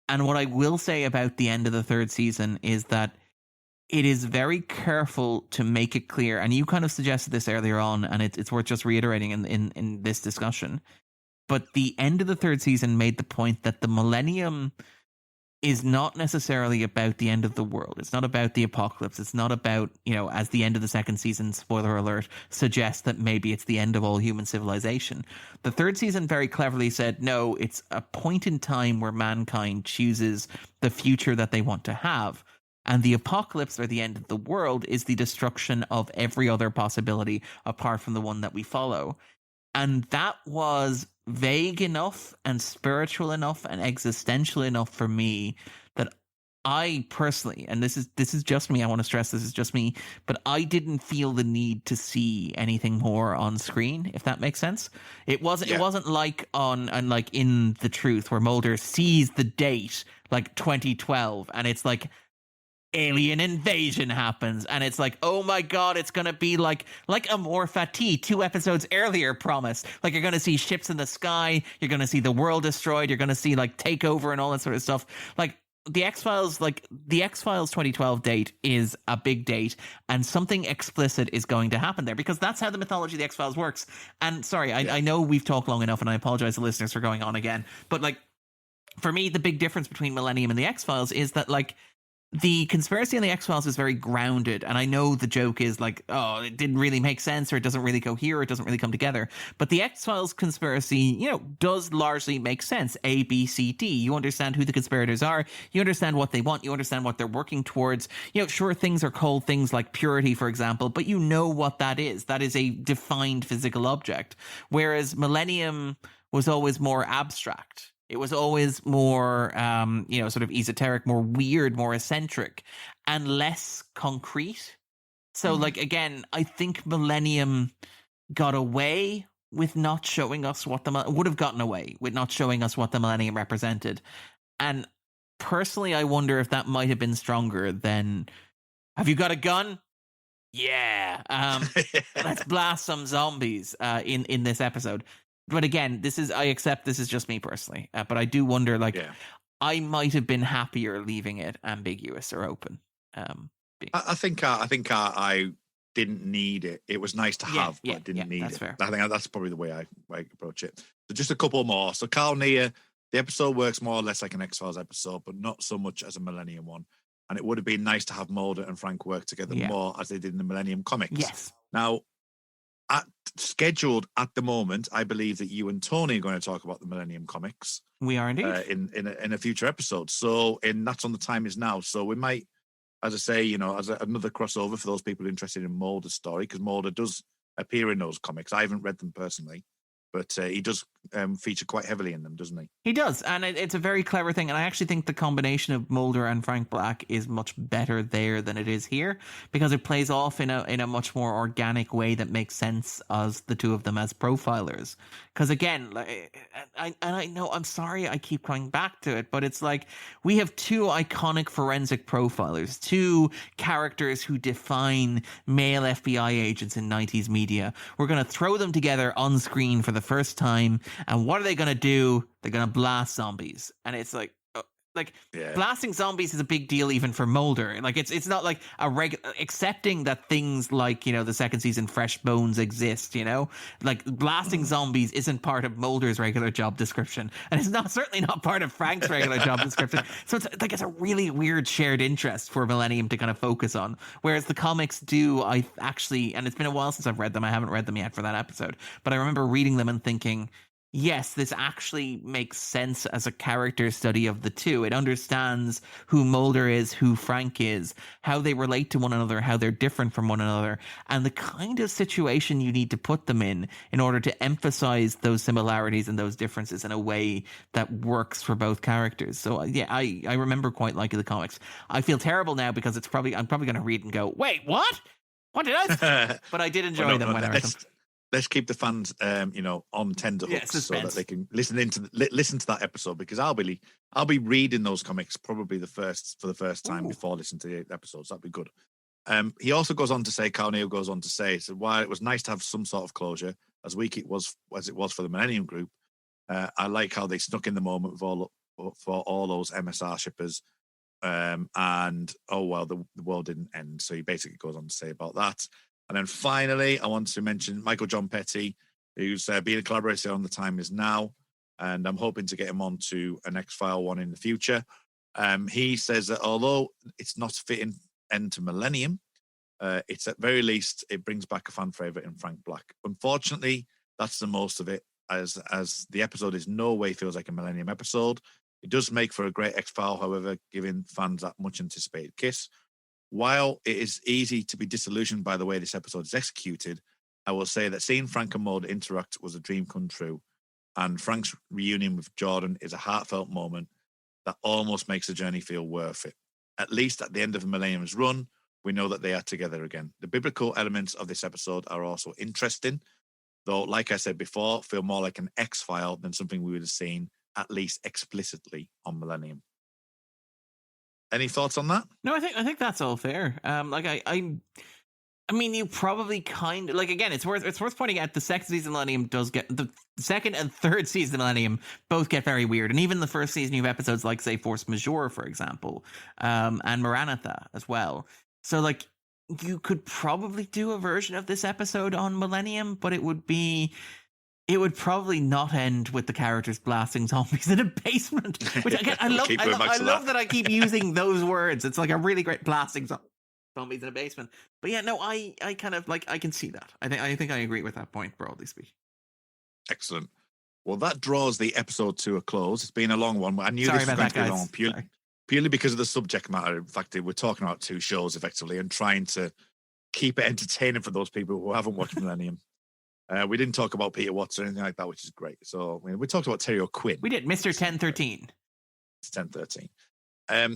And what I will say about the end of the third season is that it is very careful to make it clear, and you kind of suggested this earlier on, and it's worth just reiterating in this discussion, but the end of the third season made the point that the Millennium is not necessarily about the end of the world. It's not about the apocalypse. It's not about, as the end of the second season, spoiler alert, suggests that maybe it's the end of all human civilization. The third season very cleverly said, no, it's a point in time where mankind chooses the future that they want to have. And the apocalypse, or the end of the world, is the destruction of every other possibility apart from the one that we follow. And that was vague enough and spiritual enough and existential enough for me that I personally, and this is just me, I want to stress this is just me, but I didn't feel the need to see anything more on screen, if that makes sense. It wasn't like in The Truth, where Mulder sees the date like 2012, and it's like alien invasion happens, and it's like, oh my god, it's gonna be like Amor Fati 2 episodes earlier promised. Like, you're gonna see ships in the sky, you're gonna see the world destroyed, you're gonna see like takeover and all that sort of stuff. Like the X-Files 2012 date is a big date, and something explicit is going to happen there, because that's how the mythology of the X-Files works. And sorry, I know we've talked long enough, and I apologize to listeners for going on again, but like, for me, the big difference between Millennium and the X-Files is that, like, the conspiracy on the X-Files is very grounded, and I know the joke is like, oh, it didn't really make sense, or it doesn't really cohere, or it doesn't really come together. But the X-Files conspiracy, does largely make sense. A, B, C, D. You understand who the conspirators are. You understand what they want. You understand what they're working towards. Sure, things are called things like purity, for example, but you know what that is. That is a defined physical object. Whereas Millennium was always more abstract. It was always more, sort of esoteric, more weird, more eccentric, and less concrete. So, like, again, I think Millennium got away with not showing us would have gotten away with not showing us what the Millennium represented. And personally, I wonder if that might have been stronger than, have you got a gun? Yeah. Let's blast some zombies in this episode. But again, I accept this is just me personally. But I do wonder, I might have been happier leaving it ambiguous or open. I think I didn't need it. It was nice to have, but I didn't need it. Fair. I think that's probably the way I approach it. So just a couple more. So Carl Nia, the episode works more or less like an X-Files episode, but not so much as a Millennium one. And it would have been nice to have Mulder and Frank work together more as they did in the Millennium comics. Yes. Now, scheduled at the moment, I believe that you and Tony are going to talk about the Millennium comics. We are indeed in a future episode. So, and that's on the time is now. So we might, as I say, as another crossover for those people interested in Mulder's story, because Mulder does appear in those comics. I haven't read them personally, but he does feature quite heavily in them, doesn't he? He does, and it's a very clever thing. And I actually think the combination of Mulder and Frank Black is much better there than it is here, because it plays off in a much more organic way that makes sense as the two of them as profilers. Because again, I know, I'm sorry I keep coming back to it, but it's like we have two iconic forensic profilers, two characters who define male FBI agents in 90s media. We're going to throw them together on screen for the first time. And what are they going to do? They're going to blast zombies. And it's like blasting zombies is a big deal even for Mulder. Like it's not like accepting that things like, the second season Fresh Bones exist, like blasting zombies isn't part of Mulder's regular job description. And it's certainly not part of Frank's regular job description. So it's a really weird shared interest for Millennium to kind of focus on. Whereas the comics do, and it's been a while since I've read them. I haven't read them yet for that episode, but I remember reading them and thinking, yes, this actually makes sense as a character study of the two. It understands who Mulder is, who Frank is, how they relate to one another, how they're different from one another, and the kind of situation you need to put them in order to emphasize those similarities and those differences in a way that works for both characters. So yeah, I remember quite liking the comics. I feel terrible now because I'm probably going to read and go, wait, what? What did I? But I did enjoy them when I read them. Let's keep the fans, on tenterhooks so that they can listen to that episode, because I'll be reading those comics probably for the first time before listening to the episodes. That'd be good. He also goes on to say, Carl Neal goes on to say, so while it was nice to have some sort of closure, as weak it was for the Millennium Group, I like how they snuck in the moment for all those MSR shippers, and the world didn't end. So he basically goes on to say about that. And then finally, I want to mention Michael John Petty, who's being a collaborator on The Time Is Now, and I'm hoping to get him on to an X-File one in the future. He says that although it's not a fitting end to Millennium, it's at very least, it brings back a fan favourite in Frank Black. Unfortunately, that's the most of it, as the episode is no way feels like a Millennium episode. It does make for a great X-File, however, giving fans that much anticipated kiss. While it is easy to be disillusioned by the way this episode is executed, I will say that seeing Frank and Mulder interact was a dream come true, and Frank's reunion with Jordan is a heartfelt moment that almost makes the journey feel worth it. At least at the end of Millennium's run, we know that they are together again. The biblical elements of this episode are also interesting, though, like I said before, feel more like an X-File than something we would have seen, at least explicitly, on Millennium. Any thoughts on that? No, I think that's all fair. I mean, you probably kind of again. It's worth pointing out the second season Millennium does get the second and third season Millennium both get very weird, and even the first season you have episodes like say Force Majeure, for example, and Maranatha as well. So you could probably do a version of this episode on Millennium, but it would probably not end with the characters blasting zombies in a basement. Which again, I love that I keep using those words. It's like a really great blasting zombies in a basement. But yeah, no, I kind of I can see that. I think I agree with that point, broadly speaking. Excellent. Well, that draws the episode to a close. It's been a long one. I knew this was going to be long purely because of the subject matter. In fact, we're talking about two shows effectively and trying to keep it entertaining for those people who haven't watched Millennium. We didn't talk about Peter Watts or anything like that, which is great. So we talked about Terry O'Quinn. We did, Mr. 1013. It's 1013.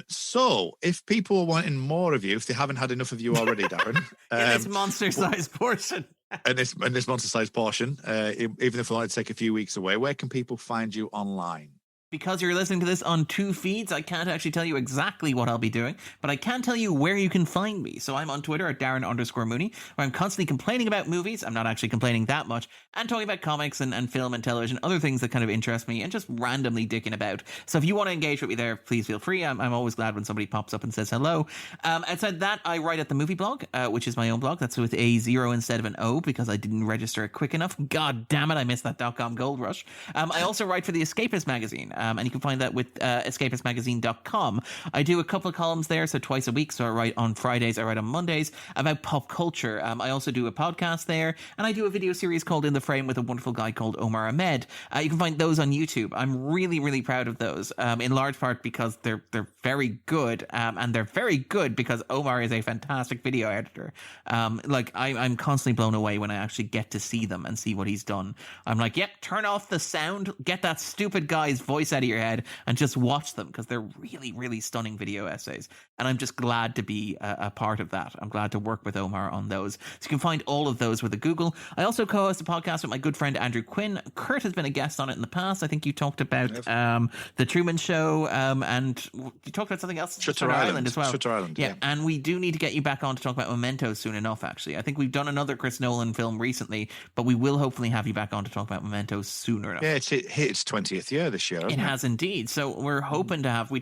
So if people are wanting more of you, if they haven't had enough of you already, Darren. This monster-sized portion. and this monster-sized portion, even if they want to take a few weeks away, where can people find you online? Because you're listening to this on two feeds, I can't actually tell you exactly what I'll be doing, but I can tell you where you can find me. So I'm on Twitter at Darren_Mooney, where I'm constantly complaining about movies. I'm not actually complaining that much, and talking about comics and film and television, other things that kind of interest me, and just randomly dicking about. So if you want to engage with me there, please feel free. I'm always glad when somebody pops up and says hello. Outside that, I write at the Movie Blog, which is my own blog. That's with a 0 instead of an O, because I didn't register it quick enough. God damn it, I missed that .com gold rush. I also write for The Escapist magazine, and you can find that with escapistmagazine.com. I do a couple of columns there, so twice a week. So I write on Fridays, I write on Mondays about pop culture. I also do a podcast there, and I do a video series called In the Frame with a wonderful guy called Omar Ahmed. You can find those on YouTube. I'm really, really proud of those, in large part because they're very good, and they're very good because Omar is a fantastic video editor. I'm constantly blown away when I actually get to see them and see what he's done. I'm like, yep, turn off the sound, get that stupid guy's voice out of your head, and just watch them, because they're really, really stunning video essays. And I'm just glad to be a part of that. I'm glad to work with Omar on those. So you can find all of those with a Google. I also co-host a podcast with my good friend Andrew Quinn. Kurt has been a guest on it in the past. I think you talked about The Truman Show, and you talked about something else. Shutter Island as well. Shutter Island, yeah. And we do need to get you back on to talk about Memento soon enough, actually. I think we've done another Chris Nolan film recently, but we will hopefully have you back on to talk about Memento sooner enough. Yeah, it hit its 20th year this year, hasn't it? It has indeed. So we're hoping to have...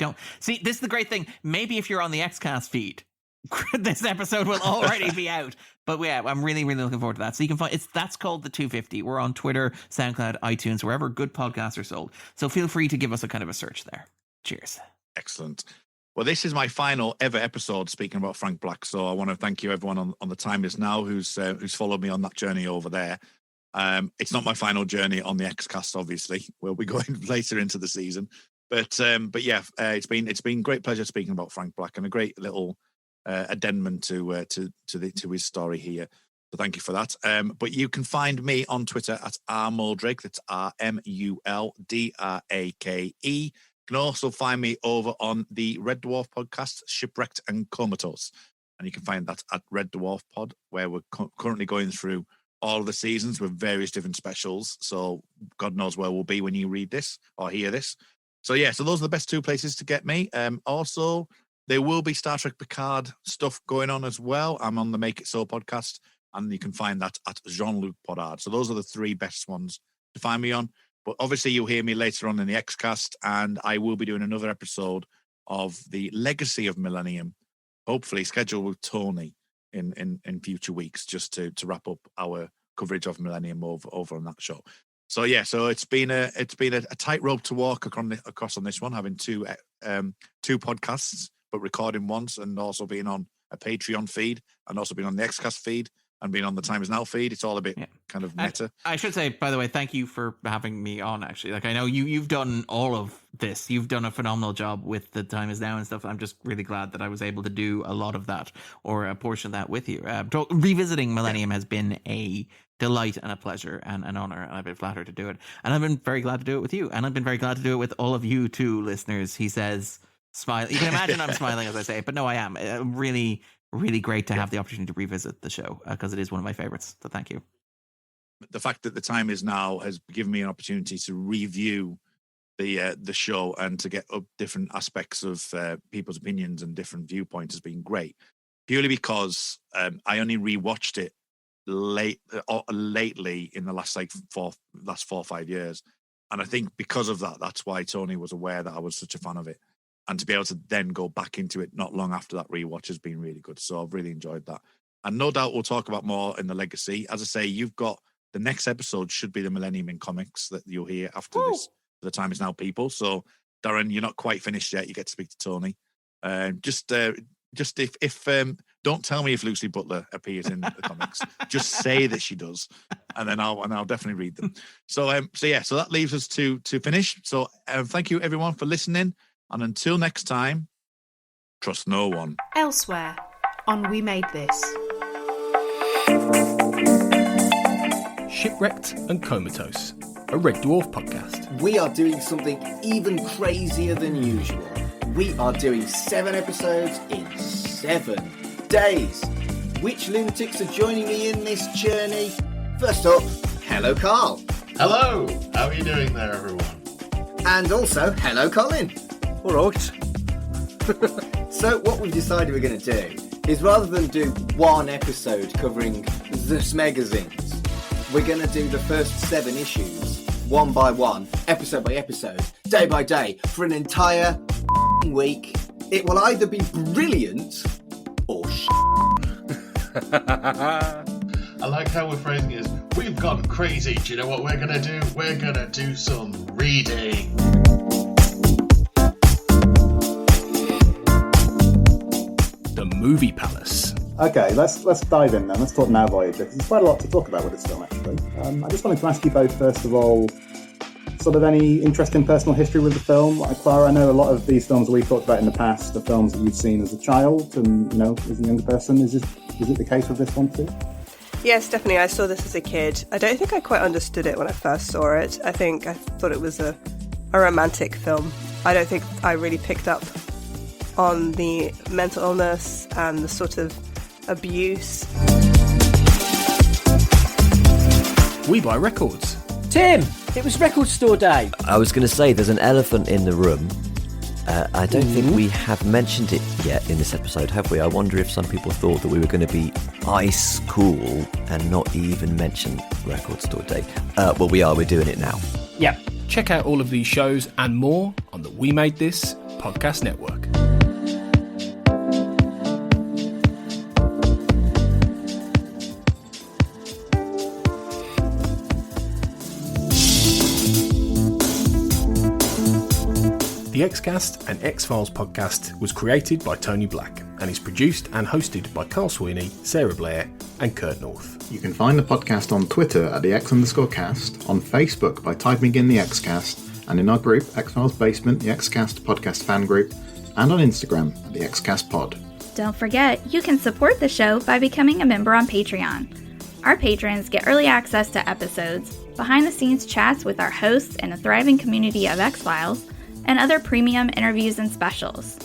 See, this is the great thing. Maybe if you're on the Xcast feed, this episode will already be out. But yeah, I'm really, really looking forward to that. So you can find that's called The 250. We're on Twitter, SoundCloud, iTunes, wherever good podcasts are sold. So feel free to give us a kind of a search there. Cheers. Excellent. Well, this is my final ever episode speaking about Frank Black. So I want to thank you, everyone on the Time Is Now who's followed me on that journey over there. It's not my final journey on the Xcast, obviously. We'll be going later into the season. But yeah, it's been great pleasure speaking about Frank Black, and a great little addendum to his story here. So thank you for that. But you can find me on Twitter at rmuldrake. That's RMULDRAKE. You can also find me over on the Red Dwarf podcast, Shipwrecked and Comatose. And you can find that at Red Dwarf Pod, where we're currently going through all of the seasons with various different specials. So God knows where we'll be when you read this or hear this. So yeah, so those are the best two places to get me. Also, there will be Star Trek Picard stuff going on as well. I'm on the Make It So podcast, and you can find that at Jean-Luc Podard. So those are the three best ones to find me on. But obviously you'll hear me later on in the Xcast, and I will be doing another episode of the Legacy of Millennium, hopefully scheduled with Tony in future weeks, just to wrap up our coverage of Millennium over on that show. So yeah, so it's been a tightrope to walk across on this one, having two podcasts, but recording once, and also being on a Patreon feed, and also being on the Xcast feed, and being on the Time Is Now feed. It's all a bit kind of meta. I should say, by the way, thank you for having me on, actually. Like, I know you've done all of this. You've done a phenomenal job with the Time Is Now and stuff. I'm just really glad that I was able to do a lot of that, or a portion of that with you. Revisiting Millennium has been a delight and a pleasure and an honor, and I've been flattered to do it. And I've been very glad to do it with you. And I've been very glad to do it with all of you too, listeners. He says, smile. You can imagine I'm smiling as I say it, but no, I am. Really, really great to have the opportunity to revisit the show, because it is one of my favorites. So thank you. The fact that the Time Is Now has given me an opportunity to review the show and to get up different aspects of people's opinions and different viewpoints has been great. Purely because I only rewatched it lately in the last 4 or 5 years, and I think because of that, that's why Tony was aware that I was such a fan of it. And to be able to then go back into it not long after that rewatch has been really good. So I've really enjoyed that. And no doubt we'll talk about more in the Legacy. As I say, you've got the next episode should be the Millennium in Comics that you'll hear after this. The Time Is Now people. So Darren, you're not quite finished yet. You get to speak to Tony. Just if don't tell me if Lucy Butler appears in the comics. Just say that she does, and then I'll definitely read them. So that leaves us to finish. So thank you everyone for listening. And until next time, trust no one. Elsewhere on We Made This. Shipwrecked and Comatose, a Red Dwarf podcast. We are doing something even crazier than usual. We are doing 7 episodes in 7 days. Which lunatics are joining me in this journey? First up, hello Carl. Hello, how are you doing there, everyone? And also, hello Colin. All right. So what we've decided we're going to do is, rather than do one episode covering the magazines, we're going to do the first 7 issues, one by one, episode by episode, day by day, for an entire week. It will either be brilliant or I like how we're phrasing it as, we've gone crazy. Do you know what we're going to do? We're going to do some reading. Movie Palace. Okay, let's dive in then. Let's talk Now Voyager, because there's quite a lot to talk about with this film, actually. I just wanted to ask you both, first of all, sort of any interesting personal history with the film. Like Clara, I know a lot of these films we've talked about in the past are films that you've seen as a child and, you know, as a younger person. Is it the case with this one too? Yes, definitely. I saw this as a kid. I don't think I quite understood it when I first saw it. I thought it was a romantic film. I don't think I really picked up on the mental illness and the sort of abuse. We buy records. Tim, it was record store day. I was going to say there's an elephant in the room. I don't think we have mentioned it yet in this episode, have we? I wonder if some people thought that we were going to be ice cool and not even mention Record Store Day. Well, we are. We're doing it now. Yep. Check out all of these shows and more on the We Made This podcast network. The Xcast and X-Files podcast was created by Tony Black and is produced and hosted by Carl Sweeney, Sarah Blair and Kurt North. You can find the podcast on Twitter at the X_cast, on Facebook by typing in the Xcast, and in our group, X-Files Basement, the Xcast podcast fan group, and on Instagram at the Xcast pod. Don't forget, you can support the show by becoming a member on Patreon. Our patrons get early access to episodes, behind-the-scenes chats with our hosts and a thriving community of X-Files, and other premium interviews and specials.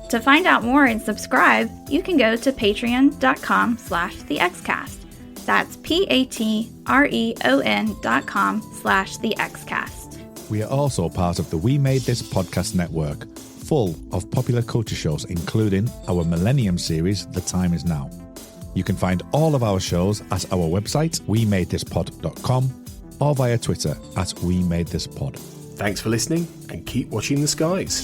To find out more and subscribe, you can go to patreon.com/thexcast. That's patreon.com/thexcast. We are also part of the We Made This podcast network, full of popular culture shows, including our Millennium series, The Time Is Now. You can find all of our shows at our website, wemadethispod.com, or via Twitter at wemadethispod. Thanks for listening and keep watching the skies.